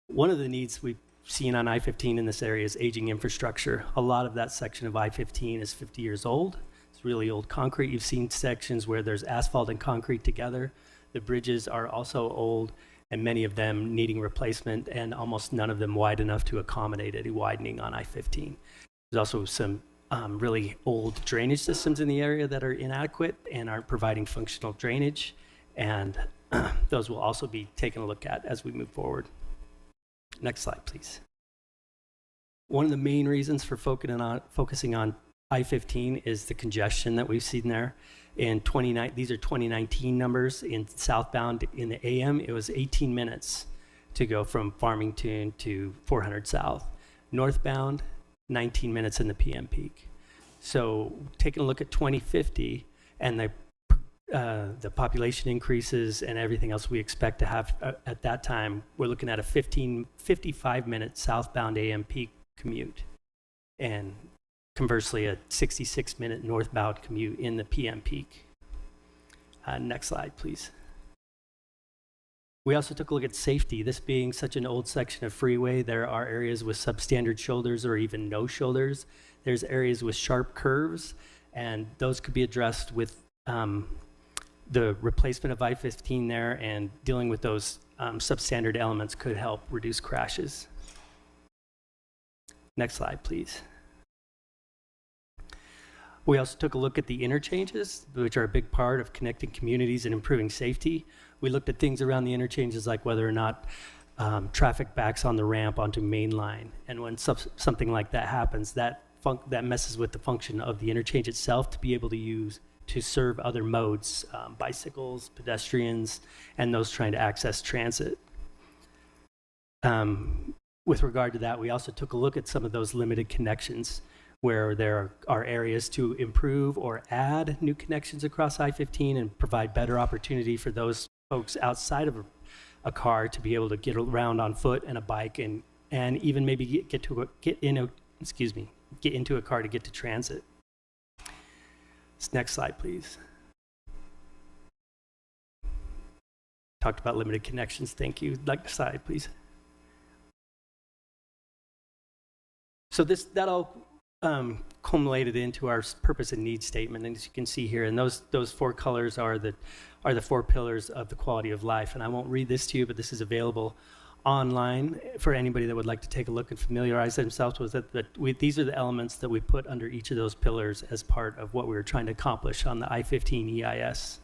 One of the needs we've seen on I-15 in this area is aging infrastructure. A lot of that section of I-15 is 50 years old. It's really old concrete. You've seen sections where there's asphalt and concrete together. The bridges are also old, and many of them needing replacement, and almost none of them wide enough to accommodate any widening on I-15. There's also some really old drainage systems in the area that are inadequate and aren't providing functional drainage, and those will also be taken a look at as we move forward. Next slide, please. One of the main reasons for focusing on I-15 is the congestion that we've seen there. These are 2019 numbers. In southbound in the AM, it was 18 minutes to go from Farmington to 400 South. Northbound, 19 minutes in the PM peak. So taking a look at 2050 and the population increases and everything else we expect to have at that time, we're looking at a 55-minute southbound AM peak commute. And conversely, a 66-minute northbound commute in the PM peak. Next slide, please. We also took a look at safety. This being such an old section of freeway, there are areas with substandard shoulders or even no shoulders. There's areas with sharp curves, and those could be addressed with the replacement of I-15 there, and dealing with those substandard elements could help reduce crashes. Next slide, please. We also took a look at the interchanges, which are a big part of connecting communities and improving safety. We looked at things around the interchanges like whether or not traffic backs on the ramp onto main line. And when something like that happens, that messes with the function of the interchange itself to be able to serve other modes, bicycles, pedestrians, and those trying to access transit. With regard to that, we also took a look at some of those limited connections where there are areas to improve or add new connections across I-15 and provide better opportunity for those folks outside of a car to be able to get around on foot and a bike, and even maybe get get into a car to get to transit. Next slide, please. Talked about limited connections. Thank you. Next slide, please. So that all culminated into our purpose and needs statement, and as you can see here, and those four colors are the 4 pillars of the quality of life. And I won't read this to you, but this is available online for anybody that would like to take a look and familiarize themselves with it. These are the elements that we put under each of those pillars as part of what we were trying to accomplish on the I-15 EIS.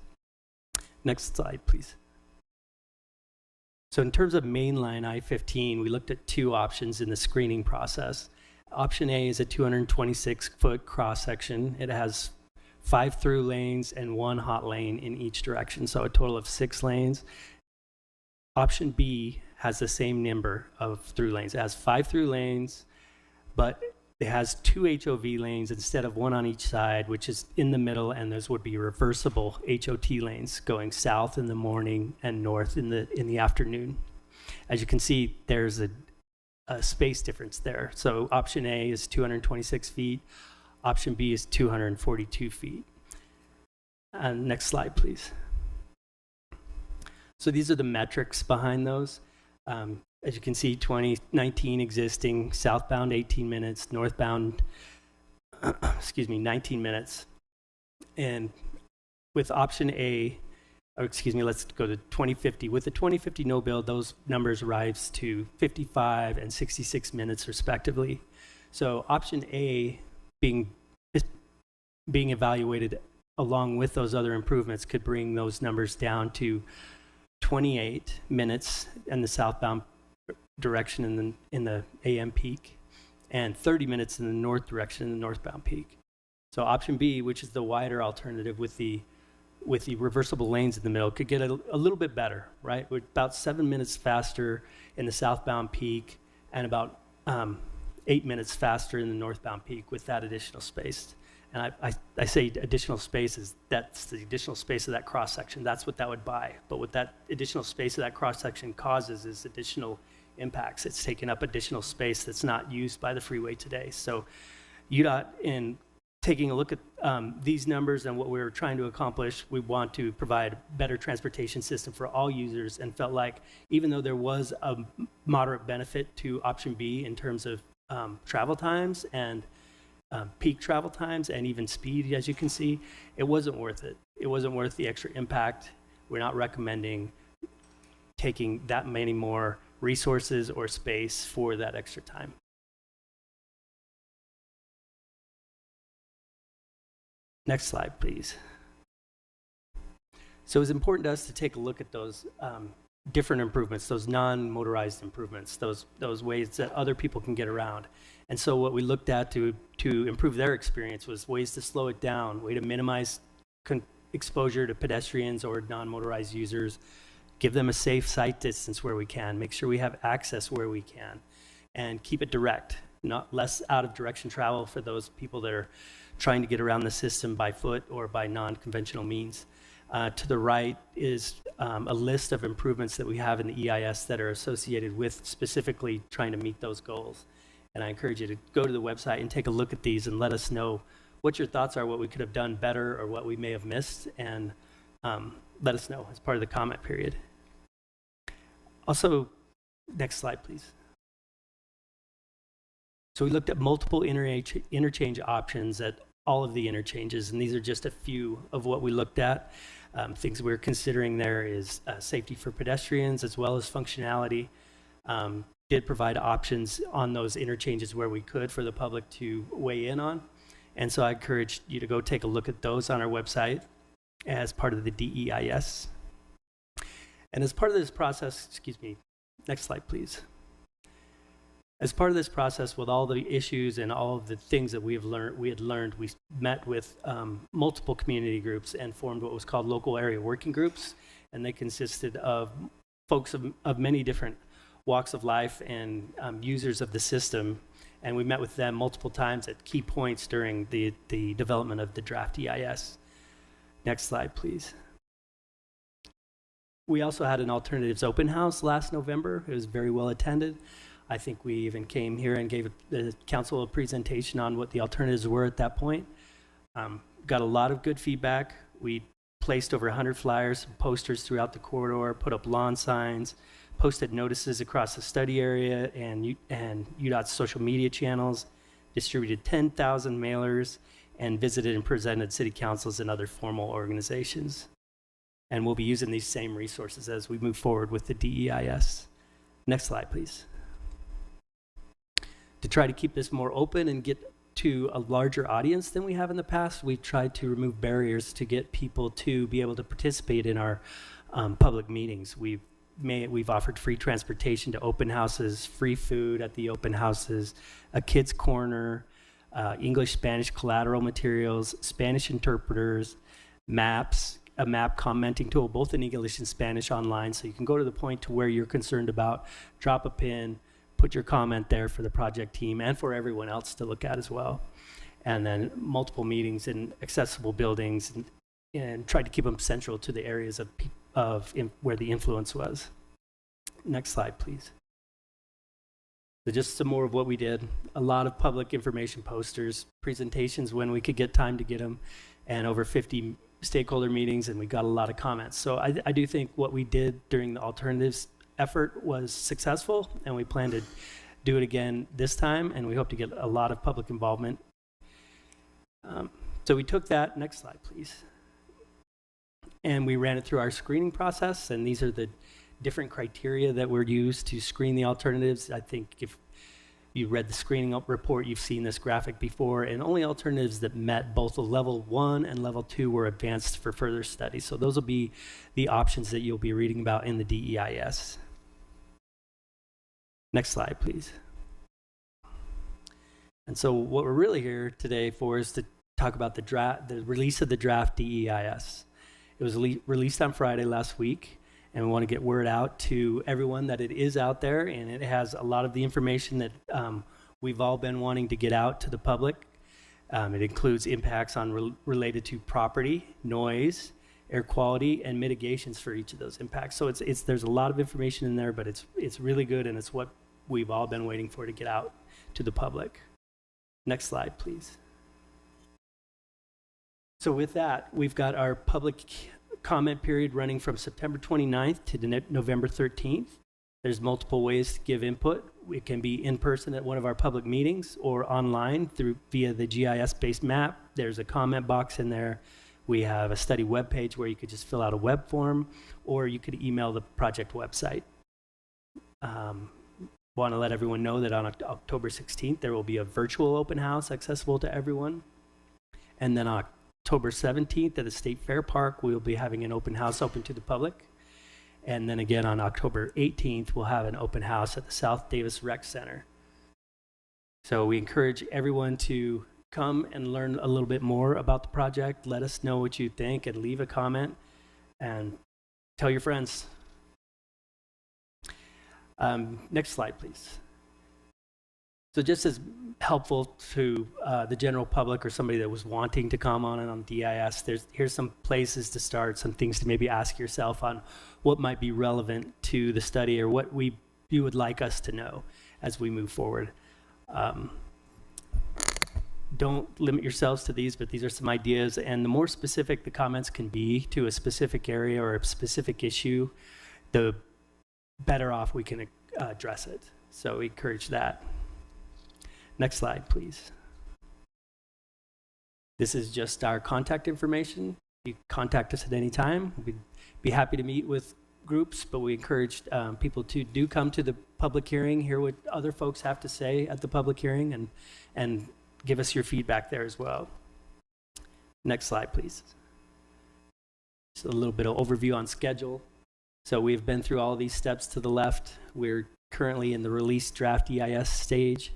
Next slide, please. So in terms of mainline I-15, we looked at 2 options in the screening process. Option A is a 226-foot cross-section. It has 5 through lanes and 1 hot lane in each direction, so a total of 6 lanes. Option B has the same number of through lanes. It has 5 through lanes, but it has 2 HOV lanes instead of 1 on each side, which is in the middle, and those would be reversible HOT lanes going south in the morning and north in the afternoon. As you can see, there's a space difference there. So option A is 226 feet. Option B is 242 feet. Next slide, please. So these are the metrics behind those. As you can see, 2019 existing, southbound 18 minutes, northbound, 19 minutes. And with option A, let's go to 2050. With the 2050 no build, those numbers rise to 55 and 66 minutes respectively. So option A being evaluated along with those other improvements could bring those numbers down to 28 minutes in the southbound direction in the AM peak, and 30 minutes in the north direction in the northbound peak. So option B, which is the wider alternative with the reversible lanes in the middle, could get a little bit better, right? We're about 7 minutes faster in the southbound peak and about 8 minutes faster in the northbound peak with that additional space. And I say additional space that's the additional space of that cross section. That's what that would buy. But what that additional space of that cross section causes is additional impacts. It's taking up additional space that's not used by the freeway today. So UDOT, in taking a look at these numbers and what we were trying to accomplish, we want to provide a better transportation system for all users, and felt like even though there was a moderate benefit to option B in terms of travel times and peak travel times and even speed, as you can see, it wasn't worth it. It wasn't worth the extra impact. We're not recommending taking that many more resources or space for that extra time. Next slide, please. So it's important to us to take a look at those different improvements, those non-motorized improvements, those ways that other people can get around. And so what we looked at to improve their experience was ways to slow it down, way to minimize exposure to pedestrians or non-motorized users, give them a safe sight distance where we can, make sure we have access where we can, and keep it direct, not less out of direction travel for those people that are trying to get around the system by foot or by non-conventional means. To the right is a list of improvements that we have in the EIS that are associated with specifically trying to meet those goals. And I encourage you to go to the website and take a look at these and let us know what your thoughts are, what we could have done better or what we may have missed, and let us know as part of the comment period. Also, next slide, please. So we looked at multiple interchange options at all of the interchanges, and these are just a few of what we looked at. Things we're considering there is safety for pedestrians as well as functionality. Did provide options on those interchanges where we could for the public to weigh in on. And so I encourage you to go take a look at those on our website as part of the DEIS. And as part of this process, next slide, please. As part of this process, with all the issues and all of the things that we had learned, we met with multiple community groups and formed what was called local area working groups. And they consisted of folks of many different walks of life and users of the system. And we met with them multiple times at key points during the development of the draft EIS. Next slide, please. We also had an alternatives open house last November. It was very well attended. I think we even came here and gave the council a presentation on what the alternatives were at that point. Got a lot of good feedback. We placed over 100 flyers, posters throughout the corridor, put up lawn signs, posted notices across the study area and UDOT's social media channels, distributed 10,000 mailers, and visited and presented city councils and other formal organizations. And we'll be using these same resources as we move forward with the DEIS. Next slide, please. To try to keep this more open and get to a larger audience than we have in the past, we've tried to remove barriers to get people to be able to participate in our public meetings. We've offered free transportation to open houses, free food at the open houses, a kids corner, English, Spanish collateral materials, Spanish interpreters, maps, a map commenting tool, both in English and Spanish online, so you can go to the point to where you're concerned about, drop a pin, put your comment there for the project team and for everyone else to look at as well. And then multiple meetings in accessible buildings and try to keep them central to the areas of where the influence was. Next slide, please. So just some more of what we did. A lot of public information posters, presentations when we could get time to get them, and over 50 stakeholder meetings, and we got a lot of comments. So I do think what we did during the alternatives effort was successful, and we plan to do it again this time, and we hope to get a lot of public involvement. So we took that, next slide please, and we ran it through our screening process, and these are the different criteria that were used to screen the alternatives. I think if you read the screening report, you've seen this graphic before, and only alternatives that met both the level 1 and level 2 were advanced for further study. So those will be the options that you'll be reading about in the DEIS. Next slide, please. And so what we're really here today for is to talk about the release of the draft DEIS. It was released on Friday last week, and we want to get word out to everyone that it is out there, and it has a lot of the information that we've all been wanting to get out to the public. It includes impacts on related to property, noise, air quality, and mitigations for each of those impacts. So there's a lot of information in there, but it's really good, and it's what we've all been waiting for to get out to the public. Next slide, please. So with that, we've got our public comment period running from September 29th to November 13th. There's multiple ways to give input. It can be in person at one of our public meetings or online via the GIS-based map. There's a comment box in there. We have a study webpage where you could just fill out a web form, or you could email the project website. Want to let everyone know that on October 16th, there will be a virtual open house accessible to everyone. And then on October 17th at the State Fair Park, we'll be having an open house open to the public. And then again on October 18th, we'll have an open house at the South Davis Rec Center. So we encourage everyone to come and learn a little bit more about the project. Let us know what you think and leave a comment and tell your friends. Next slide, please. So just as helpful to the general public or somebody that was wanting to come on DIS, here's some places to start, some things to maybe ask yourself on what might be relevant to the study or what you would like us to know as we move forward. Don't limit yourselves to these, but these are some ideas, and the more specific the comments can be to a specific area or a specific issue, the better off we can address it. So we encourage that. Next slide, please. This is just our contact information. You can contact us at any time. We'd be happy to meet with groups, but we encourage people to do come to the public hearing, hear what other folks have to say at the public hearing, and give us your feedback there as well. Next slide, please. Just a little bit of overview on schedule. So we've been through all of these steps to the left. We're currently in the release draft EIS stage.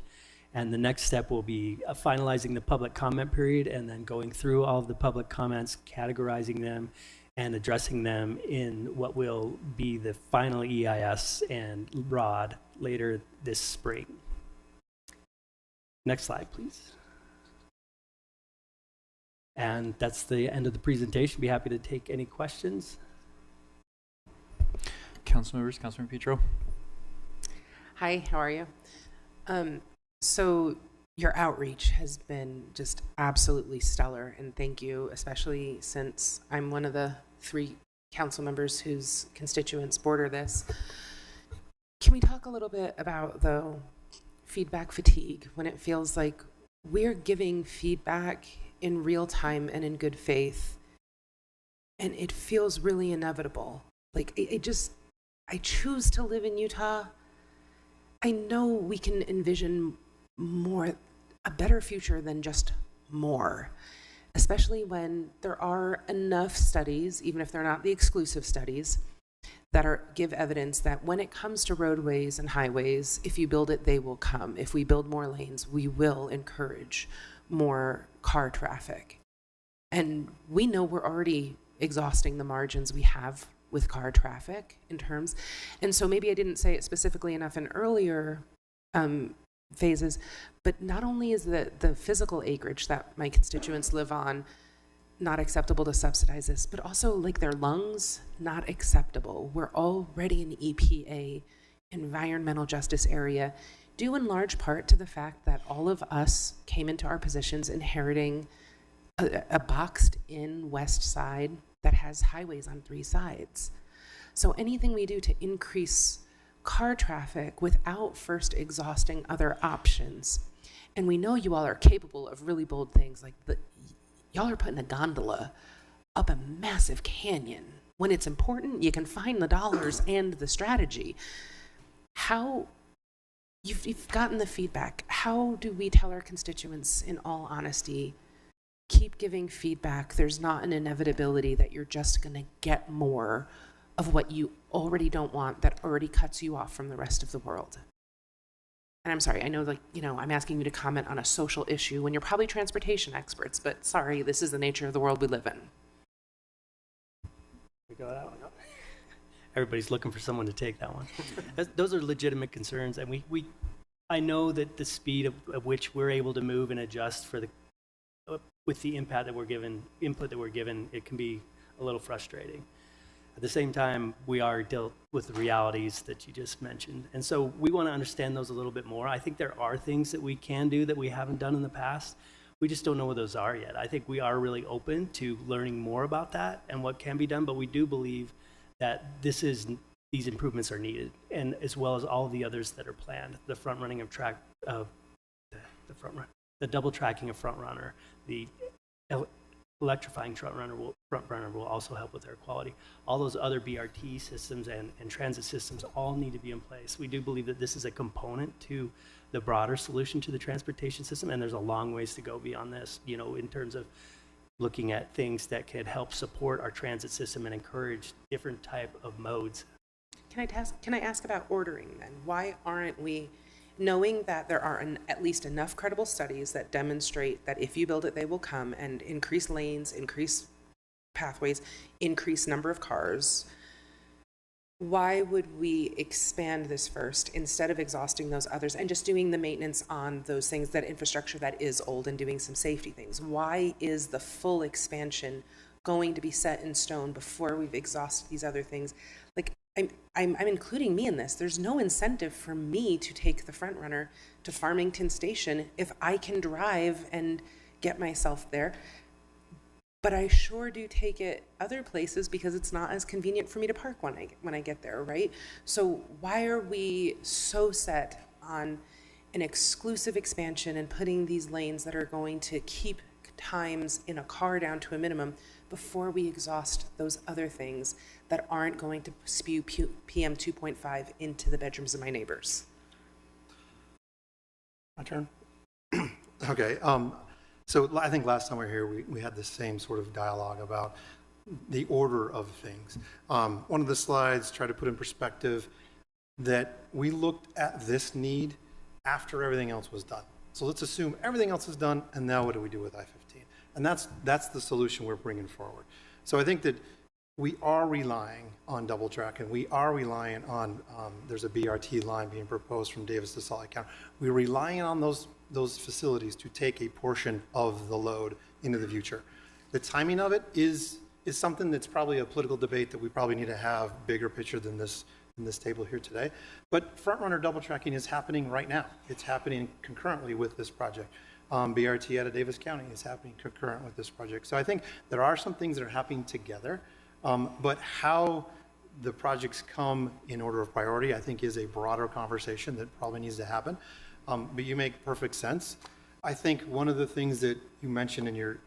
And the next step will be finalizing the public comment period and then going through all of the public comments, categorizing them, and addressing them in what will be the final EIS and ROD later this spring. Next slide, please. And that's the end of the presentation. Be happy to take any questions. Council members, Councilman Petro. Hi, how are you? So your outreach has been just absolutely stellar, and thank you, especially since I'm one of the 3 council members whose constituents border this. Can we talk a little bit about, though, feedback fatigue, when it feels like we're giving feedback in real time and in good faith, and it feels really inevitable? Like, I choose to live in Utah. I know we can envision a better future than just more, especially when there are enough studies, even if they're not the exclusive studies, that give evidence that when it comes to roadways and highways, if you build it, they will come. If we build more lanes, we will encourage more car traffic. And we know we're already exhausting the margins we have with car traffic in terms. And so maybe I didn't say it specifically enough in earlier phases, but not only is the physical acreage that my constituents live on not acceptable to subsidize this, but also like their lungs, not acceptable. We're already an EPA, environmental justice area, due in large part to the fact that all of us came into our positions inheriting a boxed in west side that has highways on 3 sides. So anything we do to increase car traffic without first exhausting other options, and we know you all are capable of really bold things, like y'all are putting a gondola up a massive canyon. When it's important, you can find the dollars and the strategy. How, you've gotten the feedback, how do we tell our constituents, in all honesty, keep giving feedback? There's not an inevitability that you're just going to get more of what you already don't want, that already cuts you off from the rest of the world. And I'm sorry, I know, I'm asking you to comment on a social issue when you're probably transportation experts, but sorry, this is the nature of the world we live in. We go that one up. Everybody's looking for someone to take that one. Those are legitimate concerns, and I know that the speed of which we're able to move and adjust for with the input that we're given, it can be a little frustrating. At the same time, we are dealt with the realities that you just mentioned. And so we want to understand those a little bit more. I think there are things that we can do that we haven't done in the past. We just don't know what those are yet. I think we are really open to learning more about that and what can be done, but we do believe that these improvements are needed, and as well as all the others that are planned. The front running of the double tracking of front runner, the electrifying front runner will also help with air quality. All those other BRT systems and transit systems all need to be in place. We do believe that this is a component to the broader solution to the transportation system, and there's a long ways to go beyond this, in terms of looking at things that could help support our transit system and encourage different type of modes. Can I ask about ordering then? Why aren't we, knowing that there are at least enough credible studies that demonstrate that if you build it, they will come, and increase lanes, increase pathways, increase number of cars, why would we expand this first instead of exhausting those others and just doing the maintenance on those things, that infrastructure that is old, and doing some safety things? Why is the full expansion going to be set in stone before we've exhausted these other things? Like, I'm including me in this. There's no incentive for me to take the front runner to Farmington Station if I can drive and get myself there. But I sure do take it other places because it's not as convenient for me to park when I get there, right? So why are we so set on an exclusive expansion and putting these lanes that are going to keep times in a car down to a minimum before we exhaust those other things that aren't going to spew PM 2.5 into the bedrooms of my neighbors? My turn? Okay. So I think last time we were here, we had the same sort of dialogue about the order of things. One of the slides tried to put in perspective that we looked at this need after everything else was done. So let's assume everything else is done, and now what do we do with I-15? And that's the solution we're bringing forward. So I think that we are relying on double track, and we are relying on, there's a BRT line being proposed from Davis to Salt Lake County. We're relying on those facilities to take a portion of the load into the future. The timing of it is is something that's probably a political debate that we probably need to have bigger picture than this table here today. But front runner double tracking is happening right now. It's happening concurrently with this project. BRT out of Davis County is happening concurrent with this project. So I think there are some things that are happening together, but how the projects come in order of priority, I think, is a broader conversation that probably needs to happen. But you make perfect sense. I think one of the things that you mentioned in your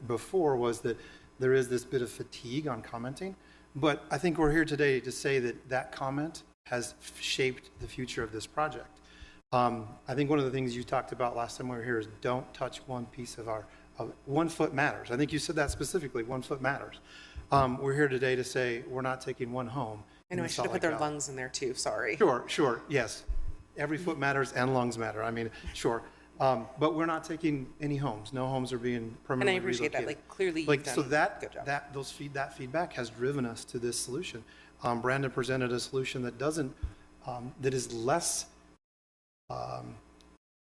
before was that there is this bit of fatigue on commenting. But I think we're here today to say that that comment has shaped the future of this project. I think one of the things you talked about last time we were here is don't touch one piece of 1 foot matters. I think you said that specifically, 1 foot matters. We're here today to say we're not taking one home. I know, I should have put their lungs in there too, sorry. Sure, yes. Every foot matters and lungs matter. I mean, sure. But we're not taking any homes. No homes are being permanently And I appreciate relocated. that, like, clearly you've Like, done so a good job. that feedback has driven us to this solution. Brandon presented a solution that doesn't, that is less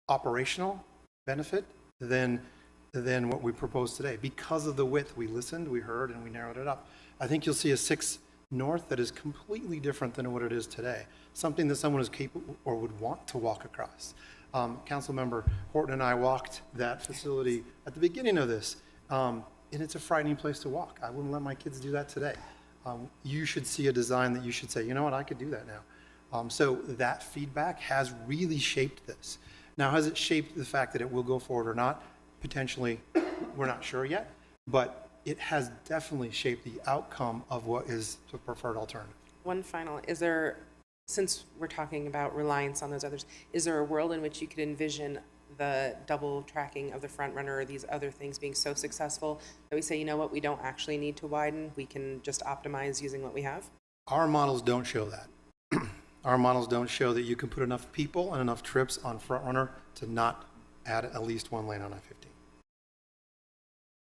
operational benefit than what we propose today. Because of the width, we listened, we heard, and we narrowed it up. I think you'll see a 6 north that is completely different than what it is today. Something that someone is capable or would want to walk across. Councilmember Horton and I walked that facility at the beginning of this, and it's a frightening place to walk. I wouldn't let my kids do that today. You should see a design that you should say, you know what, I could do that now. So that feedback has really shaped this. Now, has it shaped the fact that it will go forward or not? Potentially, we're not sure yet, but it has definitely shaped the outcome of what is the preferred alternative. One final, is there, since we're talking about reliance on those others, is there a world in which you could envision the double tracking of the front runner or these other things being so successful that we say, you know what, we don't actually need to widen, we can just optimize using what we have? Our models don't show that. Our models don't show that you can put enough people and enough trips on front runner to not add at least 1 lane on I-15.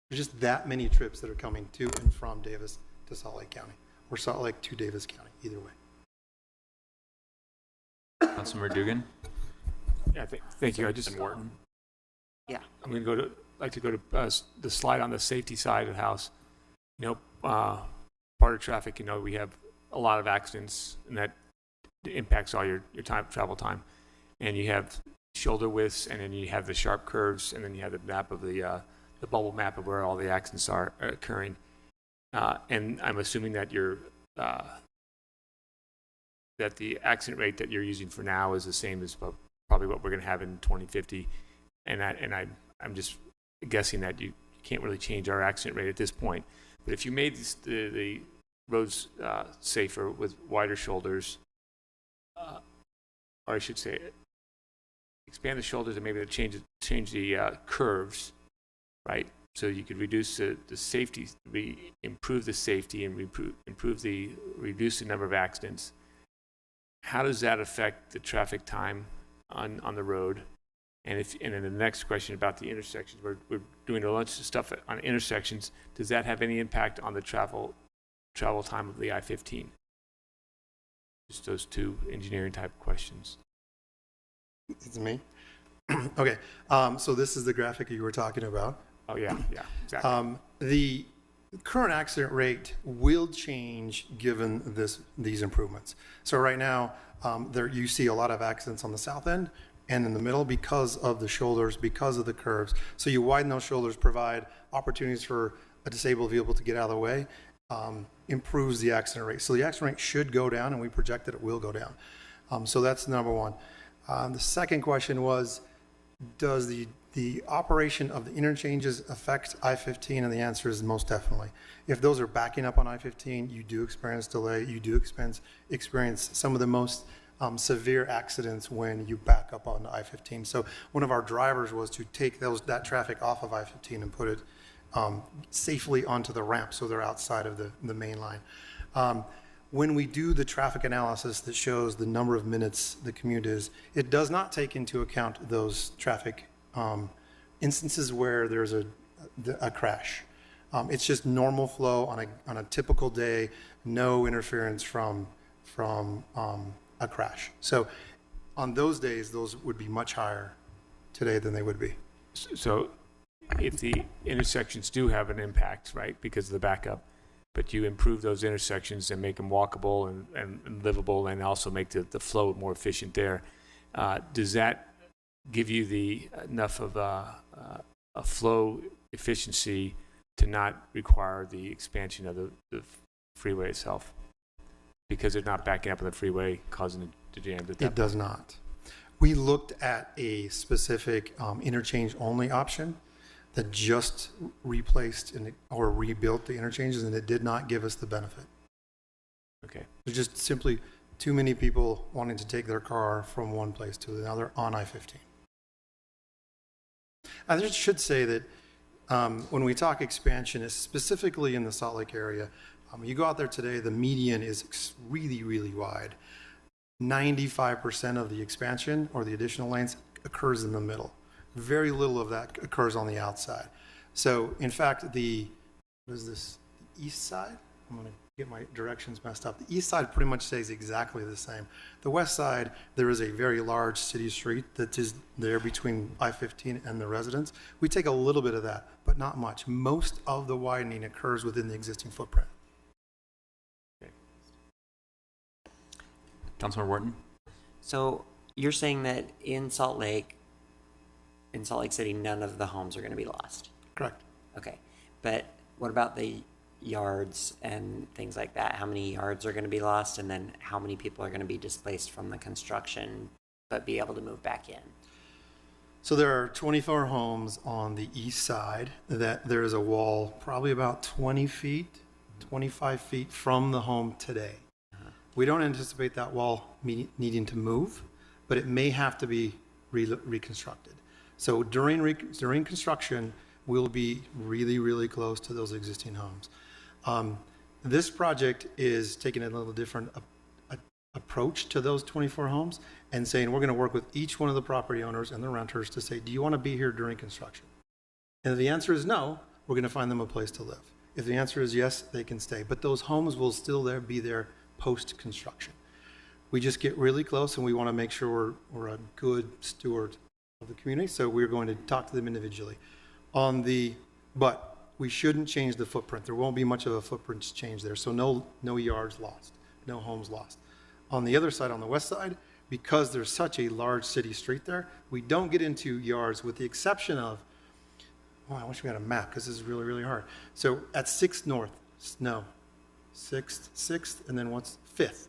There's just that many trips that are coming to and from Davis to Salt Lake County, or Salt Lake to Davis County, either way. Councilmember Dugan? Yeah, thank you. I just, yeah. I'm going to like to go to the slide on the safety side of the house. You know, part of traffic, you know, we have a lot of accidents, and that impacts all your travel time. And you have shoulder widths, and then you have the sharp curves, and then you have the map of the bubble map of where all the accidents are occurring. And I'm assuming that that the accident rate that you're using for now is the same as probably what we're going to have in 2050. And I'm just guessing that you can't really change our accident rate at this point. But if you made the roads safer with wider shoulders, or I should say, expand the shoulders and maybe change the curves, right? So you could reduce the safety, improve the safety, and reduce the number of accidents. How does that affect the traffic time on the road? And then the next question about the intersections, we're doing a bunch of stuff on intersections. Does that have any impact on the travel time of the I-15? Just those two engineering type questions. It's me. Okay, so this is the graphic you were talking about. Oh yeah, exactly. The current accident rate will change given these improvements. So right now, you see a lot of accidents on the south end and in the middle because of the shoulders, because of the curves. So you widen those shoulders, provide opportunities for a disabled vehicle to get out of the way, improves the accident rate. So the accident rate should go down, and we project that it will go down. So that's number one. The second question was, does the operation of the interchanges affect I-15? And the answer is most definitely. If those are backing up on I-15, you do experience delay. You do experience some of the most severe accidents when you back up on I-15. So one of our drivers was to take that traffic off of I-15 and put it safely onto the ramp so they're outside of the main line. When we do the traffic analysis that shows the number of minutes the commute is, it does not take into account those traffic instances where there's a crash. It's just normal flow on a typical day, no interference from a crash. So on those days, those would be much higher today than they would be. So if the intersections do have an impact, right, because of the backup, but you improve those intersections and make them walkable and livable, and also make the flow more efficient there. Does that give you enough of a flow efficiency to not require the expansion of the freeway itself? Because they're not backing up on the freeway, causing the jam. It does not. We looked at a specific interchange-only option that just replaced or rebuilt the interchanges, and it did not give us the benefit. Okay. There's just simply too many people wanting to take their car from one place to another on I-15. I just should say that when we talk expansion, it's specifically in the Salt Lake area. You go out there today, the median is really, really wide. 95% of the expansion or the additional lanes occurs in the middle. Very little of that occurs on the outside. So, in fact, what is this, the east side? I'm going to get my directions messed up. The east side pretty much stays exactly the same. The west side, there is a very large city street that is there between I-15 and the residents. We take a little bit of that, but not much. Most of the widening occurs within the existing footprint. Councilor Wharton? So you're saying that in Salt Lake City, none of the homes are going to be lost? Correct. Okay. But what about the yards and things like that? How many yards are going to be lost? And then how many people are going to be displaced from the construction but be able to move back in? So there are 24 homes on the east side that there is a wall probably about 20 feet, 25 feet from the home today. We don't anticipate that wall needing to move, but it may have to be reconstructed. So during construction, we'll be really, really close to those existing homes. This project is taking a little different approach to those 24 homes and saying we're going to work with each one of the property owners and the renters to say, do you want to be here during construction? And if the answer is no, we're going to find them a place to live. If the answer is yes, they can stay. But those homes will still be there post-construction. We just get really close and we want to make sure we're a good steward of the community, so we're going to talk to them individually. But we shouldn't change the footprint. There won't be much of a footprint change there, so no yards lost, no homes lost. On the other side, on the west side, because there's such a large city street there, we don't get into yards with the exception of, I wish we had a map because this is really, really hard. So at 6th North, 6th, and then 5th.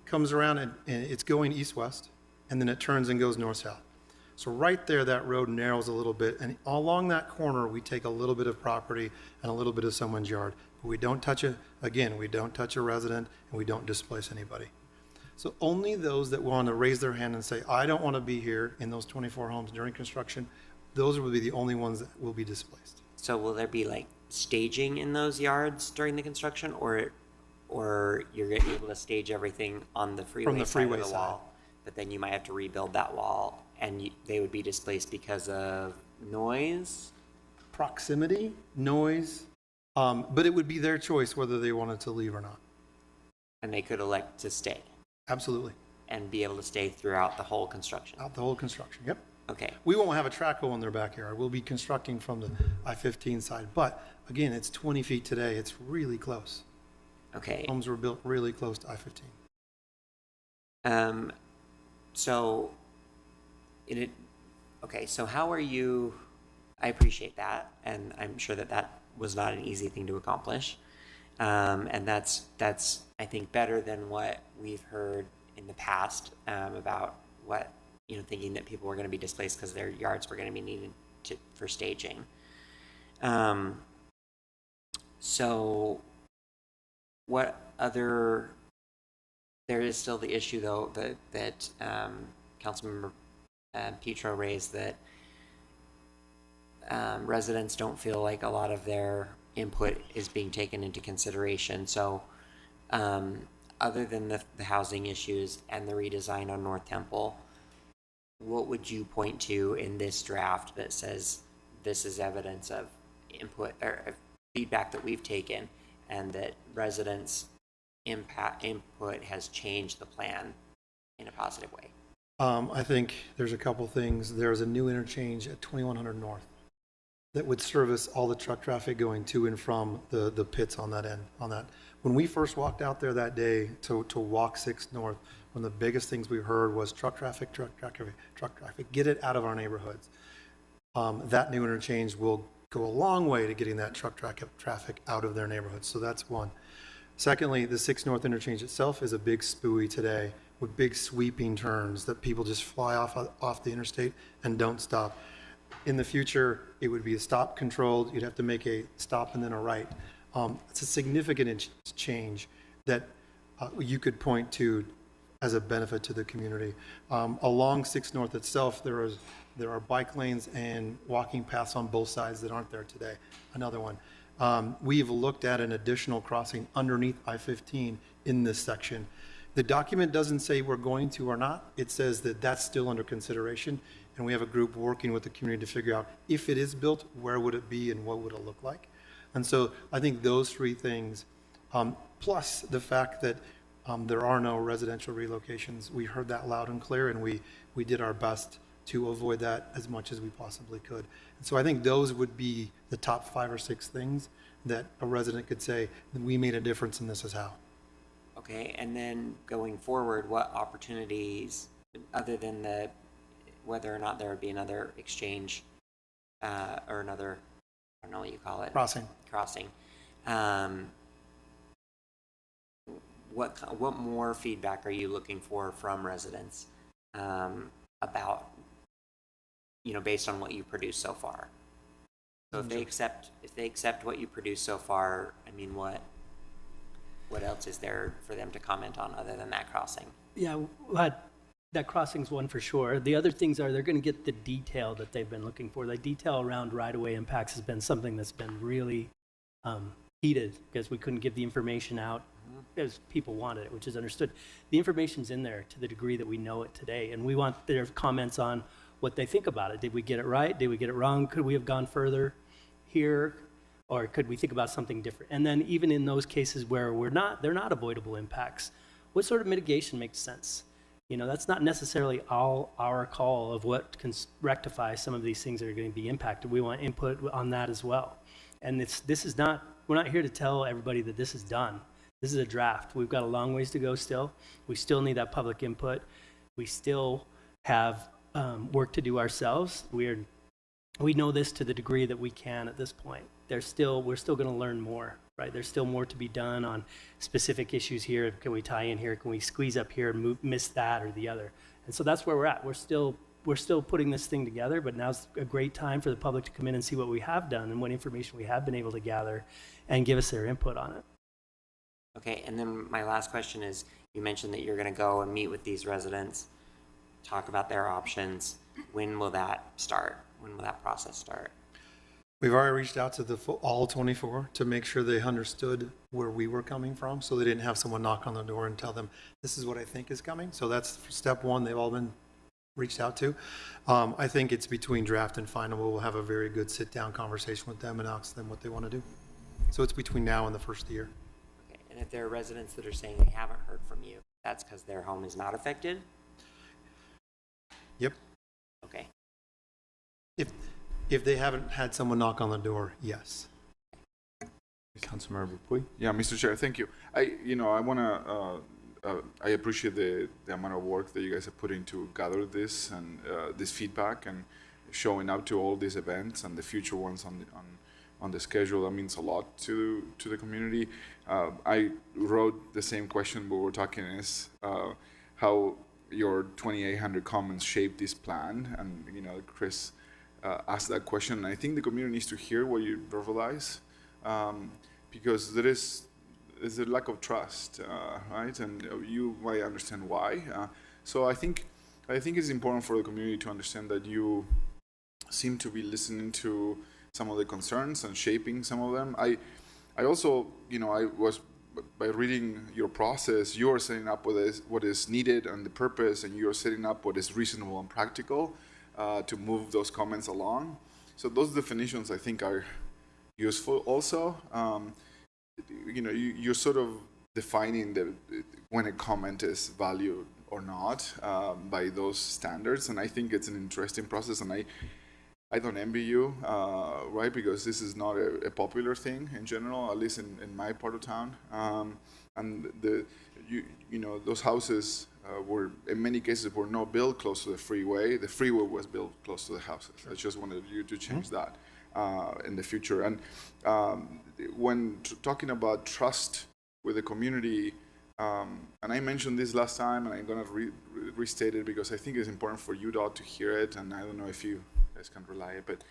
Comes around and it's going east-west, and then it turns and goes north-south. So right there, that road narrows a little bit, and along that corner, we take a little bit of property and a little bit of someone's yard. But we don't touch we don't touch a resident, and we don't displace anybody. So only those that want to raise their hand and say, I don't want to be here in those 24 homes during construction, those will be the only ones that will be displaced. So will there be like staging in those yards during the construction, or you're able to stage everything on the freeway, from the freeway side of the wall, but then you might have to rebuild that wall, and they would be displaced because of noise? Proximity, noise, but it would be their choice whether they wanted to leave or not. And they could elect to stay? Absolutely. And be able to stay throughout the whole construction? Out the whole construction, yep. Okay. We won't have a track hole in their backyard. We'll be constructing from the I-15 side. But again, it's 20 feet today. It's really close. Okay. Homes were built really close to I-15. So how are you, I appreciate that, and I'm sure that was not an easy thing to accomplish. And that's I think better than what we've heard in the past about what, thinking that people were going to be displaced because their yards were going to be needed for staging. So what other, there is still the issue though that Councilmember Petro raised, that residents don't feel like a lot of their input is being taken into consideration. So other than the housing issues and the redesign on North Temple, what would you point to in this draft that says this is evidence of input or feedback that we've taken and that residents' input has changed the plan in a positive way? I think there's a couple things. There's a new interchange at 2100 North that would service all the truck traffic going to and from the pits on that end, on that. When we first walked out there that day to walk 6 North, one of the biggest things we heard was truck traffic, get it out of our neighborhoods. That new interchange will go a long way to getting that truck traffic out of their neighborhoods. So that's one. Secondly, the 6 North interchange itself is a big spooey today with big sweeping turns that people just fly off the interstate and don't stop. In the future, it would be a stop controlled. You'd have to make a stop and then a right. It's a significant change that you could point to as a benefit to the community. Along 6 North itself, there are bike lanes and walking paths on both sides that aren't there today. Another one. We've looked at an additional crossing underneath I-15 in this section. The document doesn't say we're going to or not. It says that that's still under consideration, and we have a group working with the community to figure out if it is built, where would it be and what would it look like. And so I think those 3 things, plus the fact that there are no residential relocations, we heard that loud and clear, and we did our best to avoid that as much as we possibly could. And so I think those would be the top 5 or 6 things that a resident could say, we made a difference and this is how. Okay, and then going forward, what opportunities, other than whether or not there would be another exchange or another, I don't know what you call it. Crossing. What more feedback are you looking for from residents about, based on what you produced so far? So if they accept what you produced so far, I mean, what else is there for them to comment on other than that crossing? Yeah, that crossing's one for sure. The other things are they're going to get the detail that they've been looking for. The detail around right-of-way impacts has been something that's been really heated because we couldn't give the information out as people wanted it, which is understood. The information's in there to the degree that we know it today, and we want their comments on what they think about it. Did we get it right? Did we get it wrong? Could we have gone further here? Or could we think about something different? And then even in those cases where they're not avoidable impacts, what sort of mitigation makes sense? That's not necessarily all our call of what can rectify some of these things that are going to be impacted. We want input on that as well. And we're not here to tell everybody that this is done. This is a draft. We've got a long ways to go still. We still need that public input. We still have work to do ourselves. We know this to the degree that we can at this point. We're still going to learn more, right? There's still more to be done on specific issues here. Can we tie in here? Can we squeeze up here and miss that or the other? And so that's where we're at. We're still putting this thing together, but now's a great time for the public to come in and see what we have done and what information we have been able to gather and give us their input on it. Okay, and then my last question is, you mentioned that you're going to go and meet with these residents, talk about their options. When will that start? When will that process start? We've already reached out to all 24 to make sure they understood where we were coming from, so they didn't have someone knock on the door and tell them, this is what I think is coming. So that's step 1. They've all been reached out to. I think it's between draft and final. We'll have a very good sit-down conversation with them and ask them what they want to do. So it's between now and the first year. Okay, and if there are residents that are saying they haven't heard from you, that's because their home is not affected? Yep. Okay. If they haven't had someone knock on the door, yes. Councilmember Pui? Yeah, Mr. Chair, thank you. I want to, I appreciate the amount of work that you guys have put in to gather this and this feedback and showing up to all these events and the future ones on the schedule. That means a lot to the community. I wrote the same question, but we're talking is how your 2,800 comments shape this plan, and Chris asked that question. And I think the community needs to hear what you verbalize, because there's a lack of trust, right? And you might understand why. So I think it's important for the community to understand that you seem to be listening to some of the concerns and shaping some of them. I also, I was, by reading your process, you are setting up what is needed and the purpose, and you are setting up what is reasonable and practical to move those comments along. So those definitions, I think, are useful also. You're sort of defining when a comment is valued or not by those standards, and I think it's an interesting process, and I don't envy you, right? Because this is not a popular thing in general, at least in my part of town. And you know, those houses were, in many cases, were not built close to the freeway. The freeway was built close to the houses. I just wanted you to change that in the future. And when talking about trust with the community, and I mentioned this last time, and I'm going to restate it because I think it's important for UDOT to hear it, and I don't know if you guys can rely it, but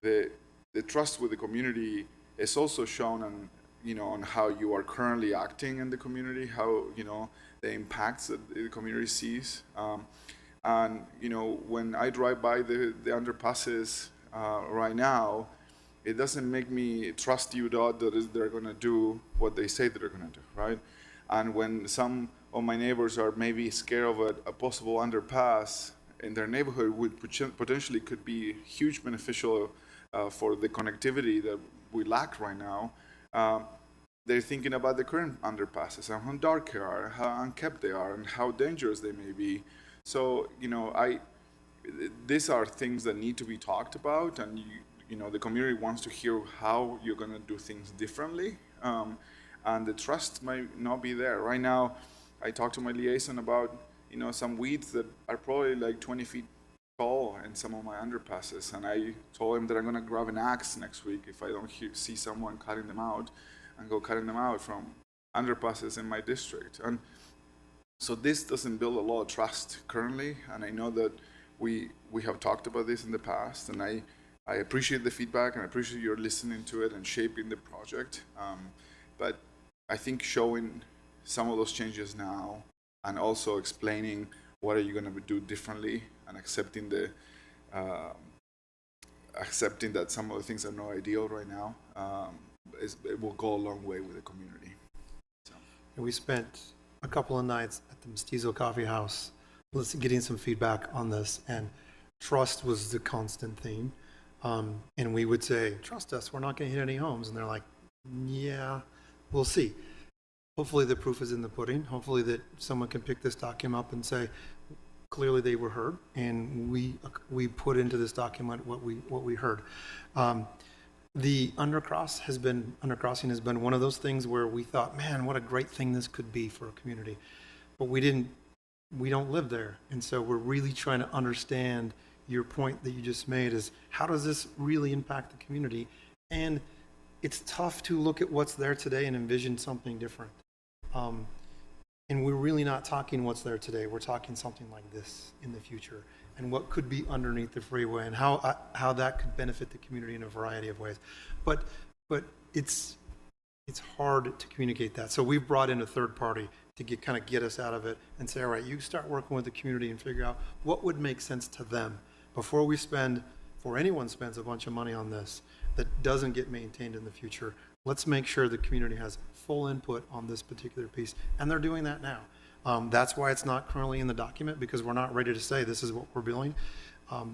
the trust with the community is also shown on, you know, on how you are currently acting in the community, how, you know, the impacts that the community sees. And, you know, when I drive by the underpasses right now, it doesn't make me trust UDOT that they're going to do what they say they're going to do, right? And when some of my neighbors are maybe scared of a possible underpass in their neighborhood, which potentially could be huge beneficial for the connectivity that we lack right now, they're thinking about the current underpasses and how dark they are, how unkept they are, and how dangerous they may be. So, you know, these are things that need to be talked about, and you know, the community wants to hear how you're going to do things differently. And the trust might not be there. Right now, I talked to my liaison about, you know, some weeds that are probably like 20 feet tall in some of my underpasses. And I told him that I'm going to grab an axe next week if I don't see someone cutting them out, and go cutting them out from underpasses in my district. And so this doesn't build a lot of trust currently. And I know that we have talked about this in the past, and I appreciate the feedback, and I appreciate your listening to it and shaping the project. But I think showing some of those changes now, and also explaining what are you going to do differently, and accepting that some of the things are not ideal right now, it will go a long way with the community. So. We spent a couple of nights at the Mestizo Coffee House getting some feedback on this, and trust was the constant theme. And we would say, trust us, we're not going to hit any homes. And they're like, yeah, we'll see. Hopefully the proof is in the pudding. Hopefully that someone can pick this document up and say, clearly they were heard, and we put into this document what we heard. The undercrossing has been one of those things where we thought, man, what a great thing this could be for a community. But we don't live there. And so we're really trying to understand your point that you just made is, how does this really impact the community? And it's tough to look at what's there today and envision something different. And we're really not talking what's there today. We're talking something like this in the future, and what could be underneath the freeway, and how that could benefit the community in a variety of ways. But it's hard to communicate that. So we've brought in a third party to get us out of it and say, all right, you start working with the community and figure out what would make sense to them before anyone spends a bunch of money on this that doesn't get maintained in the future. Let's make sure the community has full input on this particular piece, and they're doing that now. That's why it's not currently in the document, because we're not ready to say this is what we're building,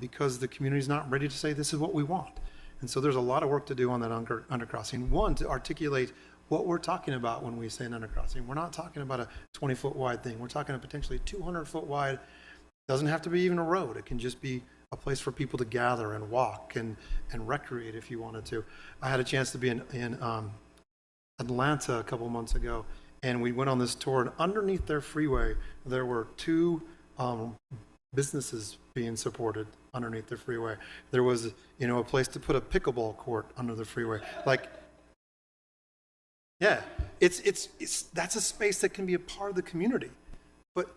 because the community's not ready to say this is what we want. And so there's a lot of work to do on that undercrossing. One, to articulate what we're talking about when we say an undercrossing. We're not talking about a 20-foot wide thing. We're talking a potentially 200-foot wide. Doesn't have to be even a road. It can just be a place for people to gather and walk and recreate if you wanted to. I had a chance to be in Atlanta a couple months ago, and we went on this tour, and underneath their freeway, there were two businesses being supported underneath the freeway. There was, a place to put a pickleball court under the freeway. Yeah, that's a space that can be a part of the community. But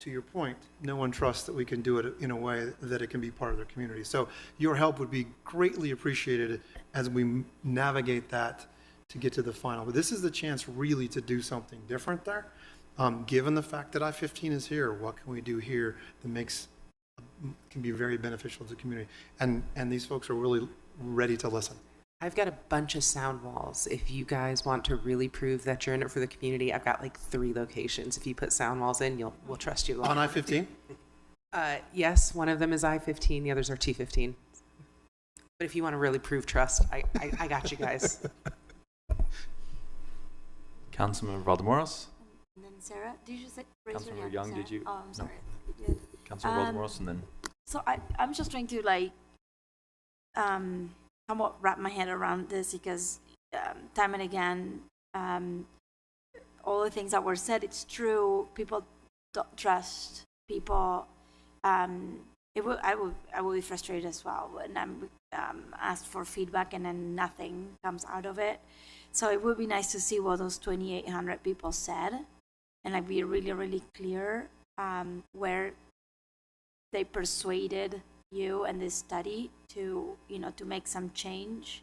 to your point, no one trusts that we can do it in a way that it can be part of their community. So your help would be greatly appreciated as we navigate that to get to the final. But this is the chance really to do something different there. Given the fact that I-15 is here, what can we do here that can be very beneficial to the community? And these folks are really ready to listen. I've got a bunch of sound walls. If you guys want to really prove that you're in it for the community, I've got 3 locations. If you put sound walls in, we'll trust you. On I-15? Yes, one of them is I-15. The others are 215. But if you want to really prove trust, I got you guys. Councilmember Valdemoros? And then Sarah, did you say? Councilmember Young, Sarah? did you? Oh, I'm sorry. No. Councilmember Valdemoros, and then. So I'm just trying to somewhat wrap my head around this because time and again, all the things that were said, it's true. People don't trust people. I will be frustrated as well when I'm asked for feedback and then nothing comes out of it. So it would be nice to see what those 2,800 people said, and like be really, really clear where they persuaded you and this study to, to make some change.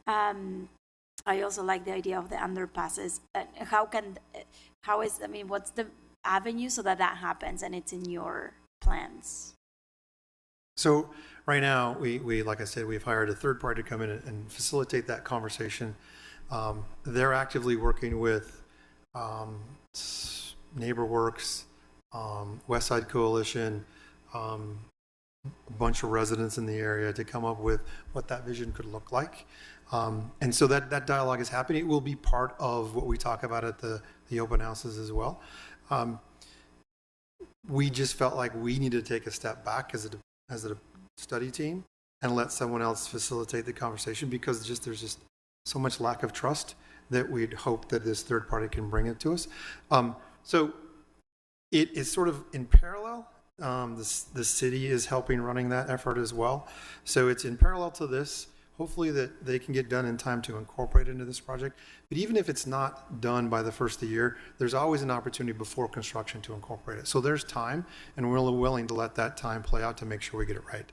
I also like the idea of the underpasses. What's the avenue so that happens and it's in your plans? So right now, we like I said, we've hired a third party to come in and facilitate that conversation. They're actively working with NeighborWorks, West Side Coalition, a bunch of residents in the area to come up with what that vision could look like. And so that dialogue is happening. It will be part of what we talk about at the open houses as well. We just felt like we needed to take a step back as a study team and let someone else facilitate the conversation because there's just so much lack of trust that we'd hope that this third party can bring it to us. So it is sort of in parallel. The city is helping running that effort as well. So it's in parallel to this. Hopefully that they can get done in time to incorporate into this project. But even if it's not done by the first of the year, there's always an opportunity before construction to incorporate it. So there's time, and we're willing to let that time play out to make sure we get it right.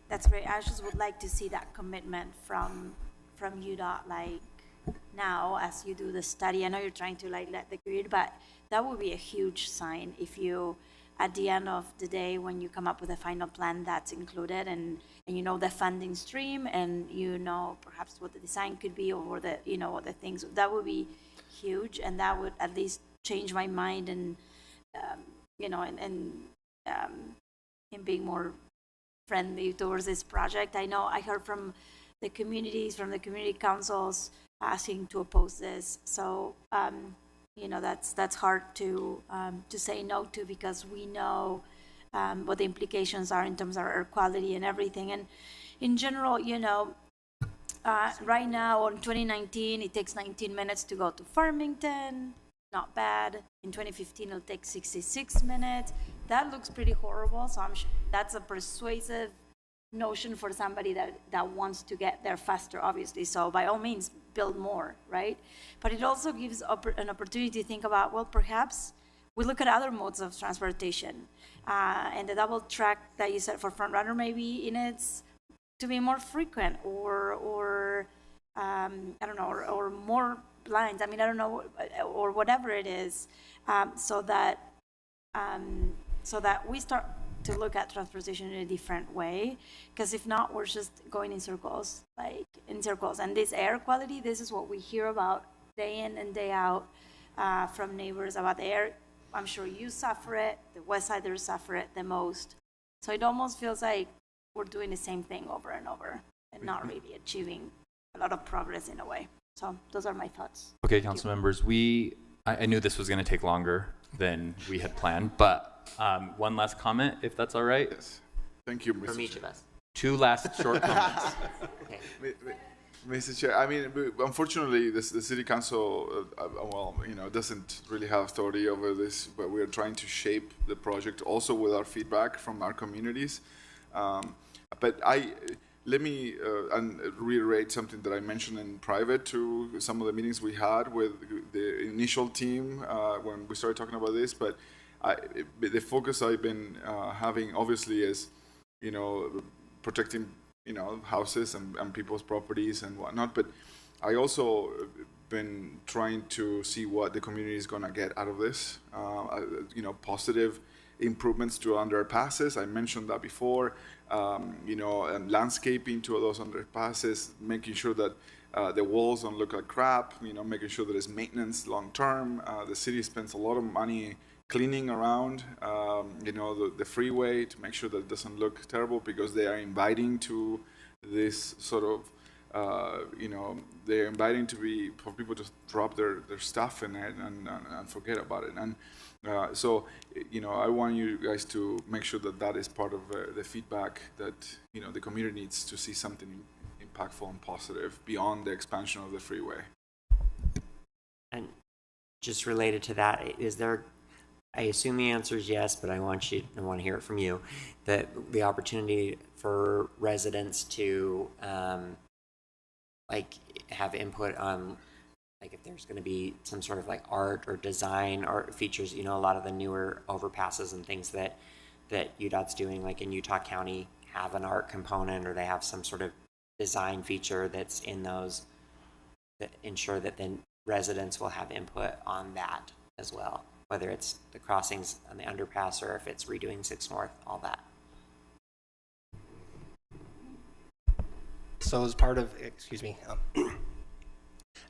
That's great. I just would like to see that commitment from UDOT, like now as you do the study. I know you're trying to let the grid, but that would be a huge sign if you, at the end of the day, when you come up with a final plan, that's included and you know the funding stream and you know perhaps what the design could be or the what the things, that would be huge, and that would at least change my mind and in being more friendly towards this project. I know I heard from the communities, from the community councils asking to oppose this. So that's hard to say no to because we know what the implications are in terms of air quality and everything. And in general, right now on 2019, it takes 19 minutes to go to Farmington. Not bad. In 2015, it'll take 66 minutes. That looks pretty horrible. So I'm sure that's a persuasive notion for somebody that wants to get there faster, obviously. So by all means, build more, right? But it also gives an opportunity to think about, well, perhaps we look at other modes of transportation. And the double track that you said for Front Runner maybe in it's to be more frequent or I don't know, or more lines. I mean, I don't know, or whatever it is, so that we start to look at transportation in a different way. Because if not, we're just going in circles, And this air quality, this is what we hear about day in and day out from neighbors about the air. I'm sure you suffer it. The West Siders suffer it the most. So it almost feels like we're doing the same thing over and over and not really achieving a lot of progress in a way. So those are my thoughts. Okay, council members, I knew this was going to take longer than we had planned, but one last comment, if that's all right. Yes. Thank you, Mr. From each Chair. of us. Two last short comments. Okay. Mr. Chair, I mean, unfortunately, the city council, doesn't really have authority over this, but we are trying to shape the project also with our feedback from our communities. Let me reiterate something that I mentioned in private to some of the meetings we had with the initial team when we started talking about this. But the focus I've been having, obviously, is, protecting, houses and people's properties and whatnot. But I also been trying to see what the community is going to get out of this. Positive improvements to underpasses. I mentioned that before. And landscaping to those underpasses, making sure that the walls don't look like crap, making sure that it's maintenance long term. The city spends a lot of money cleaning around, the freeway to make sure that it doesn't look terrible because they are inviting to this sort of, they're inviting for people to drop their stuff in it and forget about it. So, I want you guys to make sure that that is part of the feedback that, the community needs to see something impactful and positive beyond the expansion of the freeway. And just related to that, is there, I assume the answer is yes, but I want to hear it from you, that the opportunity for residents to have input on, like, if there's going to be some sort of like art or design or features, a lot of the newer overpasses and things that UDOT's doing, like in Utah County, have an art component, or they have some sort of design feature that's in those that ensure that then residents will have input on that as well, whether it's the crossings on the underpass or if it's redoing 6 North, all that. So as part of,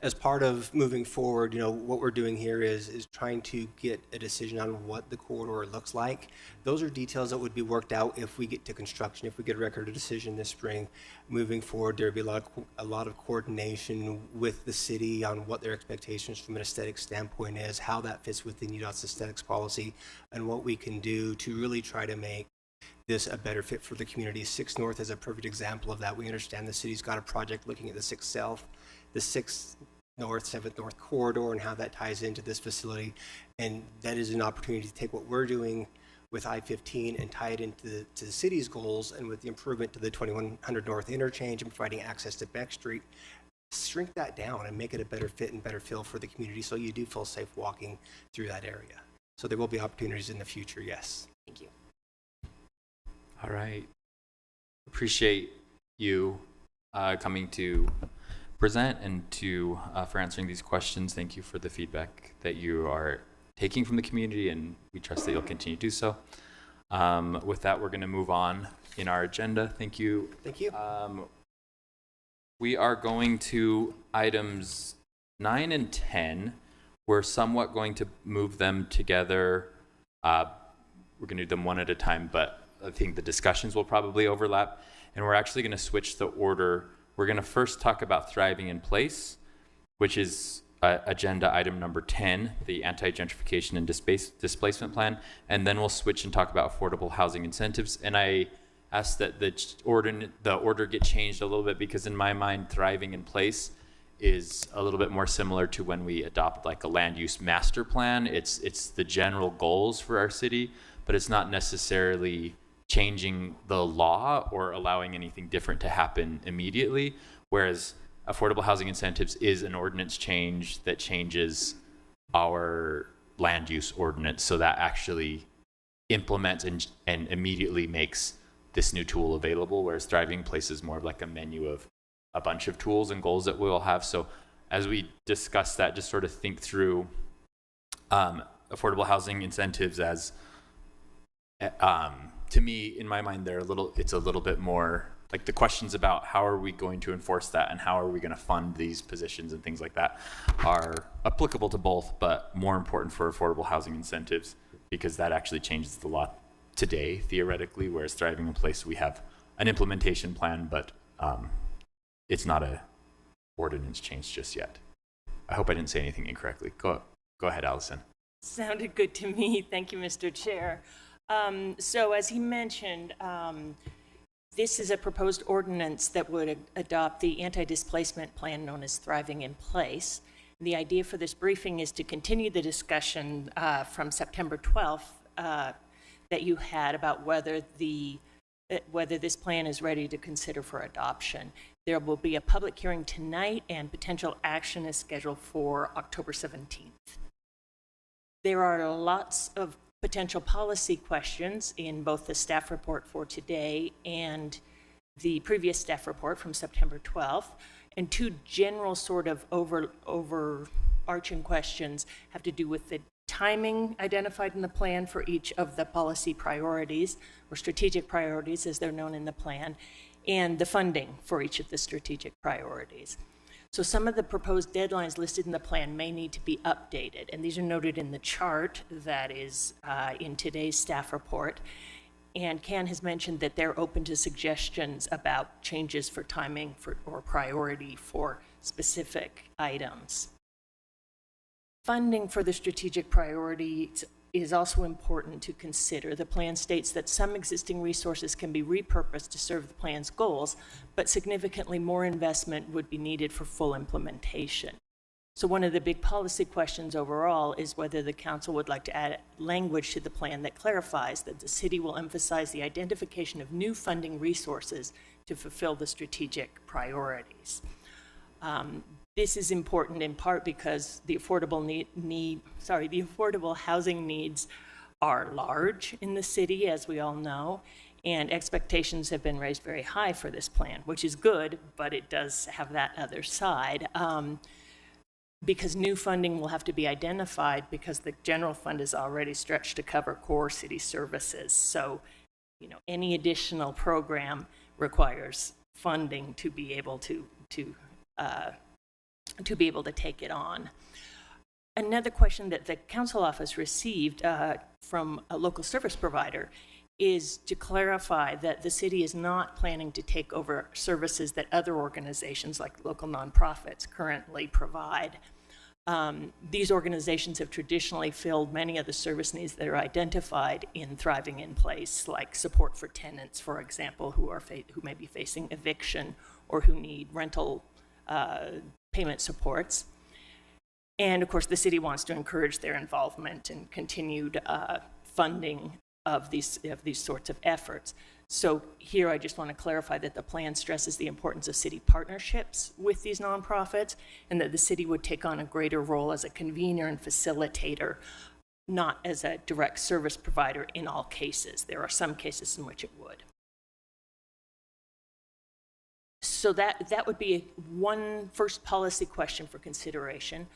as part of moving forward, what we're doing here is trying to get a decision on what the corridor looks like. Those are details that would be worked out if we get to construction, if we get a record of decision this spring. Moving forward, there'd be a lot of coordination with the city on what their expectations from an aesthetic standpoint is, how that fits within UDOT's aesthetics policy, and what we can do to really try to make this a better fit for the community. 6 North is a perfect example of that. We understand the city's got a project looking at the 6 South, the 6th North, 7th North corridor, and how that ties into this facility. And that is an opportunity to take what we're doing with I-15 and tie it into the city's goals, and with the improvement to the 2100 North interchange and providing access to Beck Street, shrink that down and make it a better fit and better feel for the community, so you do feel safe walking through that area. So there will be opportunities in the future, yes. Thank you. All right. Appreciate you coming to present and for answering these questions. Thank you for the feedback that you are taking from the community, and we trust that you'll continue to do so. With that, we're going to move on in our agenda. Thank you. Thank you. We are going to items 9 and 10. We're somewhat going to move them together. We're going to do them one at a time, but I think the discussions will probably overlap, and we're actually going to switch the order. We're going to first talk about thriving in place, which is agenda item number 10, the anti-gentrification and displacement plan, and then we'll switch and talk about affordable housing incentives. And I asked that the order get changed a little bit, because in my mind, thriving in place is a little bit more similar to when we adopt like a land use master plan. It's the general goals for our city, but it's not necessarily changing the law or allowing anything different to happen immediately, whereas affordable housing incentives is an ordinance change that changes our land use ordinance, so that actually implements and immediately makes this new tool available, whereas thriving in place is more of like a menu of a bunch of tools and goals that we'll have. So as we discuss that, just sort of think through affordable housing incentives as to me, in my mind, it's a little bit more like the questions about how are we going to enforce that and how are we going to fund these positions and things like that are applicable to both, but more important for affordable housing incentives, because that actually changes the law today, theoretically, whereas thriving in place, we have an implementation plan, but it's not a ordinance change just yet. I hope I didn't say anything incorrectly. Go ahead, Allison. Sounded good to me. Thank you, Mr. Chair. So as he mentioned, this is a proposed ordinance that would adopt the anti-displacement plan known as Thriving in Place. The idea for this briefing is to continue the discussion from September 12th that you had about whether this plan is ready to consider for adoption. There will be a public hearing tonight, and potential action is scheduled for October 17th. There are lots of potential policy questions in both the staff report for today and the previous staff report from September 12th. And two general sort of overarching questions have to do with the timing identified in the plan for each of the policy priorities, or strategic priorities as they're known in the plan, and the funding for each of the strategic priorities. So some of the proposed deadlines listed in the plan may need to be updated, and these are noted in the chart that is in today's staff report. And Ken has mentioned that they're open to suggestions about changes for timing or priority for specific items. Funding for the strategic priorities is also important to consider. The plan states that some existing resources can be repurposed to serve the plan's goals, but significantly more investment would be needed for full implementation. So one of the big policy questions overall is whether the council would like to add language to the plan that clarifies that the city will emphasize the identification of new funding resources to fulfill the strategic priorities. This is important in part because the affordable the affordable housing needs are large in the city, as we all know, and expectations have been raised very high for this plan, which is good, but it does have that other side. Because new funding will have to be identified because the general fund is already stretched to cover core city services. So, any additional program requires funding to be able to be able to take it on. Another question that the council office received from a local service provider is to clarify that the city is not planning to take over services that other organizations like local nonprofits currently provide. These organizations have traditionally filled many of the service needs that are identified in Thriving in Place, like support for tenants, for example, who may be facing eviction or who need rental payment supports. And of course, the city wants to encourage their involvement and continued funding of these sorts of efforts. So here I just want to clarify that the plan stresses the importance of city partnerships with these nonprofits and that the city would take on a greater role as a convener and facilitator, not as a direct service provider in all cases. There are some cases in which it would. So that would be one first policy question for consideration.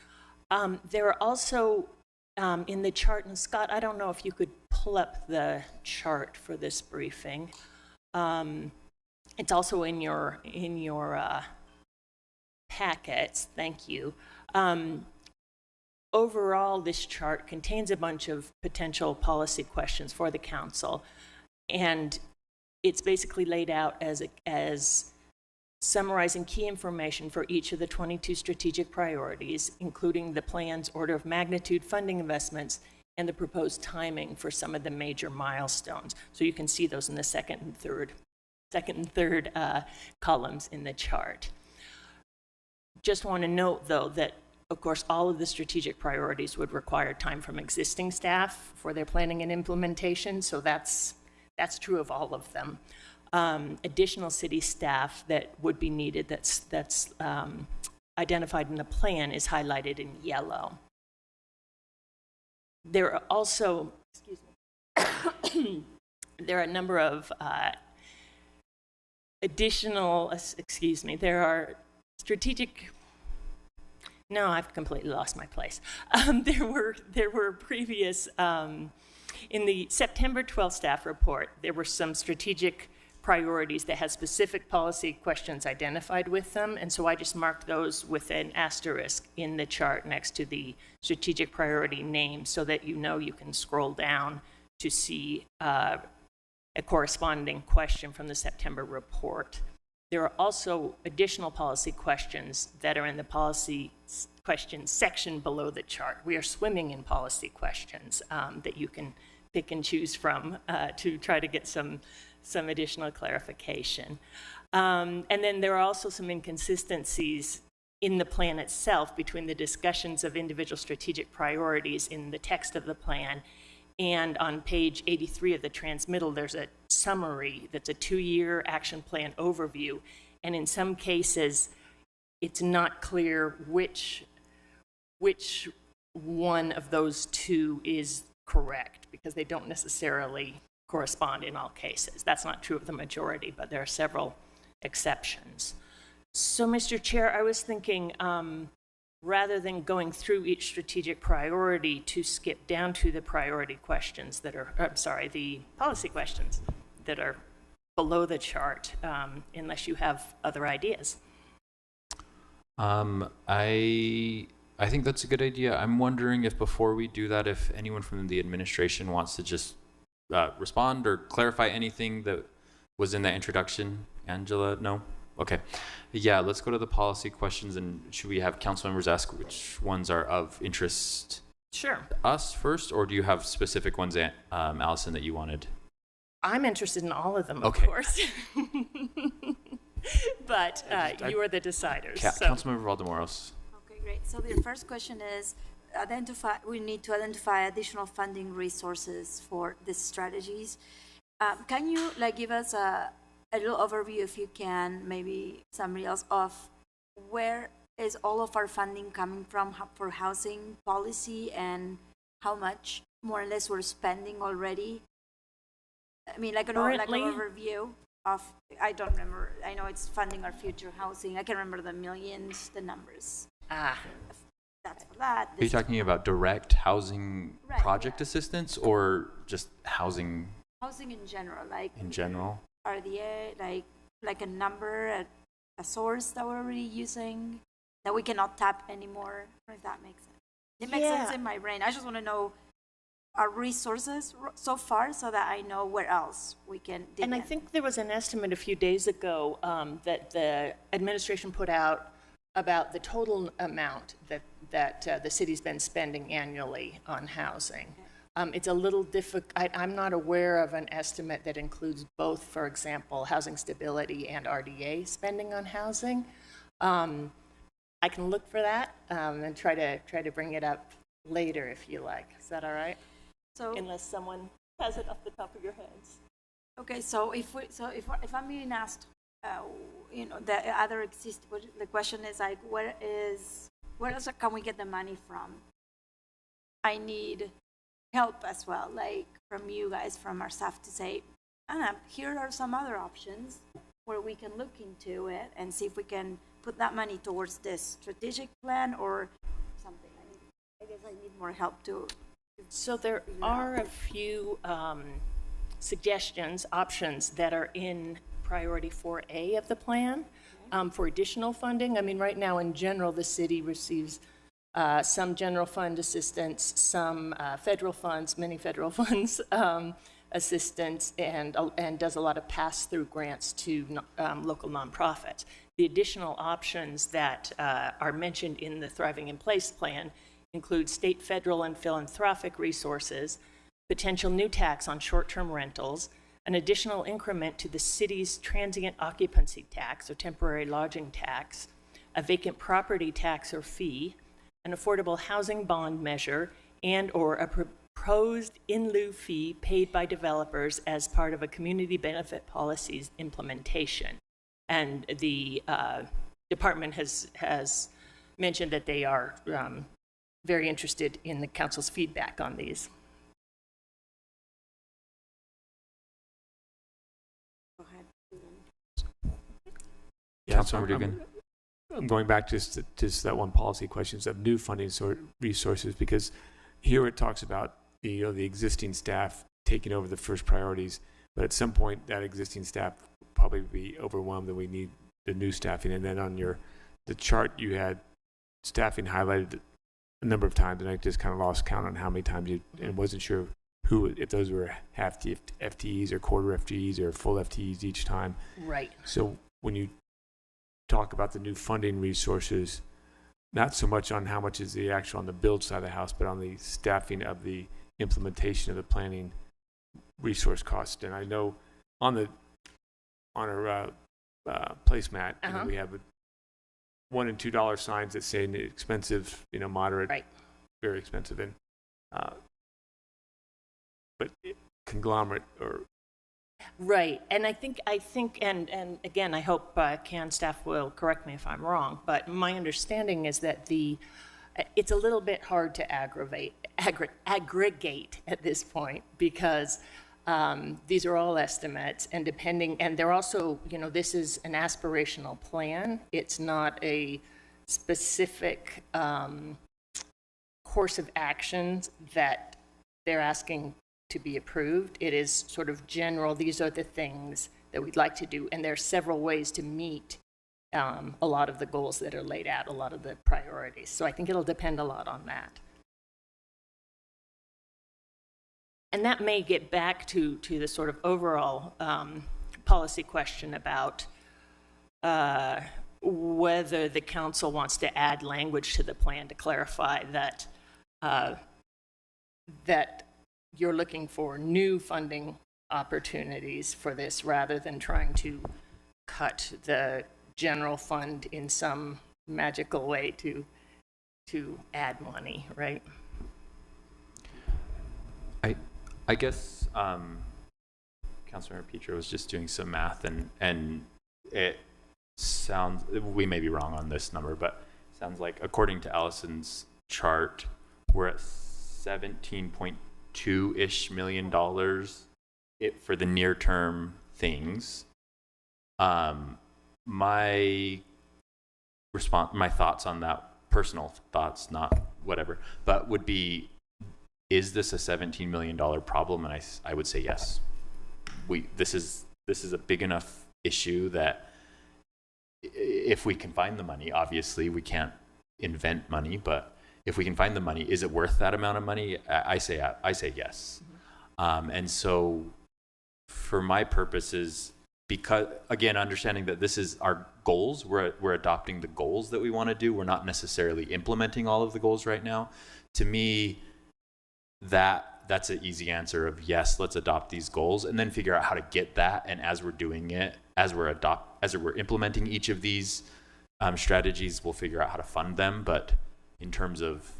There are also in the chart, and Scott, I don't know if you could pull up the chart for this briefing. It's also in your packets. Thank you. Overall, this chart contains a bunch of potential policy questions for the council, and it's basically laid out as summarizing key information for each of the 22 strategic priorities, including the plan's order of magnitude funding investments and the proposed timing for some of the major milestones. So you can see those in the second and third columns in the chart. Just want to note, though, that of course all of the strategic priorities would require time from existing staff for their planning and implementation, so that's true of all of them. Additional city staff that would be needed that's identified in the plan is highlighted in yellow. There are also, there are a number of there are strategic, no, I've completely lost my place. There were previous, in the September 12th staff report, there were some strategic priorities that had specific policy questions identified with them, and so I just marked those with an asterisk in the chart next to the strategic priority name so that you can scroll down to see a corresponding question from the September report. There are also additional policy questions that are in the policy questions section below the chart. We are swimming in policy questions that you can pick and choose from to try to get some additional clarification. And then there are also some inconsistencies in the plan itself between the discussions of individual strategic priorities in the text of the plan, and on page 83 of the transmittal, there's a summary that's a 2-year action plan overview, and in some cases, it's not clear which one of those two is correct, because they don't necessarily correspond in all cases. That's not true of the majority, but there are several exceptions. So, Mr. Chair, I was thinking, rather than going through each strategic priority, to skip down to the priority questions that are, the policy questions that are below the chart, unless you have other ideas. I think that's a good idea. I'm wondering if before we do that, if anyone from the administration wants to just respond or clarify anything that was in that introduction. Angela, no? Okay. Yeah, let's go to the policy questions, and should we have council members ask which ones are of interest Sure. us first, or do you have specific ones, Allison, that you wanted? I'm interested in all of them, of Okay. course. But you are the deciders. So. Councilmember Valdemoros. Okay, great. So the first question is, we need to identify additional funding resources for these strategies. Can you give us a little overview, if you can, maybe somebody else, of where is all of our funding coming from for housing policy and how much more or less we're spending already? I mean, like an overview of, I don't remember, I know it's funding our future housing. I can remember the millions, the numbers. That's for that. Are you talking about direct housing project assistance or just housing? Housing in general, in general? RDA, like a number, a source that we're already using that we cannot tap anymore, if that makes sense. It makes sense in my brain. I just want to know our resources so far so that I know where else we can dig And I think there was an estimate a few days ago that the administration put out about the total amount that the city's been spending annually on housing. It's a little difficult. I'm not aware of an estimate that includes both, for example, housing stability and RDA spending on housing. I can look for that and try to bring it up later if you like. Is that all right? So, unless someone has it off the top of your heads. Okay, so if I'm being asked, the other the question is where else can we get the money from? I need help as well, from you guys, from our staff, to say, here are some other options where we can look into it and see if we can put that money towards this strategic plan or something. I guess I need more help too. So there are a few suggestions, options that are in priority 4A of the plan for additional funding. I mean, right now in general, the city receives some general fund assistance, some federal funds, many federal funds assistance, and does a lot of pass-through grants to local nonprofits. The additional options that are mentioned in the Thriving in Place plan include state, federal, and philanthropic resources, potential new tax on short-term rentals, an additional increment to the city's transient occupancy tax or temporary lodging tax, a vacant property tax or fee, an affordable housing bond measure, and or a proposed in lieu fee paid by developers as part of a community benefit policy's implementation. And the department has mentioned that they are very interested in the council's feedback on these. Go ahead. Yeah, Councilmember Dugan. I'm going back to just that one policy questions of new funding resources, because here it talks about the existing staff taking over the first priorities, but at some point that existing staff will probably be overwhelmed and we need the new staffing. And then on the chart you had staffing highlighted a number of times, and I just kind of lost count on how many times and wasn't sure if those were half FTEs or quarter FTEs or full FTEs each time. Right. So when you talk about the new funding resources, not so much on how much is the actual on the build side of the house, but on the staffing of the implementation of the planning resource cost. And I know on our placemat, we have $1 and $2 signs that say expensive, moderate, very expensive, and but conglomerate or. Right, and I think, and again, I hope CAN staff will correct me if I'm wrong, but my understanding is that it's a little bit hard to aggregate at this point, because these are all estimates, and they're also, this is an aspirational plan. It's not a specific course of actions that they're asking to be approved. It is sort of general, these are the things that we'd like to do, and there are several ways to meet a lot of the goals that are laid out, a lot of the priorities. So I think it'll depend a lot on that. And that may get back to the sort of overall policy question about whether the council wants to add language to the plan to clarify that that you're looking for new funding opportunities for this rather than trying to cut the general fund in some magical way to add money, right? I guess Councilmember Petra was just doing some math, and it sounds, we may be wrong on this number, but it sounds like according to Allison's chart, we're at $17.2-ish million for the near term things. My thoughts on that, personal thoughts, not whatever, but would be, is this a $17 million problem? And I would say yes. This is a big enough issue that if we can find the money, obviously we can't invent money, but if we can find the money, is it worth that amount of money? I say yes. And so for my purposes, because again, understanding that this is our goals, we're adopting the goals that we want to do. We're not necessarily implementing all of the goals right now. To me, that's an easy answer of yes, let's adopt these goals and then figure out how to get that. And as we're doing it, as we're implementing each of these strategies, we'll figure out how to fund them. But in terms of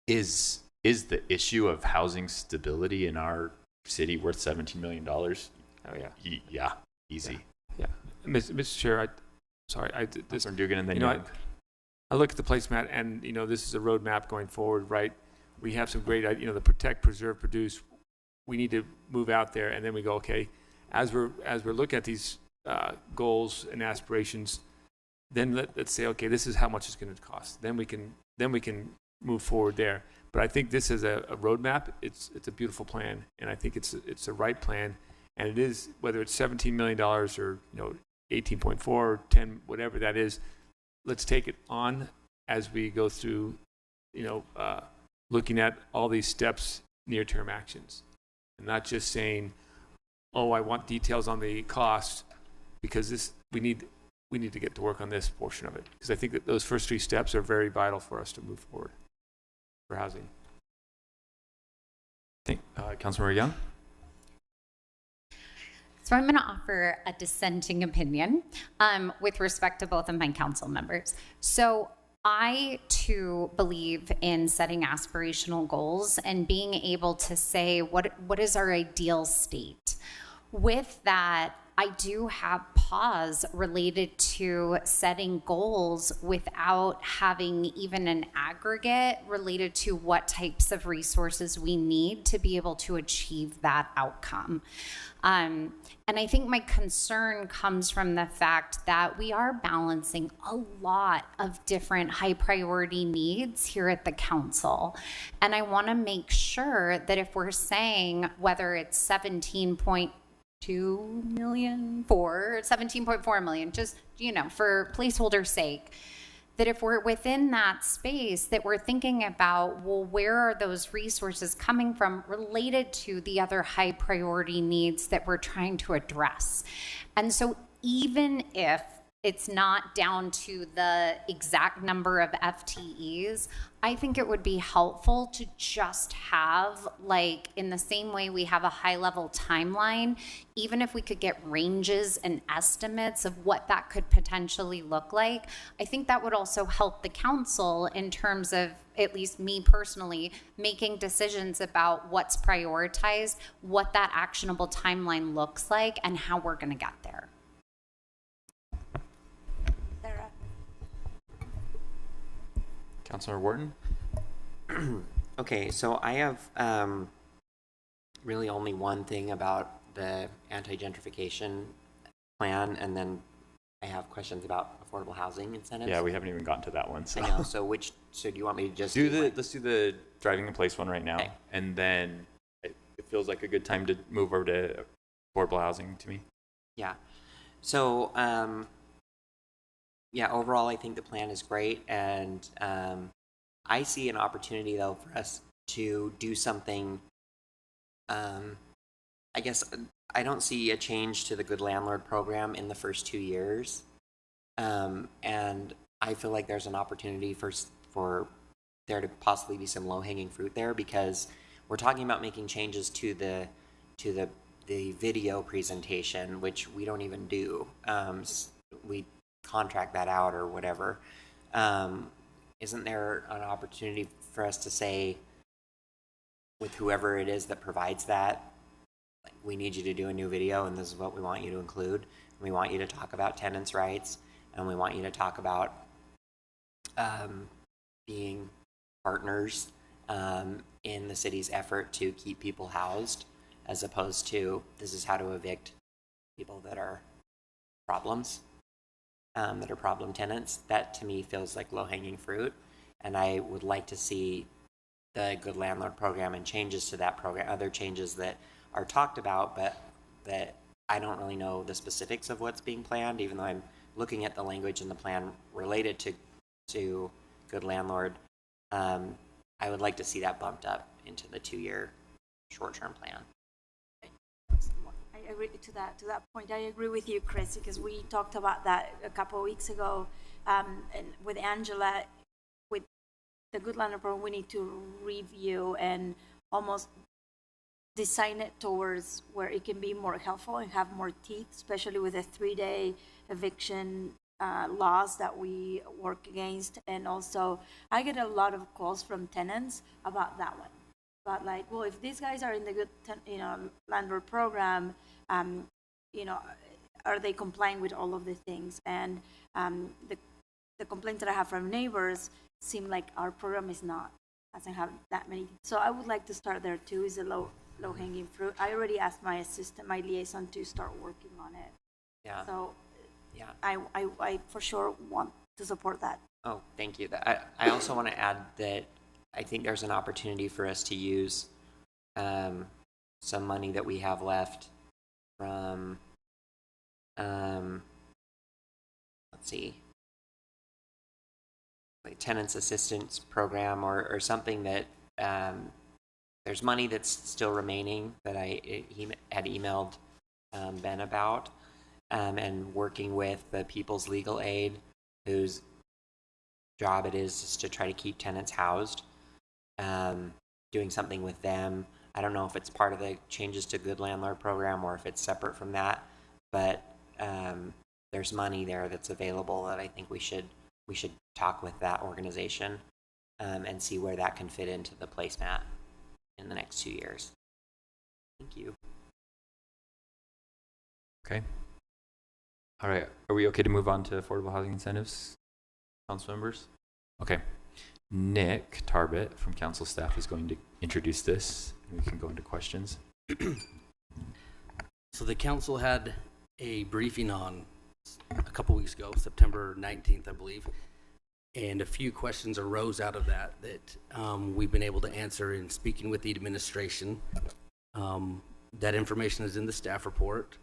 is the issue of housing stability in our city worth $17 million? Oh yeah. Yeah, easy. Yeah. Mr. Chair, I did this. Dugan and then I look at the placemat, and this is a roadmap going forward, right? We have some great, the protect, preserve, produce. We need to move out there, and then we go, okay, as we're looking at these goals and aspirations, then let's say, okay, this is how much it's going to cost. Then we can move forward there. But I think this is a roadmap. It's a beautiful plan, and I think it's the right plan. And it is, whether it's $17 million or 18.4 or 10, whatever that is. Let's take it on as we go through, looking at all these steps, near-term actions, and not just saying, "Oh, I want details on the cost," because we need to get to work on this portion of it, because I think that those first 3 steps are very vital for us to move forward for housing. Councilmember Young. So I'm going to offer a dissenting opinion with respect to both of my council members. So I, too, believe in setting aspirational goals and being able to say what is our ideal state. With that, I do have pause related to setting goals without having even an aggregate related to what types of resources we need to be able to achieve that outcome. And I think my concern comes from the fact that we are balancing a lot of different high priority needs here at the council. And I want to make sure that if we're saying whether it's 17.2 million for 17.4 million, just, for placeholder's sake, that if we're within that space, that we're thinking about, well, where are those resources coming from related to the other high priority needs that we're trying to address. And so even if it's not down to the exact number of FTEs, I think it would be helpful to just have, like, in the same way we have a high level timeline, even if we could get ranges and estimates of what that could potentially look like, I think that would also help the council in terms of, at least me personally, making decisions about what's prioritized, what that actionable timeline looks like, and how we're going to get there. Councilor Wharton. Okay, so I have really only one thing about the anti-gentrification plan, and then I have questions about affordable housing incentives. Yeah, we haven't even gotten to that one. So. I know. So do you want me to just let's do the driving in place one right now, okay. And then it feels like a good time to move over to affordable housing to me. Yeah. So overall, I think the plan is great, and I see an opportunity, though, for us to do something. I guess I don't see a change to the Good Landlord program in the first 2 years, and I feel like there's an opportunity for there to possibly be some low-hanging fruit there, because we're talking about making changes to the video presentation, which we don't even do. We contract that out or whatever. Isn't there an opportunity for us to say, with whoever it is that provides that, like, we need you to do a new video, and this is what we want you to include. We want you to talk about tenants' rights, and we want you to talk about being partners in the city's effort to keep people housed, as opposed to this is how to evict people that are problems, that are problem tenants. That to me feels like low-hanging fruit, and I would like to see the Good Landlord program and changes to that program, other changes that are talked about, but that I don't really know the specifics of what's being planned, even though I'm looking at the language in the plan related to Good Landlord. I would like to see that bumped up into the 2-year short-term plan. I agree to that point. I agree with you, Chris, because we talked about that a couple of weeks ago, and with Angela, with the Good Landlord program, we need to review and almost design it towards where it can be more helpful and have more teeth, especially with the 3-day eviction laws that we work against. And also, I get a lot of calls from tenants about that one. But like, well, if these guys are in the good, landlord program, are they complying with all of the things? And the complaints that I have from neighbors seem like our program doesn't have that many. So I would like to start there too. Is a low-hanging fruit. I already asked my liaison to start working on it. Yeah. So yeah, I for sure want to support that. Oh, thank you. I also want to add that I think there's an opportunity for us to use some money that we have left from, let's see, like tenants assistance program or something that there's money that's still remaining that he had emailed Ben about, and working with the People's Legal Aid, whose job it is to try to keep tenants housed, doing something with them. I don't know if it's part of the changes to Good Landlord program or if it's separate from that, but there's money there that's available that I think we should talk with that organization and see where that can fit into the placemat in the next 2 years. Thank you. Okay. All right. Are we okay to move on to affordable housing incentives, council members? Okay. Nick Tarbett from council staff is going to introduce this. We can go into questions. So the council had a briefing on a couple weeks ago, September 19th, I believe, and a few questions arose out of that we've been able to answer in speaking with the administration. That information is in the staff report,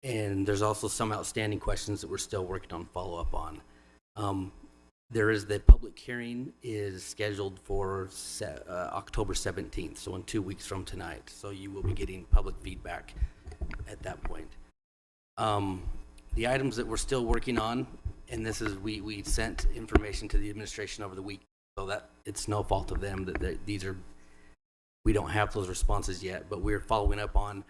and there's also some outstanding questions that we're still working on follow-up on. The public hearing is scheduled for October 17th, so in 2 weeks from tonight. So you will be getting public feedback at that point. The items that we're still working on, and this is, we sent information to the administration over the week, so that it's no fault of them that we don't have those responses yet, but we're following up on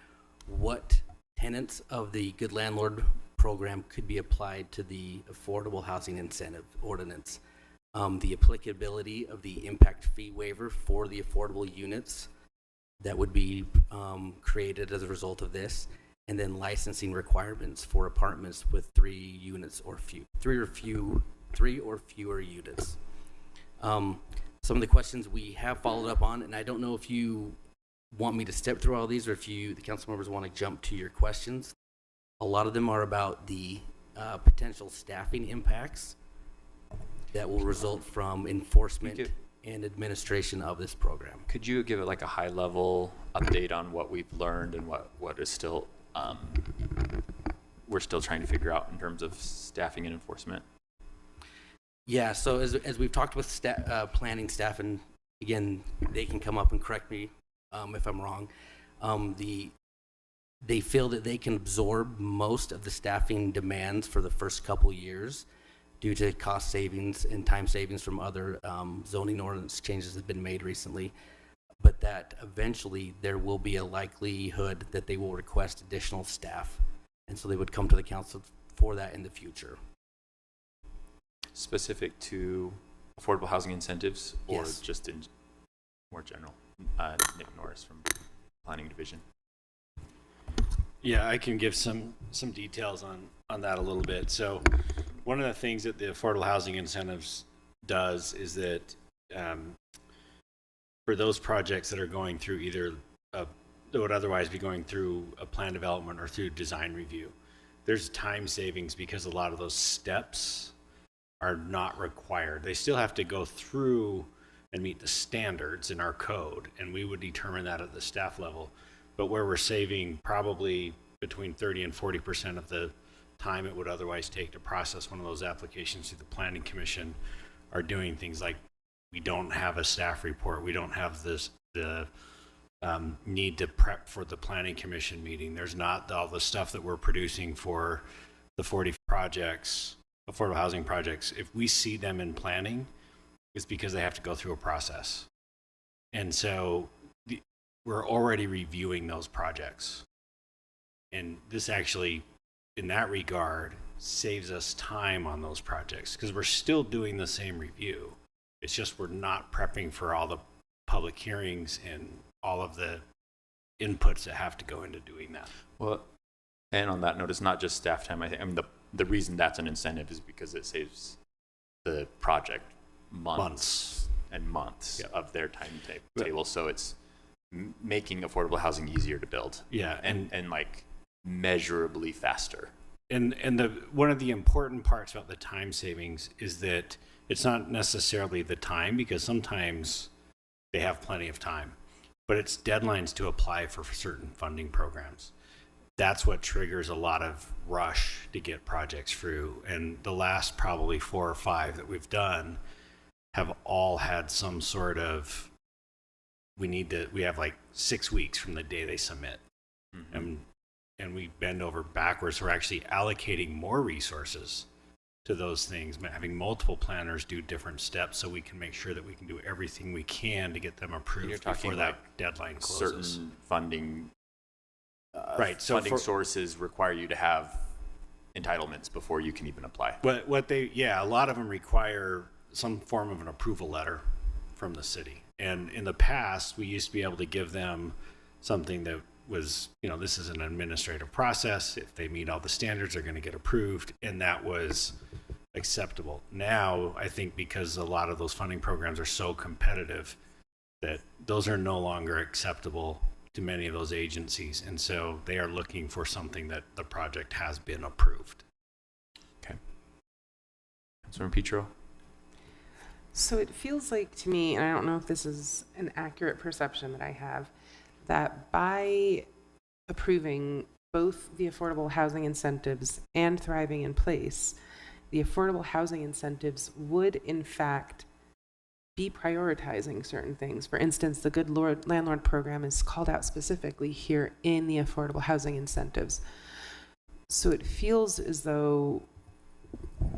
what tenants of the Good Landlord program could be applied to the affordable housing incentive ordinance, the applicability of the impact fee waiver for the affordable units that would be created as a result of this, and then licensing requirements for apartments with 3 units or three or fewer units. Some of the questions we have followed up on, and I don't know if you want me to step through all these or if the council members want to jump to your questions. A lot of them are about the potential staffing impacts that will result from enforcement and administration of this program. Could you give it like a high level update on what we've learned and what is still we're still trying to figure out in terms of staffing and enforcement? Yeah, so as we've talked with planning staff, and again, they can come up and correct me if I'm wrong, they feel that they can absorb most of the staffing demands for the first couple years due to cost savings and time savings from other zoning ordinance changes that have been made recently, but that eventually there will be a likelihood that they will request additional staff. And so they would come to the council for that in the future. Specific to affordable housing incentives, or Yes. just in more general? Nick Norris from Planning Division. Yeah, I can give some details on that a little bit. So one of the things that the affordable housing incentives does is that for those projects that are going through either that would otherwise be going through a plan development or through design review, there's time savings because a lot of those steps are not required. They still have to go through and meet the standards in our code, and we would determine that at the staff level. But where we're saving probably between 30 and 40% of the time it would otherwise take to process one of those applications through the Planning Commission, are doing things like, we don't have a staff report, we don't have the need to prep for the Planning Commission meeting. There's not all the stuff that we're producing for the 40 projects, affordable housing projects. If we see them in planning, it's because they have to go through a process. And so we're already reviewing those projects. And this actually, in that regard, saves us time on those projects because we're still doing the same review. It's just we're not prepping for all the public hearings and all of the inputs that have to go into doing that. Well, and on that note, it's not just staff time. I mean, the reason that's an incentive is because it saves the project months and months of their timetable. So it's making affordable housing easier to build. Yeah, and like measurably faster. And one of the important parts about the time savings is that it's not necessarily the time, because sometimes they have plenty of time, but it's deadlines to apply for certain funding programs. That's what triggers a lot of rush to get projects through. And the last probably 4 or 5 that we've done have all had some sort of, we have like 6 weeks from the day they submit. Mm-hmm. And we bend over backwards. We're actually allocating more resources to those things, having multiple planners do different steps so we can make sure that we can do everything we can to get them approved before that deadline closes. Certain funding right. So funding sources require you to have entitlements before you can even apply. But a lot of them require some form of an approval letter from the city. And in the past, we used to be able to give them something that was, this is an administrative process. If they meet all the standards, they're going to get approved. And that was acceptable. Now, I think because a lot of those funding programs are so competitive that those are no longer acceptable to many of those agencies. And so they are looking for something that the project has been approved. Okay. Councilor Petro? So it feels like to me, and I don't know if this is an accurate perception that I have, that by approving both the affordable housing incentives and Thriving in Place, the affordable housing incentives would in fact be prioritizing certain things. For instance, the Good Landlord program is called out specifically here in the affordable housing incentives. So it feels as though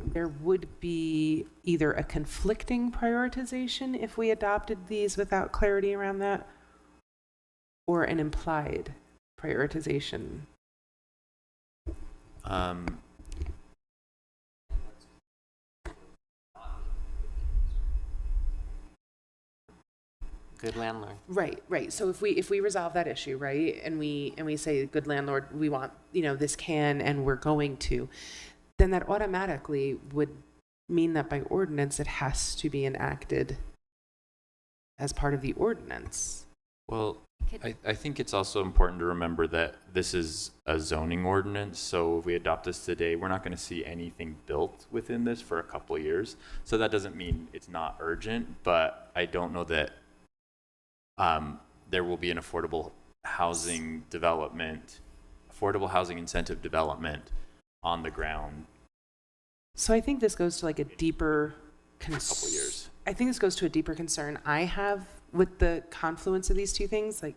there would be either a conflicting prioritization if we adopted these without clarity around that, or an implied prioritization. Good landlord. Right. So if we resolve that issue, right, and we say, good landlord, we want, this can and we're going to, then that automatically would mean that by ordinance it has to be enacted as part of the ordinance. Well, I think it's also important to remember that this is a zoning ordinance, so if we adopt this today, we're not going to see anything built within this for a couple of years. So that doesn't mean it's not urgent, but I don't know that there will be an affordable housing incentive development on the ground. So I think this goes to like a deeper couple years. I think this goes to a deeper concern I have with the confluence of these two things. Like,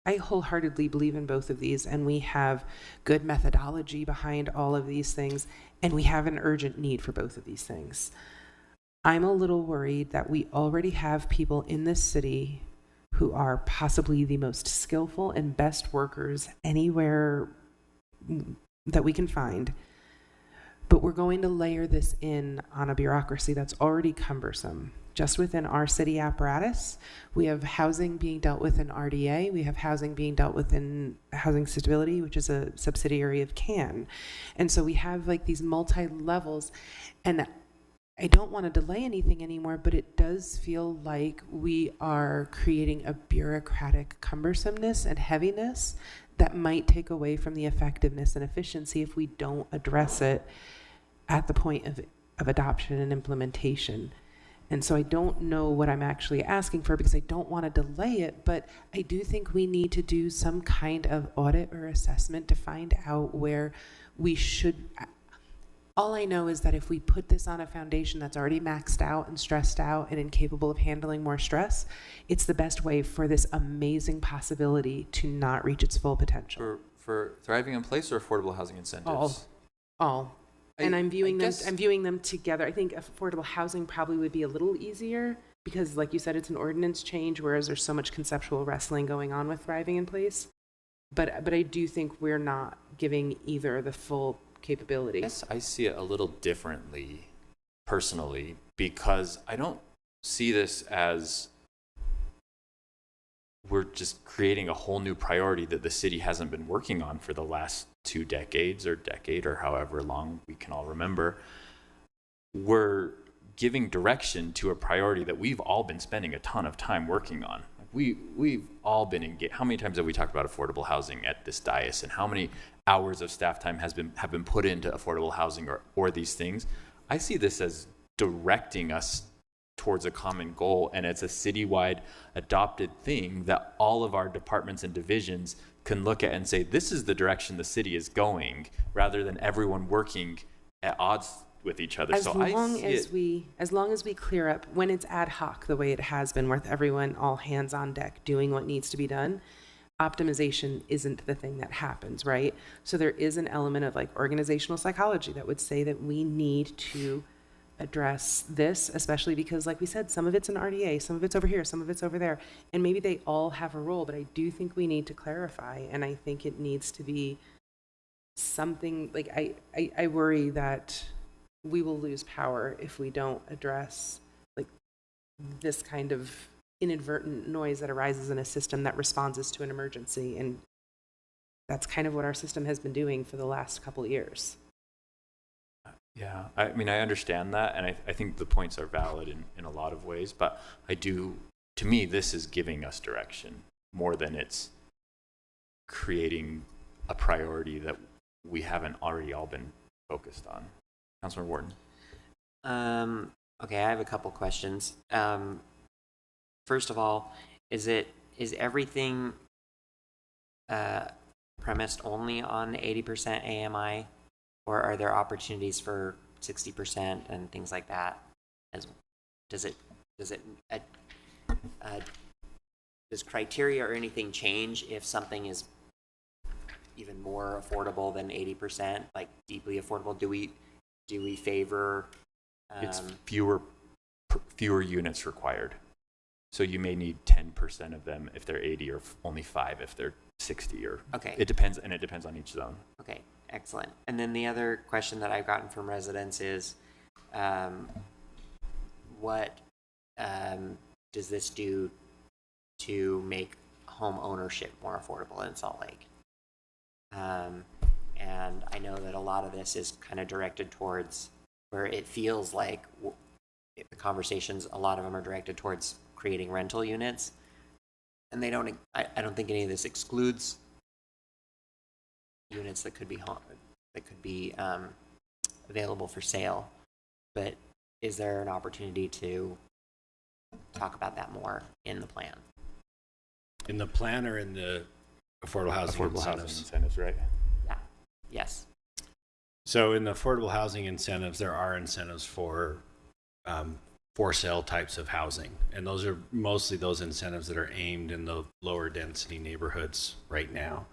I wholeheartedly believe in both of these, and we have good methodology behind all of these things, and we have an urgent need for both of these things. I'm a little worried that we already have people in this city who are possibly the most skillful and best workers anywhere that we can find, but we're going to layer this in on a bureaucracy that's already cumbersome. Just within our city apparatus, we have housing being dealt with in RDA, we have housing being dealt with in Housing Stability, which is a subsidiary of CAN. And so we have like these multi-levels, and I don't want to delay anything anymore, but it does feel like we are creating a bureaucratic cumbersomeness and heaviness that might take away from the effectiveness and efficiency if we don't address it at the point of adoption and implementation. And so I don't know what I'm actually asking for because I don't want to delay it, but I do think we need to do some kind of audit or assessment to find out where we should. All I know is that if we put this on a foundation that's already maxed out and stressed out and incapable of handling more stress, it's the best way for this amazing possibility to not reach its full potential. For thriving in place or affordable housing incentives? All. And I'm viewing them together. I think affordable housing probably would be a little easier because, like you said, it's an ordinance change, whereas there's so much conceptual wrestling going on with thriving in place. But I do think we're not giving either the full capability. Yes, I see it a little differently personally because I don't see this as we're just creating a whole new priority that the city hasn't been working on for the last 2 decades or decade or however long we can all remember. We're giving direction to a priority that we've all been spending a ton of time working on. We've all been engaged. How many times have we talked about affordable housing at this dais, and how many hours of staff time have been put into affordable housing or these things? I see this as directing us towards a common goal, and it's a citywide adopted thing that all of our departments and divisions can look at and say, this is the direction the city is going, rather than everyone working at odds with each other. As long as we clear up when it's ad hoc the way it has been, with everyone all hands on deck doing what needs to be done, optimization isn't the thing that happens, right? So there is an element of like organizational psychology that would say that we need to address this, especially because, like we said, some of it's an RDA, some of it's over here, some of it's over there, and maybe they all have a role, but I do think we need to clarify, and I think it needs to be something like I worry that we will lose power if we don't address like this kind of inadvertent noise that arises in a system that responds to an emergency, and that's kind of what our system has been doing for the last couple of years. Yeah, I mean, I understand that, and I think the points are valid in a lot of ways, but to me, this is giving us direction more than it's creating a priority that we haven't already all been focused on. Councilman Wharton. Okay, I have a couple questions. First of all, is everything premised only on 80% AMI? Or are there opportunities for 60% and things like that? Does criteria or anything change if something is even more affordable than 80%, like deeply affordable? Do we favor? It's fewer units required. So you may need 10% of them if they're 80, or only 5 if they're 60, or okay. It depends on each zone. Okay. Excellent. And then the other question that I've gotten from residents is, what does this do to make home ownership more affordable in Salt Lake? And I know that a lot of this is kind of directed towards where it feels like the conversations, a lot of them are directed towards creating rental units. And I don't think any of this excludes units that could be available for sale, but is there an opportunity to talk about that more in the plan? In the plan or in the affordable housing incentives, right? Yeah. Yes. So in the affordable housing incentives, there are incentives for for sale types of housing. And those are mostly those incentives that are aimed in the lower density neighborhoods right now.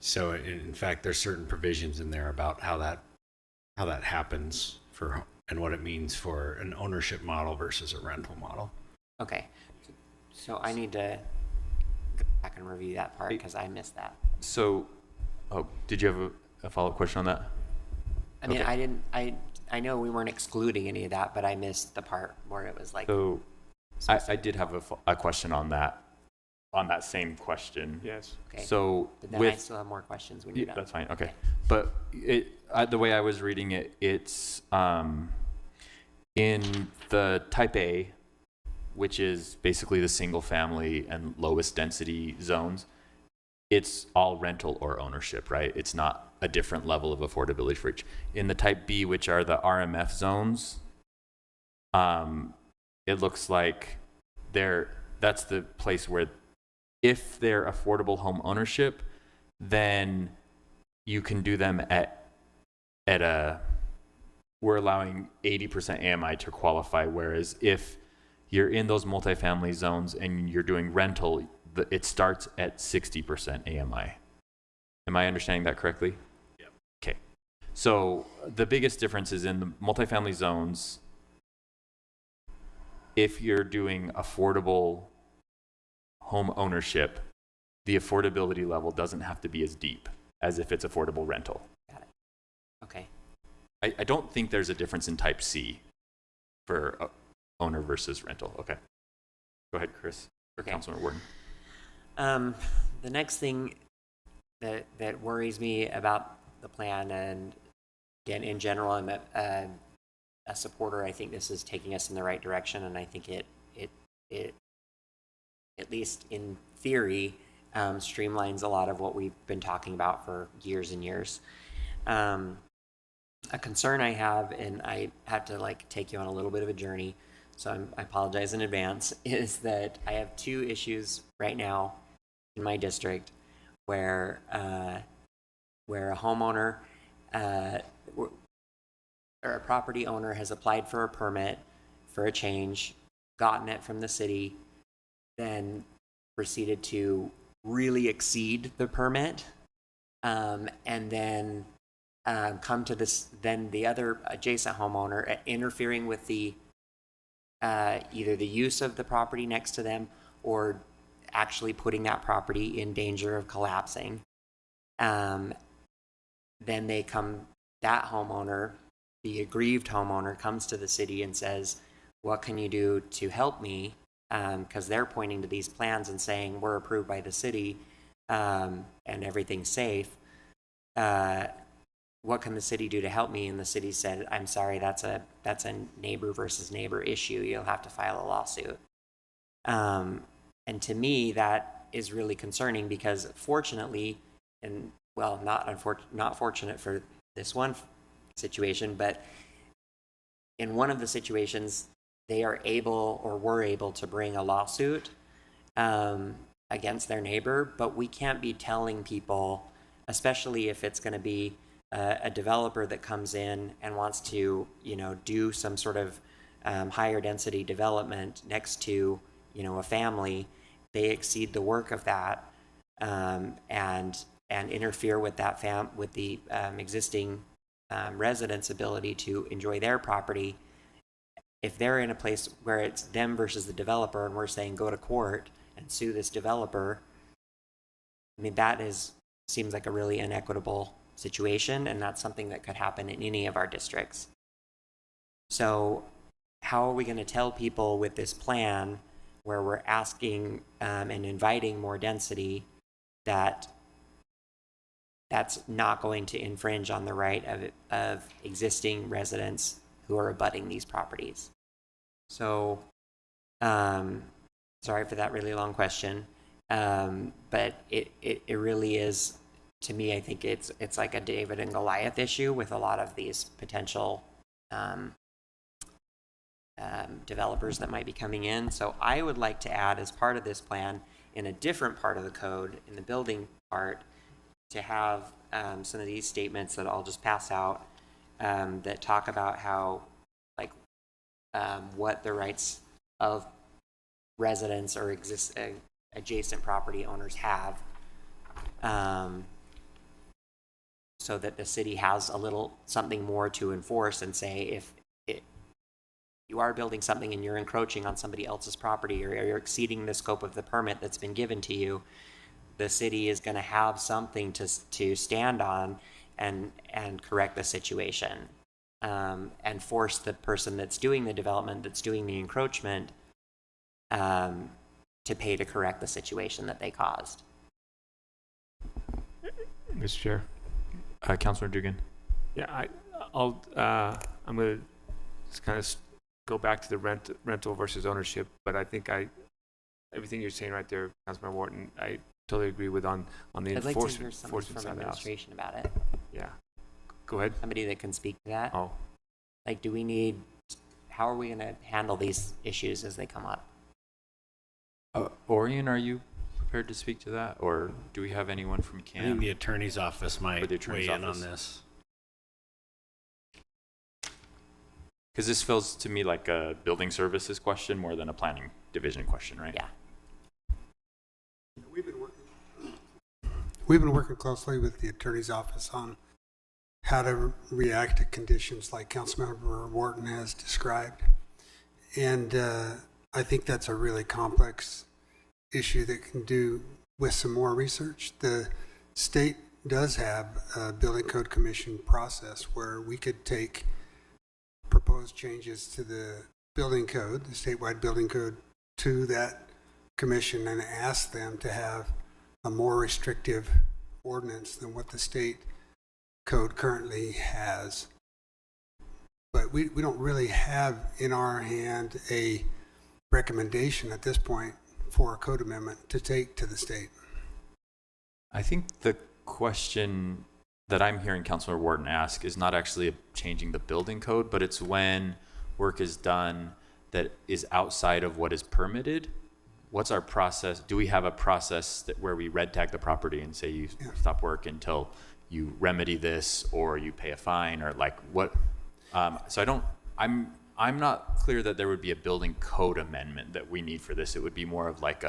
So in fact, there's certain provisions in there about how that happens for, and what it means for an ownership model versus a rental model. Okay. So I need to go back and review that part because I missed that. So, did you have a follow-up question on that? I mean, Okay. I know we weren't excluding any of that, but I missed the part where it was like. So, I did have a question on that same question. Yes. Okay. So, But then I still have more questions when you're done. that's fine. Okay. But the way I was reading it, it's in the type A, which is basically the single family and lowest density zones. It's all rental or ownership, right? It's not a different level of affordability for each. In the type B, which are the RMF zones, it looks like that's the place where if they're affordable home ownership, then you can do them we're allowing 80% AMI to qualify, whereas if you're in those multifamily zones and you're doing rental, it starts at 60% AMI. Am I understanding that correctly? Yep. Okay. So the biggest difference is in the multifamily zones, if you're doing affordable home ownership, the affordability level doesn't have to be as deep as if it's affordable rental. Got it. Okay. I don't think there's a difference in type C for owner versus rental. Okay. Go ahead, Chris, or Councilman Warden. The next thing that worries me about the plan, and again, in general, I'm a supporter. I think this is taking us in the right direction, and I think it at least in theory, streamlines a lot of what we've been talking about for years and years. A concern I have, and I have to take you on a little bit of a journey, so I apologize in advance, is that I have two issues right now in my district where a homeowner or a property owner has applied for a permit for a change, gotten it from the city, then proceeded to really exceed the permit, and then come to this, then the other adjacent homeowner interfering with the either the use of the property next to them or actually putting that property in danger of collapsing. Then that homeowner, the aggrieved homeowner, comes to the city and says, what can you do to help me? Because they're pointing to these plans and saying, we're approved by the city and everything's safe. What can the city do to help me? And the city said, I'm sorry, that's a neighbor versus neighbor issue. You'll have to file a lawsuit. And to me, that is really concerning because fortunately, and well, not fortunate for this one situation, but in one of the situations, they are able or were able to bring a lawsuit against their neighbor, but we can't be telling people, especially if it's going to be a developer that comes in and wants to, do some sort of higher density development next to, a family, they exceed the work of that and interfere with that with the existing residents' ability to enjoy their property. If they're in a place where it's them versus the developer and we're saying go to court and sue this developer, I mean, seems like a really inequitable situation, and that's something that could happen in any of our districts. So how are we going to tell people with this plan where we're asking and inviting more density that that's not going to infringe on the right of existing residents who are abutting these properties? So sorry for that really long question, but it really is, to me, I think it's like a David and Goliath issue with a lot of these potential developers that might be coming in. So I would like to add, as part of this plan, in a different part of the code, in the building part, to have some of these statements that I'll just pass out that talk about how, what the rights of residents or adjacent property owners have, so that the city has a little something more to enforce and say if you are building something and you're encroaching on somebody else's property or you're exceeding the scope of the permit that's been given to you, the city is going to have something to stand on and correct the situation, and force the person that's doing the development, that's doing the encroachment, to pay to correct the situation that they caused. Mr. Chair. Councilor Dugan. Yeah, I'm going to just kind of go back to the rental versus ownership, but I think everything you're saying right there, Councilmember Wharton, I totally agree with on the I'd like to hear something enforcement from side of the house. administration about it. Yeah. Go ahead. Somebody that can speak to that. Oh. Like, how are we going to handle these issues as they come up? Orion, are you prepared to speak to that, or do we have anyone from CAN? I think the attorney's office might weigh in on this. Because this feels to me like a building services question more than a planning division question, right? Yeah. We've been working closely with the attorney's office on how to react to conditions like Councilmember Wharton has described. And I think that's a really complex issue that can do with some more research. The state does have a building code commission process where we could take proposed changes to the building code, the statewide building code, to that commission and ask them to have a more restrictive ordinance than what the state code currently has. But we don't really have in our hand a recommendation at this point for a code amendment to take to the state. I think the question that I'm hearing Councilor Wharton ask is not actually changing the building code, but it's when work is done that is outside of what is permitted. What's our process? Do we have a process where we red tag the property and say you stop work until you remedy this, or you pay a fine, or like what? So I'm not clear that there would be a building code amendment that we need for this. It would be more of like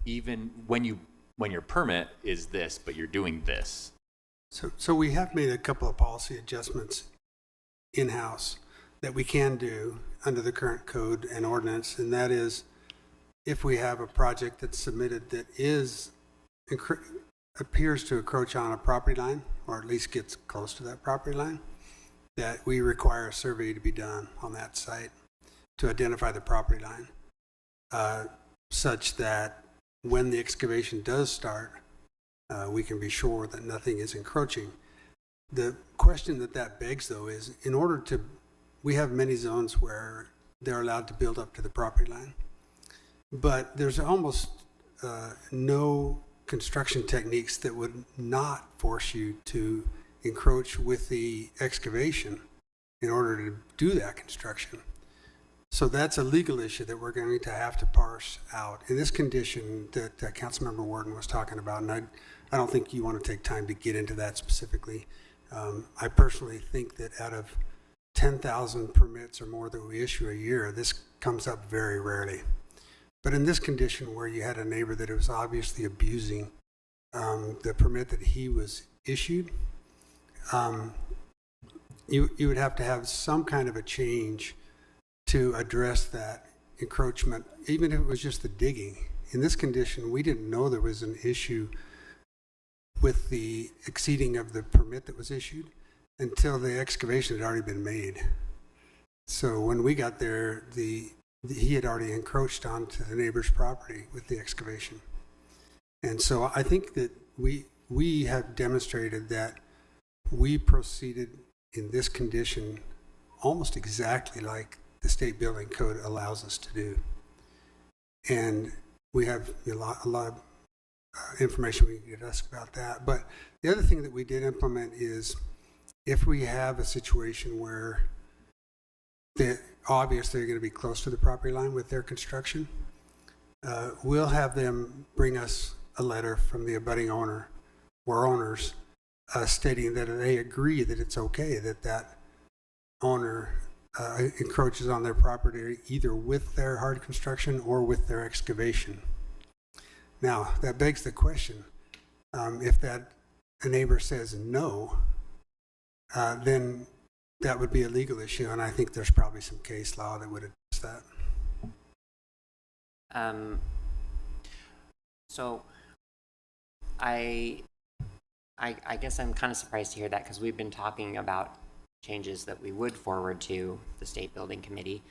even when your permit is this, but you're doing this. So we have made a couple of policy adjustments in-house that we can do under the current code and ordinance, and that is if we have a project that's submitted that appears to encroach on a property line, or at least gets close to that property line, that we require a survey to be done on that site to identify the property line, such that when the excavation does start, we can be sure that nothing is encroaching. The question that begs, though, is we have many zones where they're allowed to build up to the property line, but there's almost no construction techniques that would not force you to encroach with the excavation in order to do that construction. So that's a legal issue that we're going to have to parse out. In this condition that Councilmember Wharton was talking about, and I don't think you want to take time to get into that specifically. I personally think that out of 10,000 permits or more that we issue a year, this comes up very rarely. But in this condition where you had a neighbor that was obviously abusing the permit that he was issued, you would have to have some kind of a change to address that encroachment, even if it was just the digging. In this condition, we didn't know there was an issue with the exceeding of the permit that was issued until the excavation had already been made. So when we got there, he had already encroached onto the neighbor's property with the excavation. And so I think that we have demonstrated that we proceeded in this condition almost exactly like the state building code allows us to do. And we have a lot of information we can ask about that. But the other thing that we did implement is if we have a situation where obviously they're going to be close to the property line with their construction, we'll have them bring us a letter from the abutting owner or owners stating that they agree that it's okay that owner encroaches on their property either with their hard construction or with their excavation. Now, that begs the question, if that a neighbor says no, then that would be a legal issue, and I think there's probably some case law that would address that. So I guess I'm kind of surprised to hear that, because we've been talking about changes that we would forward to the State Building Committee.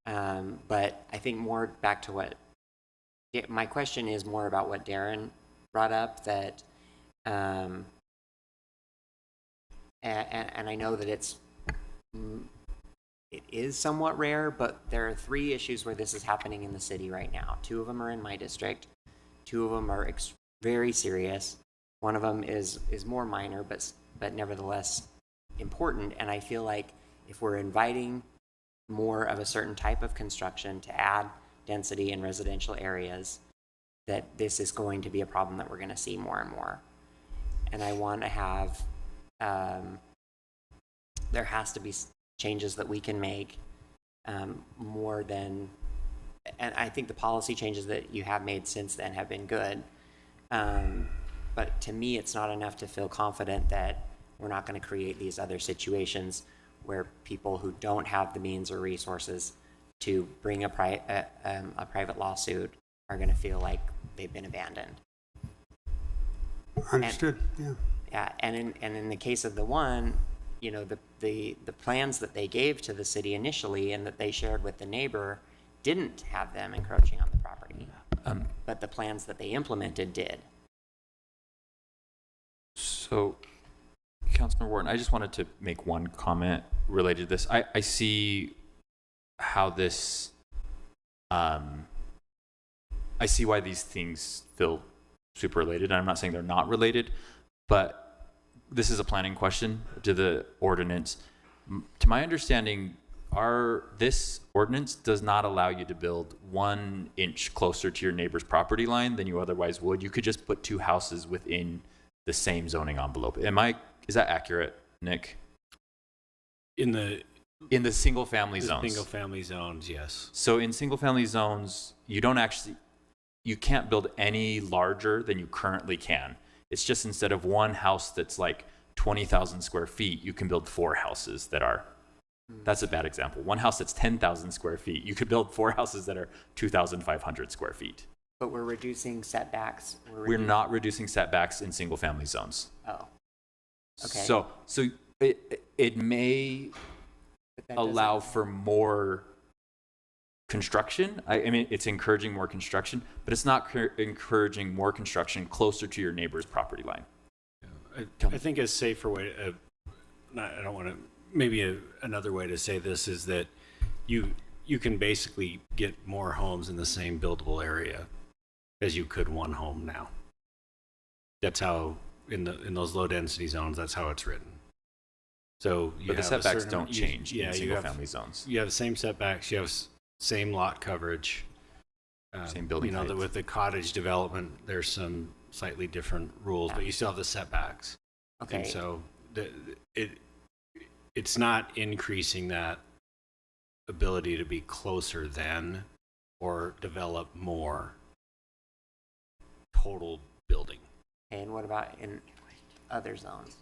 But I think more back to what, my question is more about what Darren brought up, that, and I know that it is somewhat rare, but there are 3 issues where this is happening in the city right now. 2 of them are in my district. 2 of them are very serious. One of them is more minor, but nevertheless important. And I feel like if we're inviting more of a certain type of construction to add density in residential areas, that this is going to be a problem that we're going to see more and more. And I want to have, there has to be changes that we can make more than, and I think the policy changes that you have made since then have been good. But to me, it's not enough to feel confident that we're not going to create these other situations where people who don't have the means or resources to bring a private lawsuit are going to feel like they've been abandoned. Understood. Yeah, and in the case of the one, you know, the plans that they gave to the city initially and that they shared with the neighbor didn't have them encroaching on the property, but the plans that they implemented did. So, Councilor Wharton, I just wanted to make one comment related to this. I see how this, I see why these things feel super related. And I'm not saying they're not related, but this is a planning question to the ordinance. To my understanding, this ordinance does not allow you to build 1 inch closer to your neighbor's property line than you otherwise would. You could just put 2 houses within the same zoning envelope. Is that accurate, Nick? In the single family zones. Single family zones, yes. So in single family zones, you can't build any larger than you currently can. It's just instead of 1 house that's like 20,000 square feet, you can build 4 houses that are, that's a bad example. 1 house that's 10,000 square feet, you could build 4 houses that are 2,500 square feet. But we're reducing setbacks. We're not reducing setbacks in single family zones. Oh. Okay. So it may allow for more construction. I mean, it's encouraging more construction, but it's not encouraging more construction closer to your neighbor's property line. I think a safer way, I don't want to, maybe another way to say this is that you can basically get more homes in the same buildable area as you could 1 home now. That's how, in those low density zones, that's how it's written. So but the setbacks don't change in single family zones. You have the same setbacks, you have same lot coverage. Same building height. With the cottage development, there's some slightly different rules, but you still have the setbacks. Okay. And so it's not increasing that ability to be closer than or develop more total building. And what about in other zones?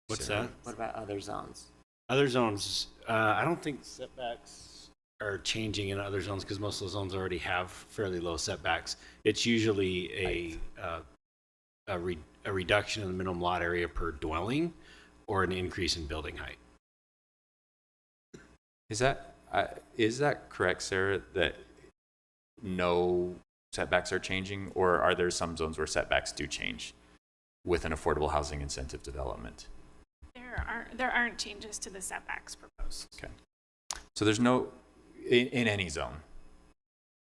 What's that? What about other zones? Other zones, I don't think setbacks are changing in other zones because most of the zones already have fairly low setbacks. It's usually a reduction in the minimum lot area per dwelling or an increase in building height. Is that correct, Sarah, that no setbacks are changing, or are there some zones where setbacks do change with an affordable housing incentive development? There aren't changes to the setbacks proposed. Okay. So there's no, in any zone?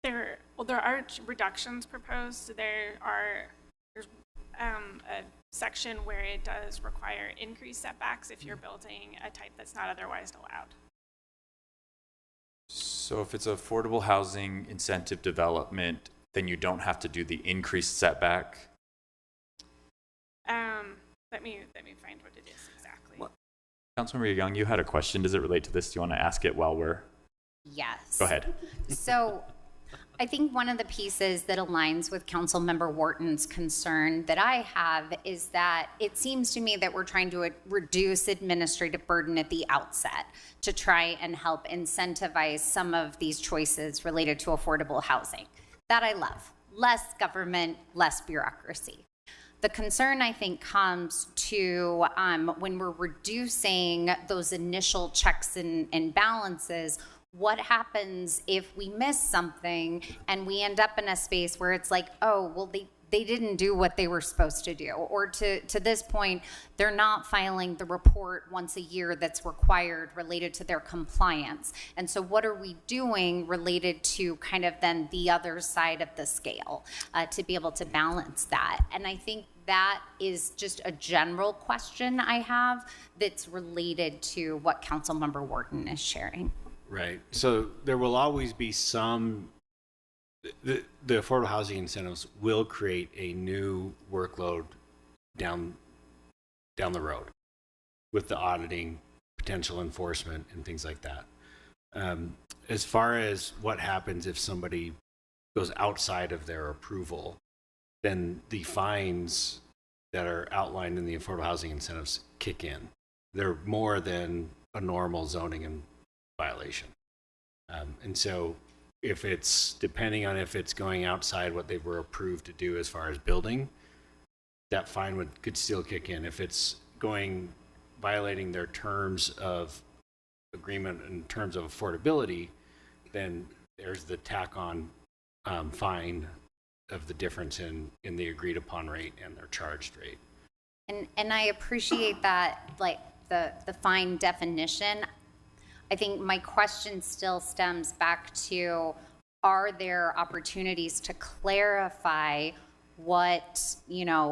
There are reductions proposed. There's a section where it does require increased setbacks if you're building a type that's not otherwise allowed. So if it's affordable housing incentive development, then you don't have to do the increased setback? Let me find what it is exactly. Councilmember Young, you had a question. Does it relate to this? Do you want to ask it while we're... Yes. Go ahead. So I think one of the pieces that aligns with Councilmember Wharton's concern that I have is that it seems to me that we're trying to reduce administrative burden at the outset to try and help incentivize some of these choices related to affordable housing. That I love. Less government, less bureaucracy. The concern, I think, comes to when we're reducing those initial checks and balances. What happens if we miss something and we end up in a space where it's like, oh, well, they didn't do what they were supposed to do, or to this point, they're not filing the report once a year that's required related to their compliance. And so what are we doing related to kind of then the other side of the scale to be able to balance that? And I think that is just a general question I have that's related to what Councilmember Wharton is sharing. Right. So there will always be the affordable housing incentives will create a new workload down the road with the auditing, potential enforcement, and things like that. As far as what happens if somebody goes outside of their approval, then the fines that are outlined in the affordable housing incentives kick in. They're more than a normal zoning and violation. And so if it's, depending on if it's going outside what they were approved to do as far as building, that fine could still kick in. If it's violating their terms of agreement in terms of affordability, then there's the tack on fine of the difference in the agreed upon rate and their charged rate. And I appreciate that, like the fine definition. I think my question still stems back to, are there opportunities to clarify what,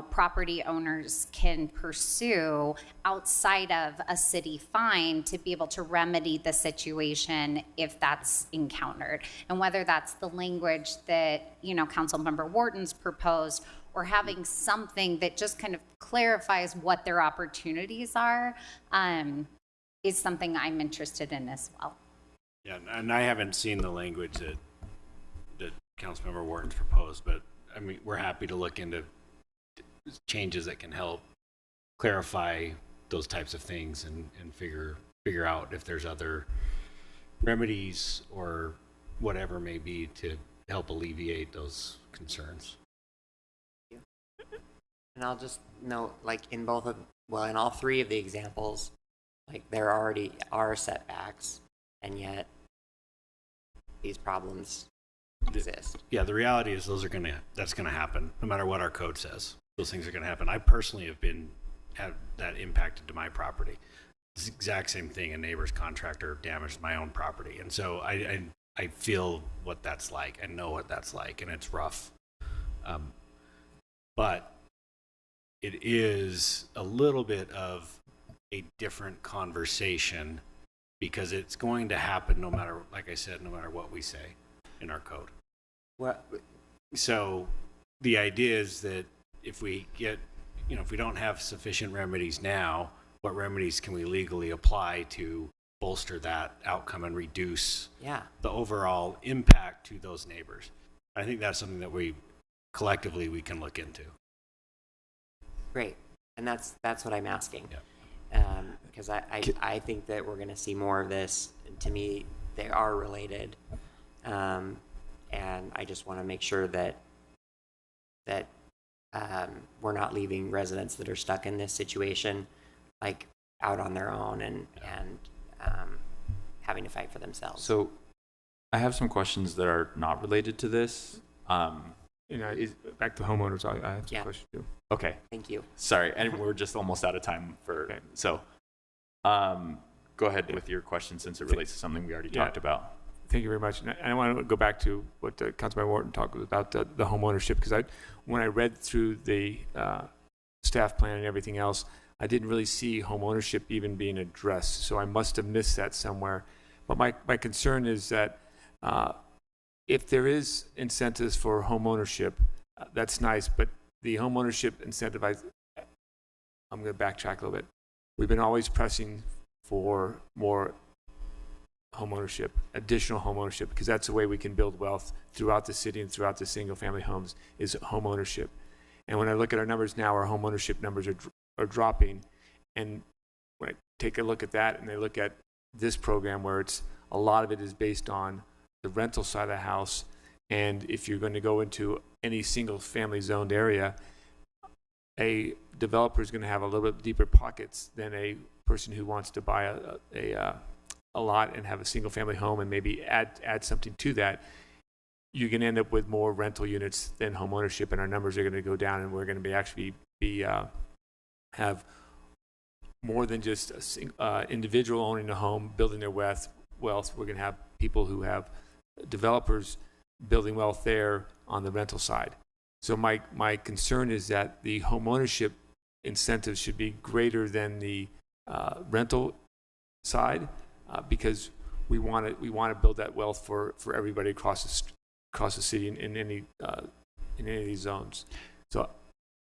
property owners can pursue outside of a city fine to be able to remedy the situation if that's encountered? And whether that's the language that, Councilmember Wharton's proposed, or having something that just kind of clarifies what their opportunities are, is something I'm interested in as well. Yeah, and I haven't seen the language that Councilmember Wharton's proposed, but I mean, we're happy to look into changes that can help clarify those types of things and figure out if there's other remedies or whatever may be to help alleviate those concerns. And I'll just note, like in all three of the examples, like there already are setbacks, and yet these problems exist. Yeah, the reality is that's gonna happen no matter what our code says. Those things are gonna happen. I personally have that impacted to my property. It's the exact same thing. A neighbor's contractor damaged my own property, and so I feel what that's like. I know what that's like, and it's rough. But it is a little bit of a different conversation because it's going to happen no matter, like I said, no matter what we say in our code. So the idea is that if we don't have sufficient remedies now, what remedies can we legally apply to bolster that outcome and reduce the overall impact to those neighbors? I think that's something that we collectively can look into. Great, and that's what I'm asking. Because I think that we're going to see more of this. To me, they are related, and I just want to make sure that we're not leaving residents that are stuck in this situation like out on their own and having to fight for themselves. So I have some questions that are not related to this. Back to homeowners, I have some questions too. Okay. Thank you. Sorry, and we're just almost out of time so go ahead with your question since it relates to something we already talked about. Thank you very much. And I want to go back to what Councilmember Wharton talked about, the homeownership, because when I read through the staff plan and everything else, I didn't really see homeownership even being addressed. So I must have missed that somewhere. But my concern is that if there is incentives for homeownership, that's nice, but the homeownership incentivized, I'm going to backtrack a little bit. We've been always pressing for more homeownership, additional homeownership, because that's the way we can build wealth throughout the city and throughout the single family homes is homeownership. And when I look at our numbers now, our homeownership numbers are dropping. And when I take a look at that and I look at this program where it's a lot of it is based on the rental side of the house, and if you're going to go into any single family zoned area, a developer is going to have a little bit deeper pockets than a person who wants to buy a lot and have a single family home and maybe add something to that. You can end up with more rental units than home ownership, and our numbers are going to go down, and we're going to have more than just a individual owning a home, building their wealth. We're going to have people who have developers building wealth there on the rental side. So my concern is that the home ownership incentives should be greater than the rental side, because we want to build that wealth for everybody across the city in any of these zones. So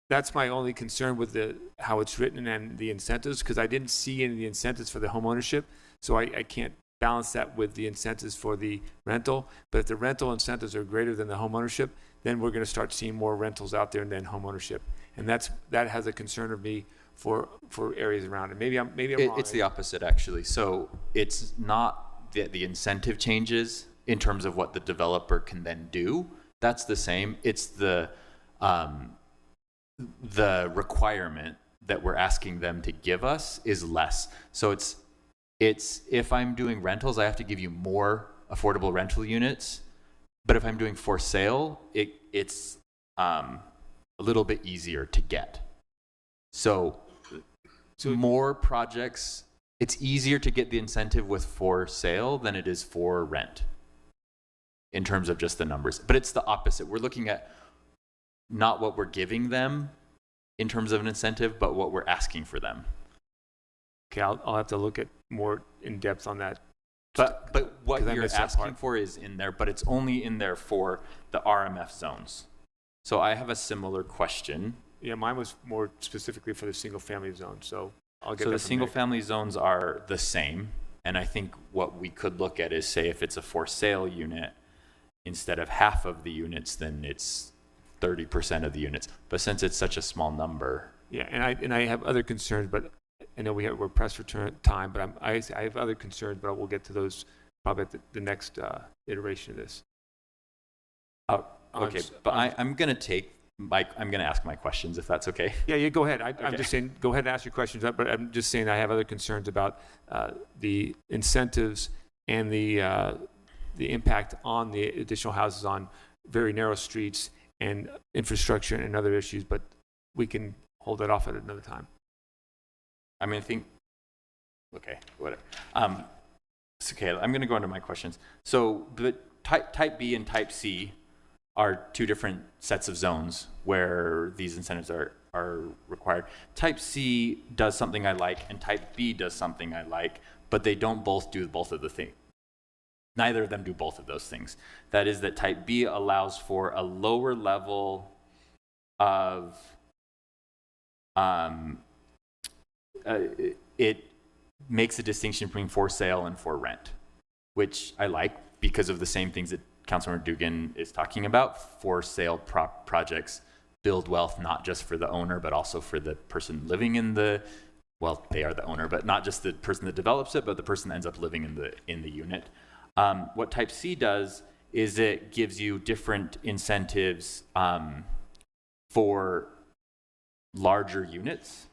that's my only concern with how it's written and the incentives, because I didn't see any of the incentives for the home ownership, so I can't balance that with the incentives for the rental. But if the rental incentives are greater than the home ownership, then we're going to start seeing more rentals out there than home ownership, and that has a concern of me for areas around it. Maybe I'm wrong. It's the opposite, actually. So it's not the incentive changes in terms of what the developer can then do. That's the same. It's the requirement that we're asking them to give us is less. So it's if I'm doing rentals, I have to give you more affordable rental units. But if I'm doing for sale, it's a little bit easier to get. So more projects, it's easier to get the incentive with for sale than it is for rent in terms of just the numbers. But it's the opposite. We're looking at not what we're giving them in terms of an incentive, but what we're asking for them. Okay, I'll have to look at more in depth on that. But what you're asking for is in there, but it's only in there for the RMF zones. So I have a similar question. Yeah, mine was more specifically for the single family zone. So I'll get. So the single family zones are the same, and I think what we could look at is, say, if it's a for sale unit, instead of half of the units, then it's 30% of the units. But since it's such a small number, yeah, and I have other concerns, but I know we're pressed for time, but I have other concerns, but we'll get to those probably at the next iteration of this. Okay, but I'm going to ask my questions, if that's okay. Yeah, go ahead. I'm Okay. just saying, go ahead and ask your questions, but I'm just saying I have other concerns about the incentives and the impact on the additional houses on very narrow streets and infrastructure and other issues, but we can hold that off at another time. I mean, okay, whatever. It's okay, I'm going to go into my questions. So the type B and type C are two different sets of zones where these incentives are required. Type C does something I like, and type B does something I like, but they don't both do both of the things. Neither of them do both of those things. That is that type B allows for a lower level of it makes a distinction between for sale and for rent, which I like because of the same things that Councilmember Dugan is talking about. For sale projects build wealth not just for the owner, but also for the person living in they are the owner, but not just the person that develops it, but the person that ends up living in the unit. What type C does is it gives you different incentives for larger units.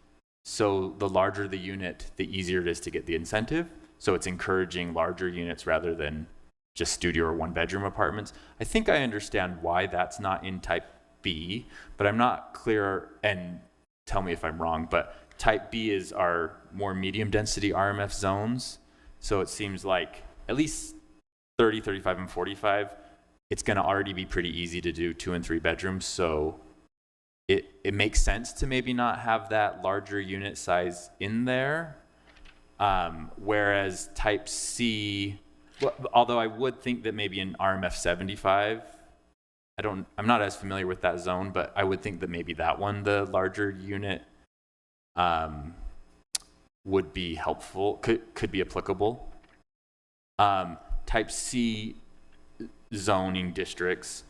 So the larger the unit, the easier it is to get the incentive. So it's encouraging larger units rather than just studio or one-bedroom apartments. I think I understand why that's not in type B, but I'm not clear, and tell me if I'm wrong, but type B is our more medium density RMF zones. So it seems like at least 30, 35, and 45, it's going to already be pretty easy to do 2 and 3 bedrooms. So it makes sense to maybe not have that larger unit size in there. Whereas type C, although I would think that maybe in RMF 75, I'm not as familiar with that zone, but I would think that maybe that one, the larger unit would be helpful, could be applicable. Type C zoning districts,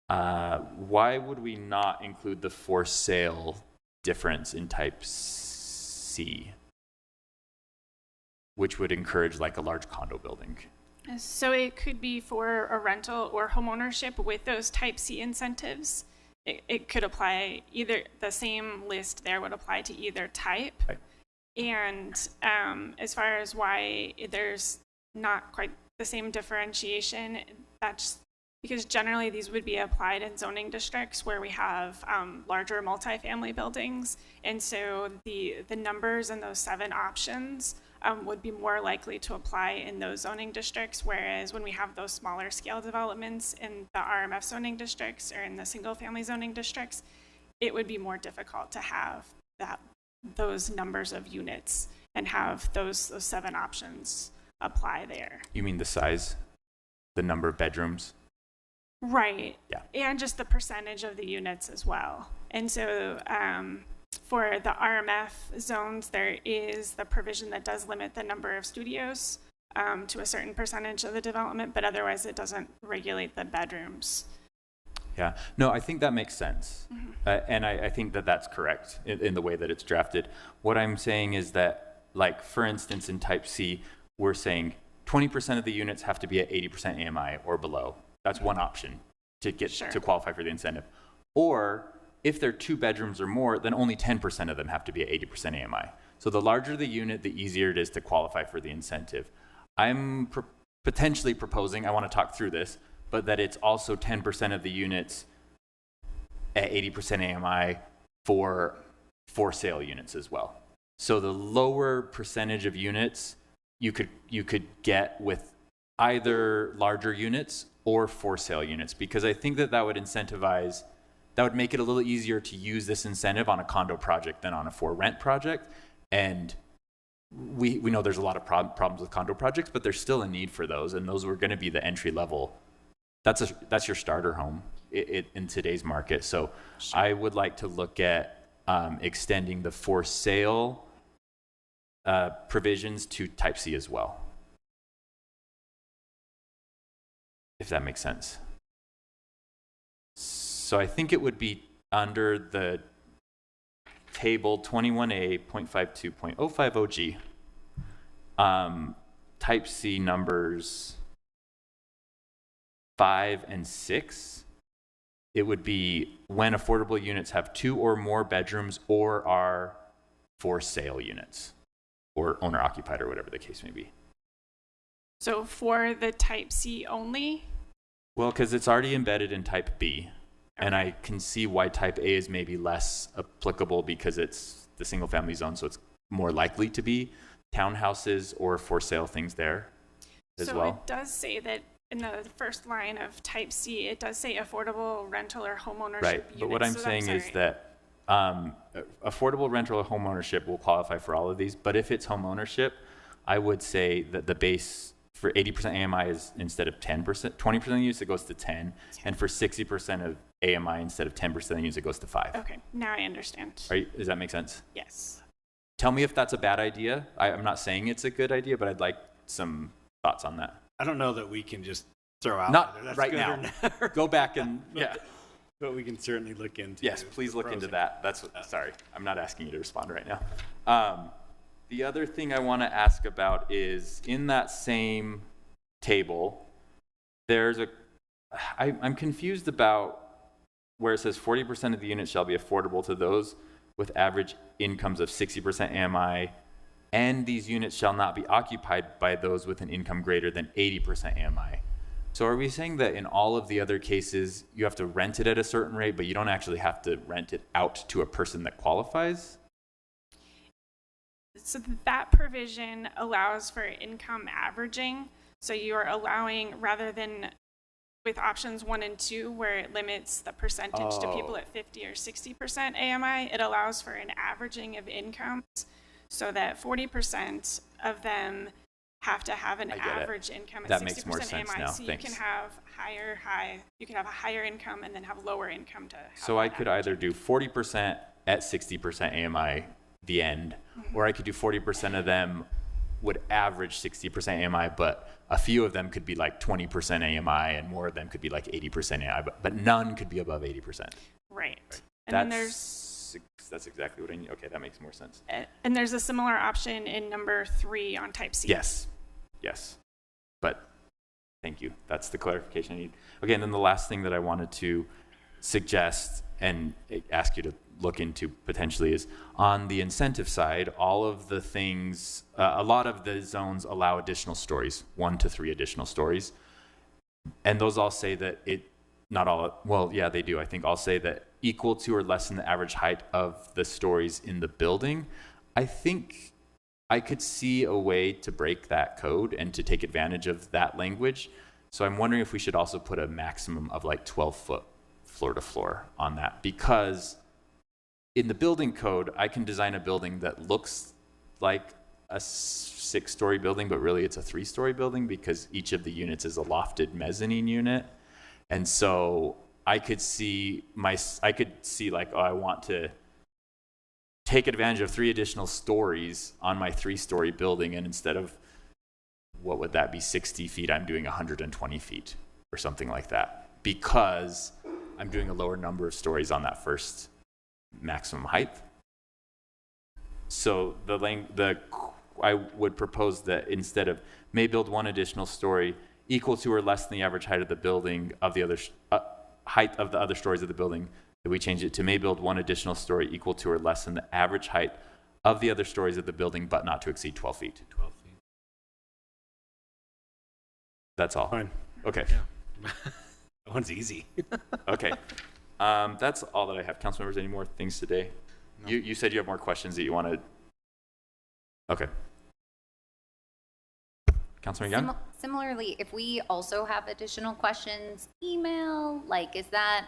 why would we not include the for sale difference in type C, which would encourage like a large condo building? So it could be for a rental or homeownership with those type C incentives. It could apply either, the same list there would apply to either type. Right. And as far as why there's not quite the same differentiation, that's because generally these would be applied in zoning districts where we have larger multifamily buildings. And so the numbers in those 7 options would be more likely to apply in those zoning districts, whereas when we have those smaller scale developments in the RMF zoning districts or in the single family zoning districts, it would be more difficult to have those numbers of units and have those 7 options apply there. You mean the size, the number of bedrooms? Right. Yeah. And just the percentage of the units as well. And so for the RMF zones, there is the provision that does limit the number of studios to a certain percentage of the development, but otherwise it doesn't regulate the bedrooms. Yeah, no, I think that makes sense. And I think that that's correct in the way that it's drafted. What I'm saying is that, like, for instance, in type C, we're saying 20% of the units have to be at 80% AMI or below. That's one option to get to qualify for the incentive. Or if they're 2 bedrooms or more, then only 10% of them have to be at 80% AMI. So the larger the unit, the easier it is to qualify for the incentive. I'm potentially proposing, I want to talk through this, but that it's also 10% of the units at 80% AMI for sale units as well. So the lower percentage of units you could get with either larger units or for sale units, because I think that would incentivize, that would make it a little easier to use this incentive on a condo project than on a for rent project. And we know there's a lot of problems with condo projects, but there's still a need for those, and those were going to be the entry level. That's your starter home in today's market. So I would like to look at extending the for sale provisions to type C as well, if that makes sense. So I think it would be under the table 21A.52.050G, type C numbers 5 and 6. It would be when affordable units have 2 or more bedrooms or are for sale units or owner occupied or whatever the case may be. So for the type C only? Well, because it's already embedded in type B. And I can see why type A is maybe less applicable because it's the single family zone, so it's more likely to be townhouses or for sale things there as well. So it does say that in the first line of type C, it does say affordable rental or homeownership right, units. but what I'm saying is that affordable rental or homeownership will qualify for all of these, but if it's homeownership, I would say that the base for 80% AMI is instead of 10%, 20% of use, it goes to 10. And for 60% of AMI, instead of 10% of use, it goes to 5. Okay, now I understand. Does that make sense? Yes. Tell me if that's a bad idea. I'm not saying it's a good idea, but I'd like some thoughts on that. I don't know that we can just throw out not whether that's right good now. or not. Go back and But we can certainly look into. Yes, please look into that. Sorry, I'm not asking you to respond right now. The other thing I want to ask about is in that same table, I'm confused about where it says 40% of the units shall be affordable to those with average incomes of 60% AMI, and these units shall not be occupied by those with an income greater than 80% AMI. So are we saying that in all of the other cases, you have to rent it at a certain rate, but you don't actually have to rent it out to a person that qualifies? So that provision allows for income averaging. So you're allowing, rather than with options 1 and 2, where it limits the percentage to people at 50 or 60% AMI, it allows for an averaging of incomes so that 40% of them have to have an average income at 60% makes more sense AMI. now. So you can have you can have a higher income and then have lower income to have So I could either do 40% at 60% AMI the end, or I could do 40% of them would average 60% AMI, but a few of them could be like 20% AMI, and more of them could be like 80% AMI, but none could be above 80%. Right. And then That's exactly what I need. Okay, that makes more sense. And there's a similar option in number 3 on type C. Yes. But thank you. That's the clarification I need. Okay, and then the last thing that I wanted to suggest and ask you to look into potentially is on the incentive side, all of the things, a lot of the zones allow additional stories, 1 to 3 additional stories. And those all say that not all, well, yeah, they do. I think I'll say that equal to or less than the average height of the stories in the building. I think I could see a way to break that code and to take advantage of that language. So I'm wondering if we should also put a maximum of like 12 foot floor to floor on that, because in the building code, I can design a building that looks like a 6-story building, but really it's a 3-story building because each of the units is a lofted mezzanine unit. And so I could see like, oh, I want to take advantage of 3 additional stories on my 3-story building, and instead of, what would that be, 60 feet, I'm doing 120 feet or something like that, because I'm doing a lower number of stories on that first maximum height. So I would propose that instead of may build 1 additional story equal to or less than the average height of the building of the other height of the other stories of the building, that we change it to may build 1 additional story equal to or less than the average height of the other stories of the building, but not to exceed 12 feet. 12 feet. That's all. Fine. Okay. Yeah. That one's easy. Okay. That's all that I have. Council members, any more things today? No. You said you have more questions that you want to. Okay. Councilman Young? Similarly, if we also have additional questions, email, like, is that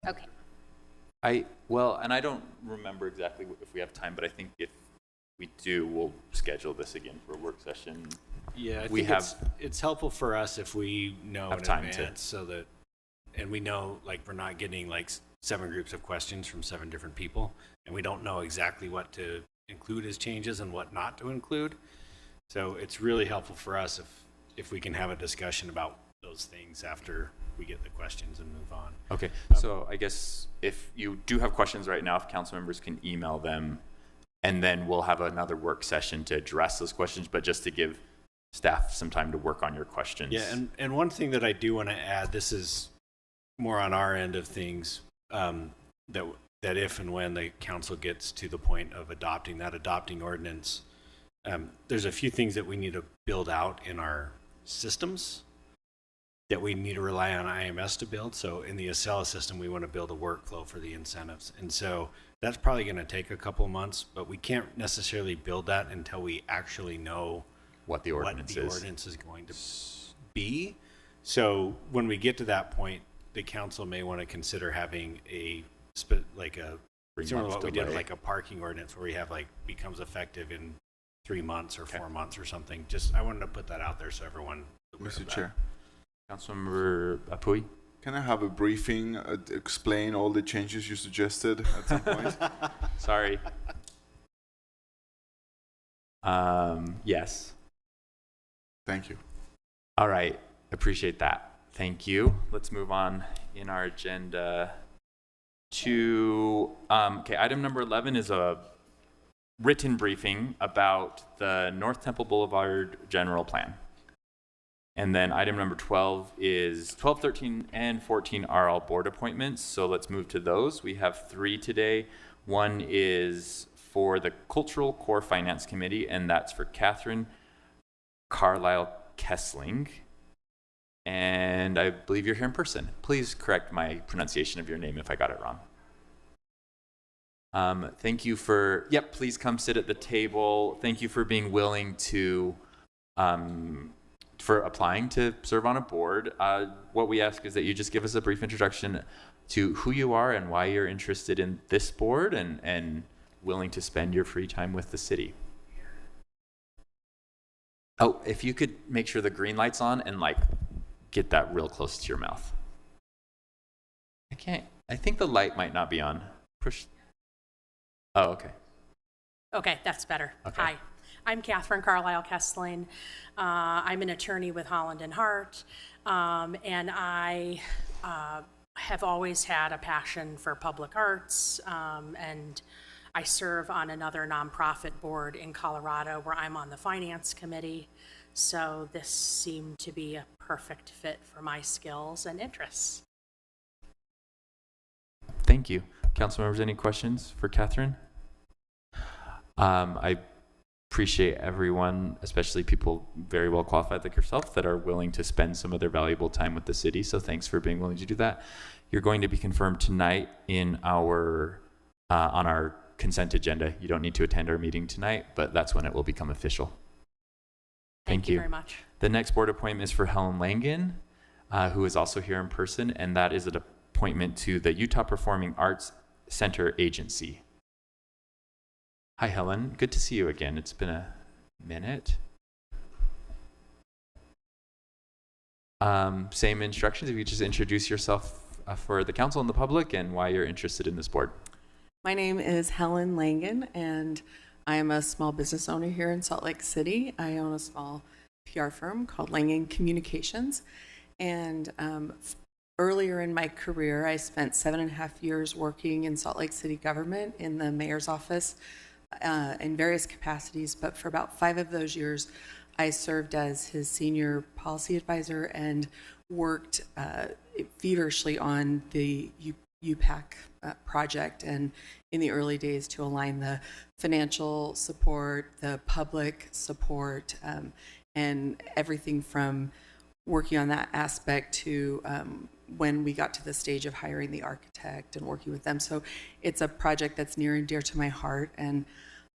okay? And I don't remember exactly if we have time, but I think if we do, we'll schedule this again for a work session. Yeah, I think it's helpful for us if we know in advance, so that, and we know, like, we're not getting like 7 groups of questions from 7 different people, and we don't know exactly what to include as changes and what not to include. So it's really helpful for us if we can have a discussion about those things after we get the questions and move on. Okay, so I guess if you do have questions right now, if council members can email them, and then we'll have another work session to address those questions, but just to give staff some time to work on your questions. Yeah, and one thing that I do want to add, this is more on our end of things, that if and when the council gets to the point of adopting ordinance, there's a few things that we need to build out in our systems that we need to rely on IMS to build. So in the Acela system, we want to build a workflow for the incentives. And so that's probably going to take a couple months, but we can't necessarily build that until we actually know what the ordinance is going to be. So when we get to that point, the council may want to consider having similar to what we did, like a parking ordinance where we have becomes effective in 3 months or 4 months or something. I wanted to put that out there so everyone. Mr. Chair. Councilmember Apui? Can I have a briefing, explain all the changes you suggested at some point? Sorry. Yes. Thank you. All right. Appreciate that. Thank you. Let's move on in our agenda to, item number 11 is a written briefing about the North Temple Boulevard general plan. And then item number 12 is 12, 13, and 14 are all board appointments. So let's move to those. We have 3 today. One is for the Cultural Core Finance Committee, and that's for Catherine Carlisle Kessling. And I believe you're here in person. Please correct my pronunciation of your name if I got it wrong. Thank you for, please come sit at the table. Thank you for being willing to, for applying to serve on a board. What we ask is that you just give us a brief introduction to who you are and why you're interested in this board and willing to spend your free time with the city. Oh, if you could make sure the green light's on and get that real close to your mouth. I think the light might not be on. Push. Oh, okay. Okay, that's better. Okay. Hi, I'm Catherine Carlisle Kessling. I'm an attorney with Holland and Hart, and I have always had a passion for public arts, and I serve on another nonprofit board in Colorado where I'm on the finance committee. So this seemed to be a perfect fit for my skills and interests. Thank you. Council members, any questions for Catherine? I appreciate everyone, especially people very well qualified like yourself, that are willing to spend some of their valuable time with the city. So thanks for being willing to do that. You're going to be confirmed tonight in our on our consent agenda. You don't need to attend our meeting tonight, but that's when it will become official. Thank you very much. The next board appointment is for Helen Langen, who is also here in person, and that is an appointment to the Utah Performing Arts Center Agency. Hi, Helen. Good to see you again. It's been a minute. Same instructions. If you just introduce yourself for the council and the public and why you're interested in this board. My name is Helen Langen, and I am a small business owner here in Salt Lake City. I own a small PR firm called Langen Communications. And earlier in my career, I spent 7.5 years working in Salt Lake City government in the mayor's office in various capacities. But for about 5 of those years, I served as his senior policy advisor and worked feverishly on the UPAC project, and in the early days to align the financial support, the public support, and everything from working on that aspect to when we got to the stage of hiring the architect and working with them. So it's a project that's near and dear to my heart, and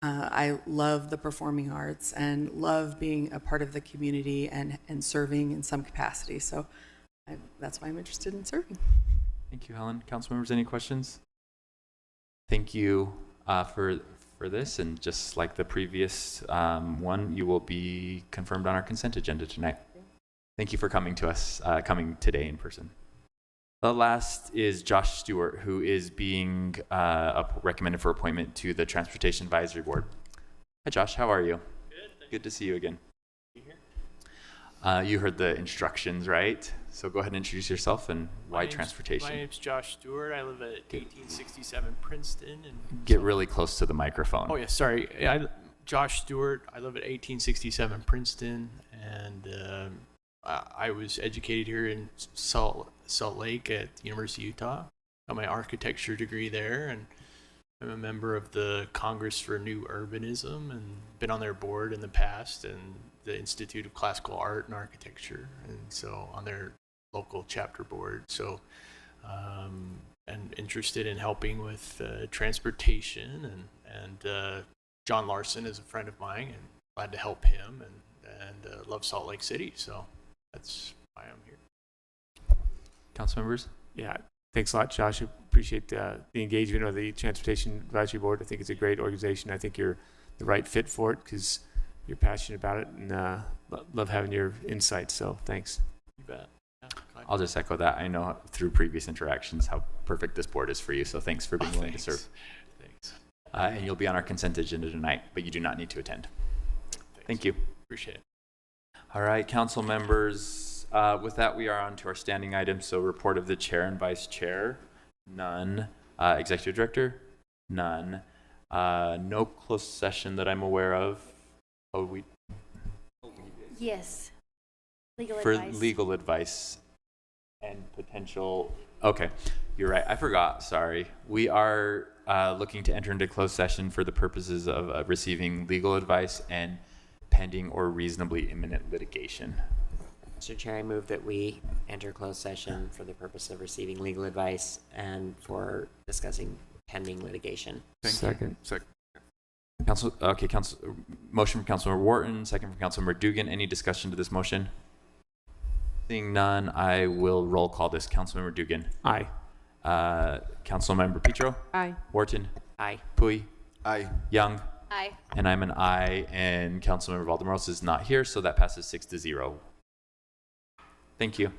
I love the performing arts and love being a part of the community and serving in some capacity. So that's why I'm interested in serving. Thank you, Helen. Council members, any questions? Thank you for this, and just like the previous one, you will be confirmed on our consent agenda tonight. Thank you for coming to us, coming today in person. The last is Josh Stewart, who is being recommended for appointment to the Transportation Advisory Board. Hi, Josh. How are you? Good. Good to see you again. You heard the instructions, right? So go ahead and introduce yourself and why transportation. My name's Josh Stewart. I live at 1867 Princeton. And Get really close to the microphone. Oh, yeah, sorry. Josh Stewart. I live at 1867 Princeton, and I was educated here in Salt Lake at the University of Utah. Got my architecture degree there, and I'm a member of the Congress for New Urbanism and been on their board in the past, and the Institute of Classical Art and Architecture, and so on their local chapter board. So and interested in helping with transportation, and John Larson is a friend of mine, and glad to help him, and love Salt Lake City. So that's why I'm here. Council members? Yeah, thanks a lot, Josh. I appreciate the engagement of the Transportation Advisory Board. I think it's a great organization. I think you're the right fit for it because you're passionate about it, and love having your insights. So thanks. You bet. Yeah, I'll just echo that. I know through previous interactions how perfect this board is for you. So thanks for being willing to serve. Thanks. And you'll be on our consent agenda tonight, but you do not need to attend. Thank you. Appreciate it. All right, council members. With that, we are on to our standing items. So report of the chair and vice chair, none. Executive director, none. No closed session that I'm aware of. Oh, Yes. Legal for advice. legal advice and potential. Okay, you're right. I forgot. Sorry. We are looking to enter into closed session for the purposes of receiving legal advice and pending or reasonably imminent litigation. Mr. Chair, I move that we enter closed session for the purpose of receiving legal advice and for discussing pending litigation. Second. Council. Okay. Motion from Councilmember Wharton, second from Councilmember Dugan. Any discussion to this motion? Seeing none, I will roll call this. Councilmember Dugan. Aye. Councilmember Petro. Aye. Wharton. Aye. Pui. Aye. Young. Aye. And I'm an aye, and Councilmember Valdemoros is not here, so that passes 6-0. Thank you.